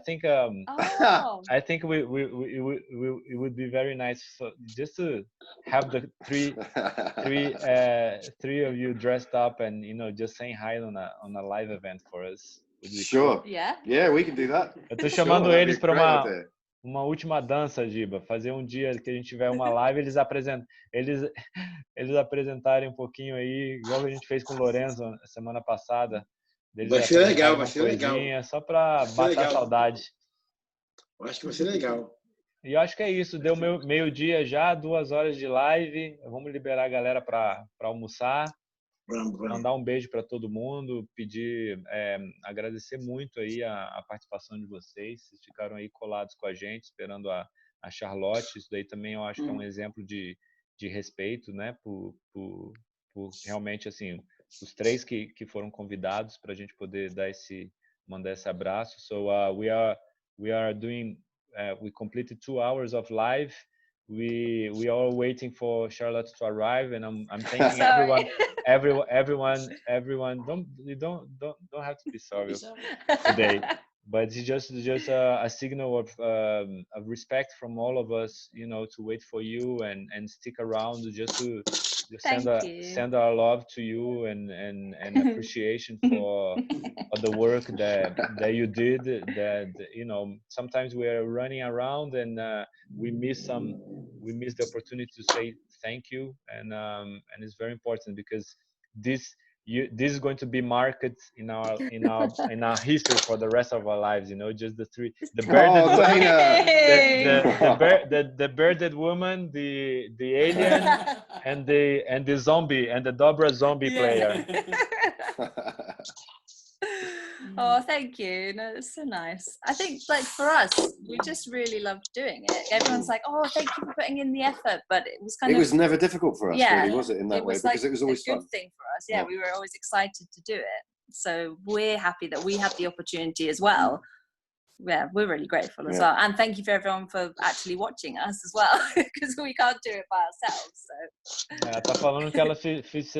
think I think it would be very nice just to have the three of you dressed up and, you know, just saying hi on a live event for us. Sure. Yeah, we can do that. Eu tô chamando eles para uma última dança, Giba. Fazer um dia que a gente tiver uma live, eles apresentarem um pouquinho aí, igual a gente fez com o Lorenzo semana passada. Vai ser legal, vai ser legal. Só para matar a saudade. Eu acho que vai ser legal. E eu acho que é isso. Deu meio-dia já, 2 horas de live. Vamos liberar a galera para almoçar. Vamos. Mandar um beijo para todo mundo. Pedir, agradecer muito aí a participação de vocês. Vocês ficaram aí colados com a gente, esperando a Charlotte. Isso daí também eu acho que é um exemplo de respeito, né? Por realmente, assim, os 3 que foram convidados para a gente poder mandar esse abraço. So we are doing. We completed 2 hours of live. We are waiting for Charlotte to arrive, and I'm thanking everyone. Don't have to be sorry today, but it's just a signal of respect from all of us, you know, to wait for you and stick around just to send our love to you and appreciation for the work that you did. That, you know, sometimes we are running around and we miss the opportunity to say thank you, and it's very important because this is going to be marked in our history for the rest of our lives. You know, just the bearded woman, the alien, and the zombie, and the Dobra zombie player. Oh, thank you. No, it's so nice. I think, like, for us, we just really loved doing it. Everyone's like, oh, thank you for putting in the effort, but it was kind of... It was never difficult for us, really, was it, in that way? Because it was always fun. It was a good thing for us. Yeah, we were always excited to do it. So we're happy that we had the opportunity as well. Yeah, we're really grateful as well. And thank you for everyone for actually watching us as well, because we can't do it by ourselves. So. Tá falando que elas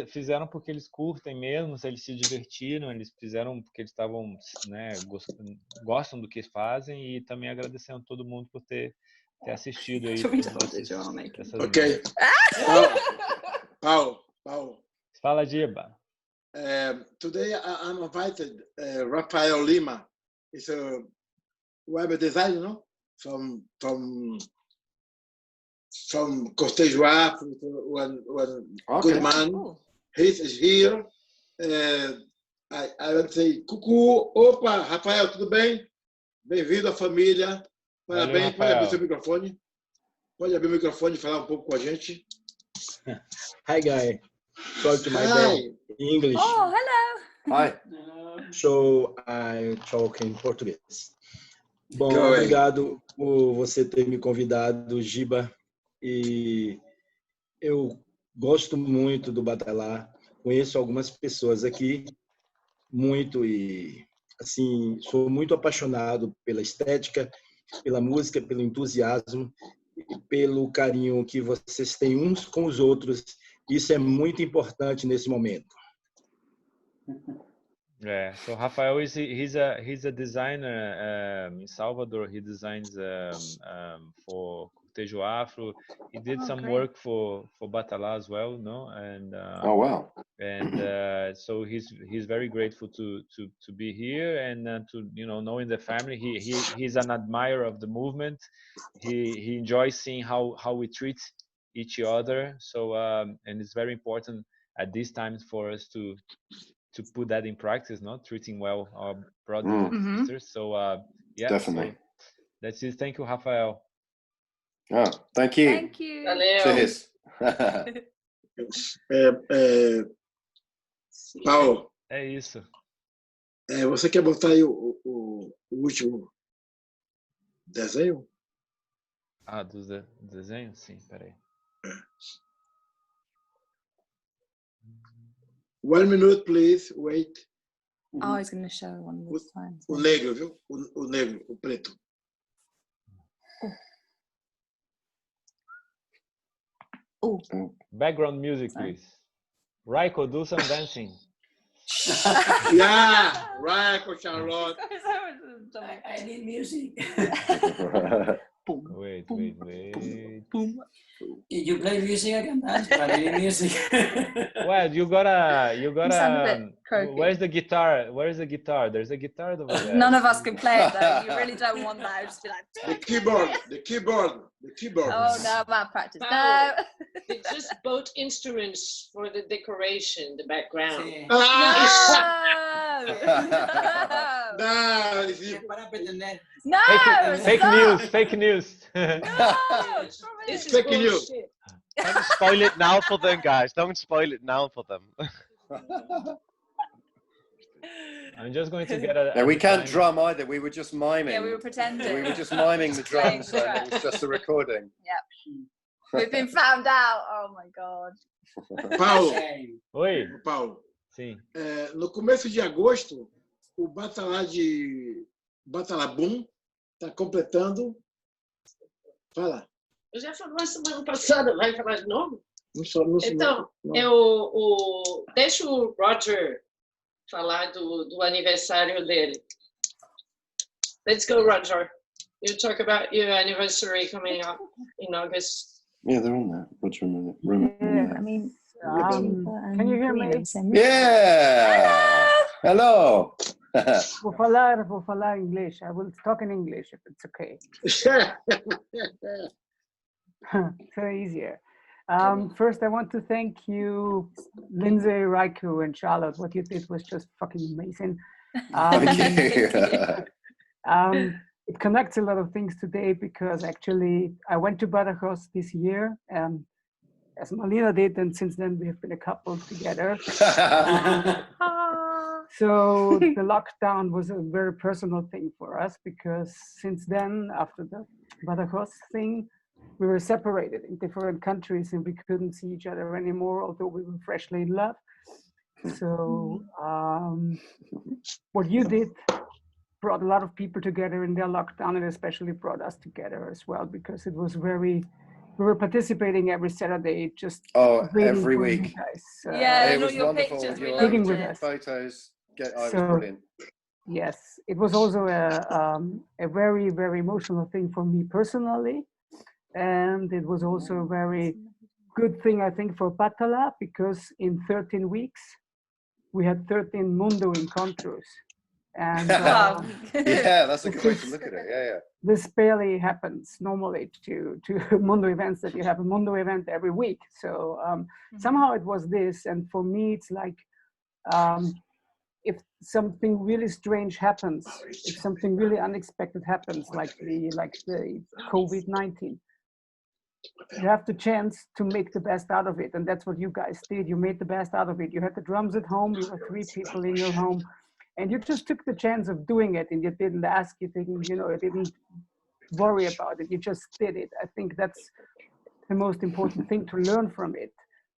fizeram porque eles curtem mesmo, eles se divertiram, eles fizeram porque eles estavam, né, gostam do que fazem, e também agradecendo todo mundo por ter assistido aí. Ok. Paulo. Fala, Giba. Today I'm invited Rafael Lima. It's a web designer, no? From Costejo Afro, one good man. Cool. He's here. I would say, Cucu, opa, Rafael, tudo bem? Bem-vindo à família. Parabéns. Pode abrir seu microfone. Pode abrir o microfone e falar um pouco com a gente. Hi, guy. Sorry to my bad English. Oh, hello. Hi. So I talk in Português. Bom, obrigado por você ter me convidado, Giba. E eu gosto muito do Batala. Conheço algumas pessoas aqui, muito, e assim, sou muito apaixonado pela estética, pela música, pelo entusiasmo e pelo carinho que vocês têm uns com os outros. Isso é muito importante nesse momento. Yeah, so Rafael he's a designer in Salvador. He designs for Cortejo Afro. He did some work for Batala as well, no? And oh wow! And so he's very grateful to be here and to, you know, knowing the family. He's an admirer of the movement. He enjoys seeing how we treat each other. So and it's very important at this time for us to put that in practice, not treating well our brothers and sisters. So yeah, definitely. So that's it. Thank you, Rafael. Oh, thank you. Thank you. Cheers. Paulo. É isso. Você quer botar aí o último desenho? Ah, dos desenhos? Sim, peraí. 1 minute, please. Wait. Oh, I was going to show one more time. O negro, viu? O negro, o preto. Oh. Background music, please. Rayco, do some dancing. Yeah, Rayco, Charlotte. I need music. Wait. You play music again, Brazilian music. Well, you gotta. sound a bit croaky. Where's the guitar? Where's the guitar? There's a guitar over there. None of us can play it though. You really don't want that. I would just be like. The keyboard. Oh no, about practice. Paolo, No. it's just both instruments for the decoration, the background. Sí. No. No. No. Fake news. No. This is fake news. bullshit. Don't spoil it now for them, guys. Don't spoil it now for them. I'm just going to get a. No, we can't drum either. We were just miming. Yeah, we were pretending. We were just miming the drums, and it was just a recording. Yep. We've been found out. Oh my God. Paulo, Oi. Paulo. Sim. No começo de agosto, o Batala Boom está completando. Fala. Eu já falei semana passada, vai falar de novo? Não. Então, deixa o Roger falar do aniversário dele. Let's go, Roger. You talk about your anniversary coming up in August. Yeah, they're on that. What's remember? Yeah, I mean, can you hear me? Yeah. Hello. Vou falar English. I will talk in English if it's okay. So easier. First, I want to thank you, Lindsay, Rayco, and Charlotte. What you did was just fucking amazing. It connects a lot of things today because actually I went to Badajoz this year, as Malina did, and since then we have been a couple together. So the lockdown was a very personal thing for us because since then, after the Badajoz thing, we were separated in different countries and we couldn't see each other anymore, although we were freshly in love. So what you did brought a lot of people together in their lockdown, and especially brought us together as well, because it was we were participating every Saturday, just every week. Guys. Yeah, it was your wonderful. pictures, we Your loved with it. us. photos. It was So, brilliant. Yes, it was also a very, very emotional thing for me personally. And it was also a very good thing, I think, for Batala, because in 13 weeks, we had 13 Mundo encontros. And yeah, that's a good way to look at it. Yeah. This barely happens normally to Mundo events, that you have a Mundo event every week. So somehow it was this, and for me, it's like if something really strange happens, if something really unexpected happens, like the COVID-19, you have the chance to make the best out of it, and that's what you guys did. You made the best out of it. You had the drums at home. You were 3 people in your home. And you just took the chance of doing it, and you didn't ask, you didn't worry about it. You just did it. I think that's the most important thing to learn from it.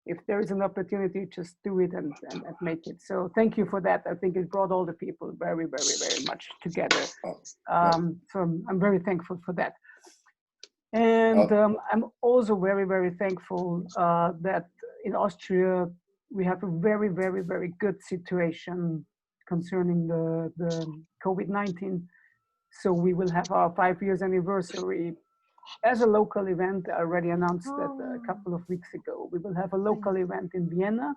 If there is an opportunity, just do it and make it. So thank you for that. I think it brought all the people very, very, very much together. So I'm very thankful for that. And I'm also very, very thankful that in Austria, we have a very, very, very good situation concerning the COVID-19. So we will have our 5 years anniversary as a local event. I already announced that a couple of weeks ago. We will have a local event in Vienna.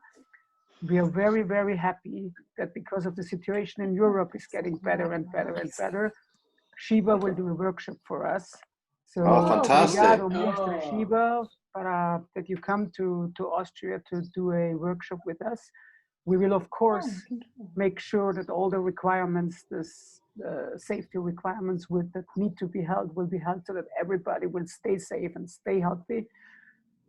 We are very, very happy that because of the situation in Europe is getting better and better and better, Shiva will do a workshop for us. So fantastic. Mr. Shiva, that you come to Austria to do a workshop with us. We will, of course, make sure that all the requirements, the safety requirements that need to be held will be held so that everybody will stay safe and stay healthy.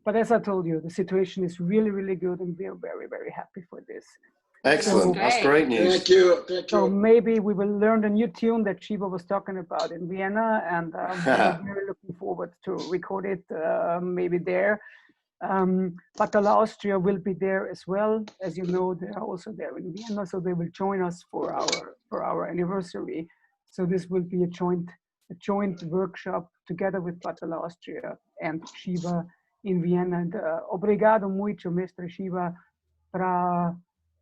But as I told you, the situation is really, really good, and we are very, very happy for this. Excellent. That's great news. Thank you. So maybe we will learn the new tune that Shiva was talking about in Vienna, and I'm very looking forward to record it maybe there. Batala Austria will be there as well. As you know, they are also there in Vienna, so they will join us for our anniversary. So this will be a joint workshop together with Batala Austria and Shiva in Vienna. And obrigado muito, Mr. Shiva,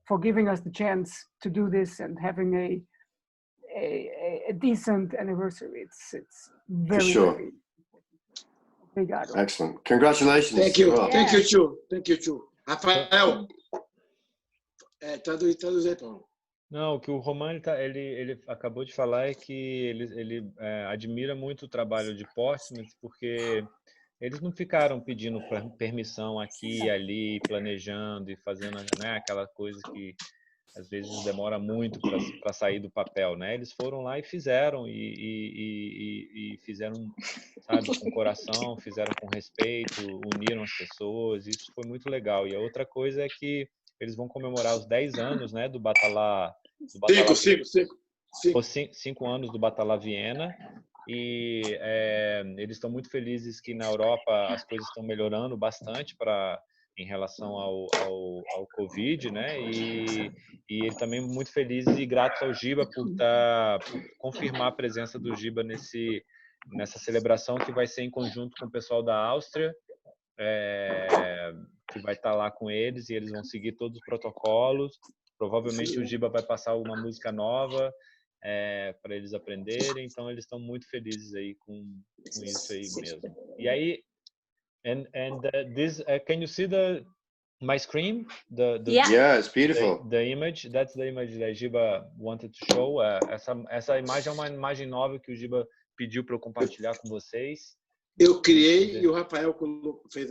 for giving us the chance to do this and having a decent anniversary. It's very, for sure. Very Obrigado. Excellent. Congratulations. Thank you. Well. Thank you, too. Thank you, too. Rafael, traduz aí, Paulo. Não, o que o Roman ele acabou de falar é que ele admira muito o trabalho de Portsmouth, porque eles não ficaram pedindo permissão aqui e ali, planejando e fazendo, né, aquela coisa que às vezes demora muito para sair do papel, né? Eles foram lá e fizeram e fizeram, sabe, com coração, fizeram com respeito, uniram as pessoas. Isso foi muito legal. E a outra coisa é que eles vão comemorar os 10 anos, né, do Batala. 5 anos do Batala Viena. E eles estão muito felizes que na Europa as coisas estão melhorando bastante em relação ao Covid, né? E ele também muito feliz e grato ao Giba por confirmar a presença do Giba nessa celebração que vai ser em conjunto com o pessoal da Áustria, que vai estar lá com eles e eles vão seguir todos os protocolos. Provavelmente o Giba vai passar uma música nova para eles aprenderem, então eles estão muito felizes aí com isso aí mesmo. E aí, this can you see my screen? Yeah, it's beautiful. The image, that's the image that Giba wanted to show. Essa imagem é uma imagem nova que o Giba pediu para eu compartilhar com vocês. Eu criei e o Rafael fez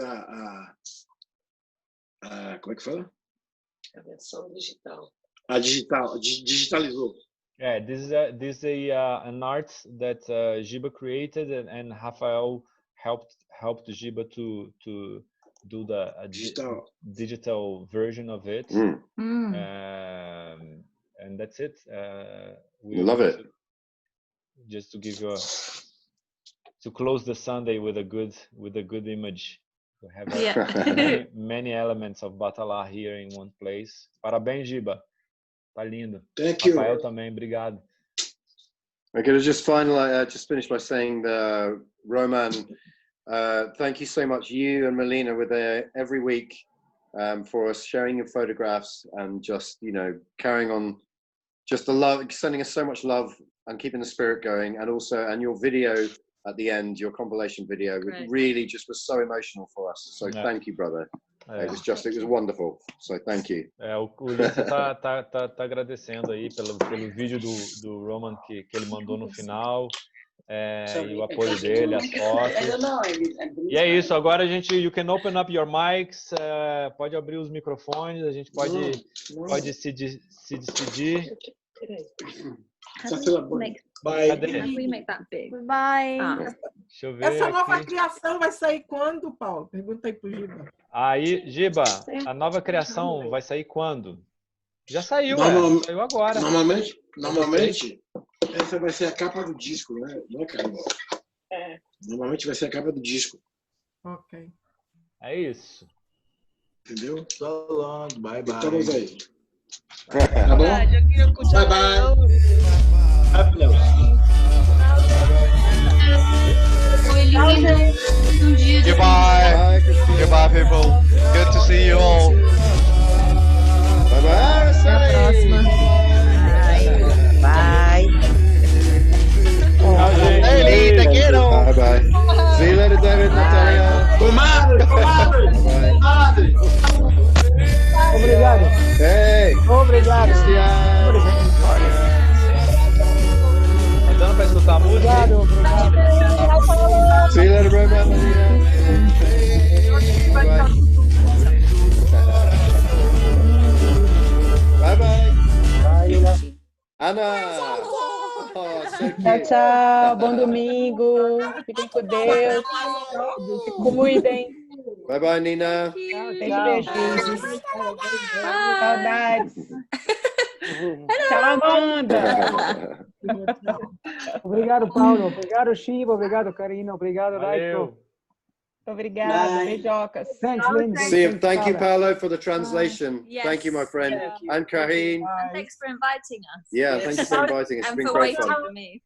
como é que fala? A versão digital. A digitalizou. Yeah, this is an art that Giba created and Rafael helped Giba to do the digital version of it. And that's it. We love it. Just to give you to close the Sunday with a good image. We have many elements of Batala here in one place. Parabéns, Giba. Tá lindo. Thank you. Rafael também, obrigado. I'm going to just finish by saying, Roman, thank you so much, you and Melina, were there every week for us, sharing your photographs and just, carrying on, just the love, sending us so much love and keeping the spirit going, and your video at the end, your compilation video, really just was so emotional for us. So thank you, brother. It was wonderful. So thank you. O Lindsay tá agradecendo aí pelo vídeo do Roman que ele mandou no final, e o apoio dele, as fotos. E é isso, agora you can open up your mics, pode abrir os microfones, a gente pode se despedir. Bye. How do we make that big? Bye. Deixa eu ver. Essa nova criação vai sair quando, Paulo? Pergunta aí pro Giba. Aí, Giba, a nova criação vai sair quando? Já saiu, saiu agora. Normalmente, essa vai ser a capa do disco, né? Não é, Carlos? Normalmente vai ser a capa do disco. Ok. É isso. Entendeu? So long, bye bye. Estamos aí. Tá bom? Bye bye. Goodbye. Goodbye, people. Good to see you all. Bye bye. Até a próxima. Bye. Hey, te quiero. Bye bye. See you later, David, Natalia. Comadre. Obrigado. Hey. Obrigado. Tá dando pra escutar a música? Obrigado. See you later, Roman. Bye bye. Ana. Oh, so cute. Tchau, bom domingo. Fiquem com Deus. Se cuidem. Bye bye, Nina. Beijos. Saudades. Tchau, Amanda. Obrigado, Paulo. Obrigado, Chivo. Obrigado, Karina. Obrigado, Rayco. Obrigada. Beijocas. Thanks, Lindsay. See you. Thank you, Paolo, for the translation. Yes. Thank you, my friend. Thank you. And Karine. And thanks for inviting us. Yeah, thank you for inviting us. It's And been for great waiting fun. for me.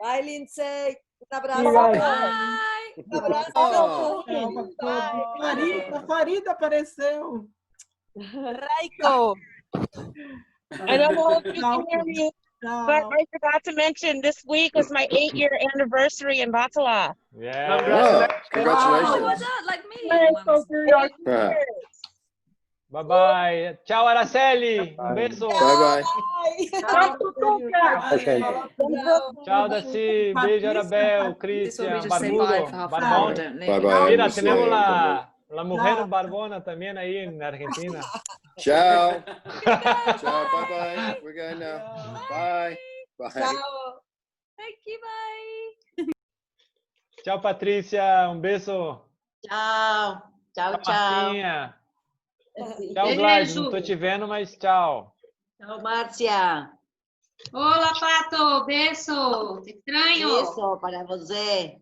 Bye, Lindsay. Abraço. Bye. Abraço. Farida apareceu. Rayco. I don't know if you can hear me. But I forgot to mention this week was my 8-year anniversary in Batala. Yeah. Wow, congratulations. Oh, what's up? Like me. Bye bye. Tchau, Araceli. Um beijo. Bye bye. Tchau, Daci. Beijo, Arabel, Cristian, Barbudo, Barbona. Bye bye. Mira, tenemos la mujer Barbona también ahí en Argentina. Ciao. Ciao. Bye bye. We're going now. Bye. Bye. Ciao. Thank you, bye. Tchau, Patrícia. Um beijo. Tchau. Tchau, tchau. Marcinha. Tchau, Gladys. Não tô te vendo, mas tchau. Tchau, Márcia. Hola, Pato. Beso. Te extraño. Beso para você.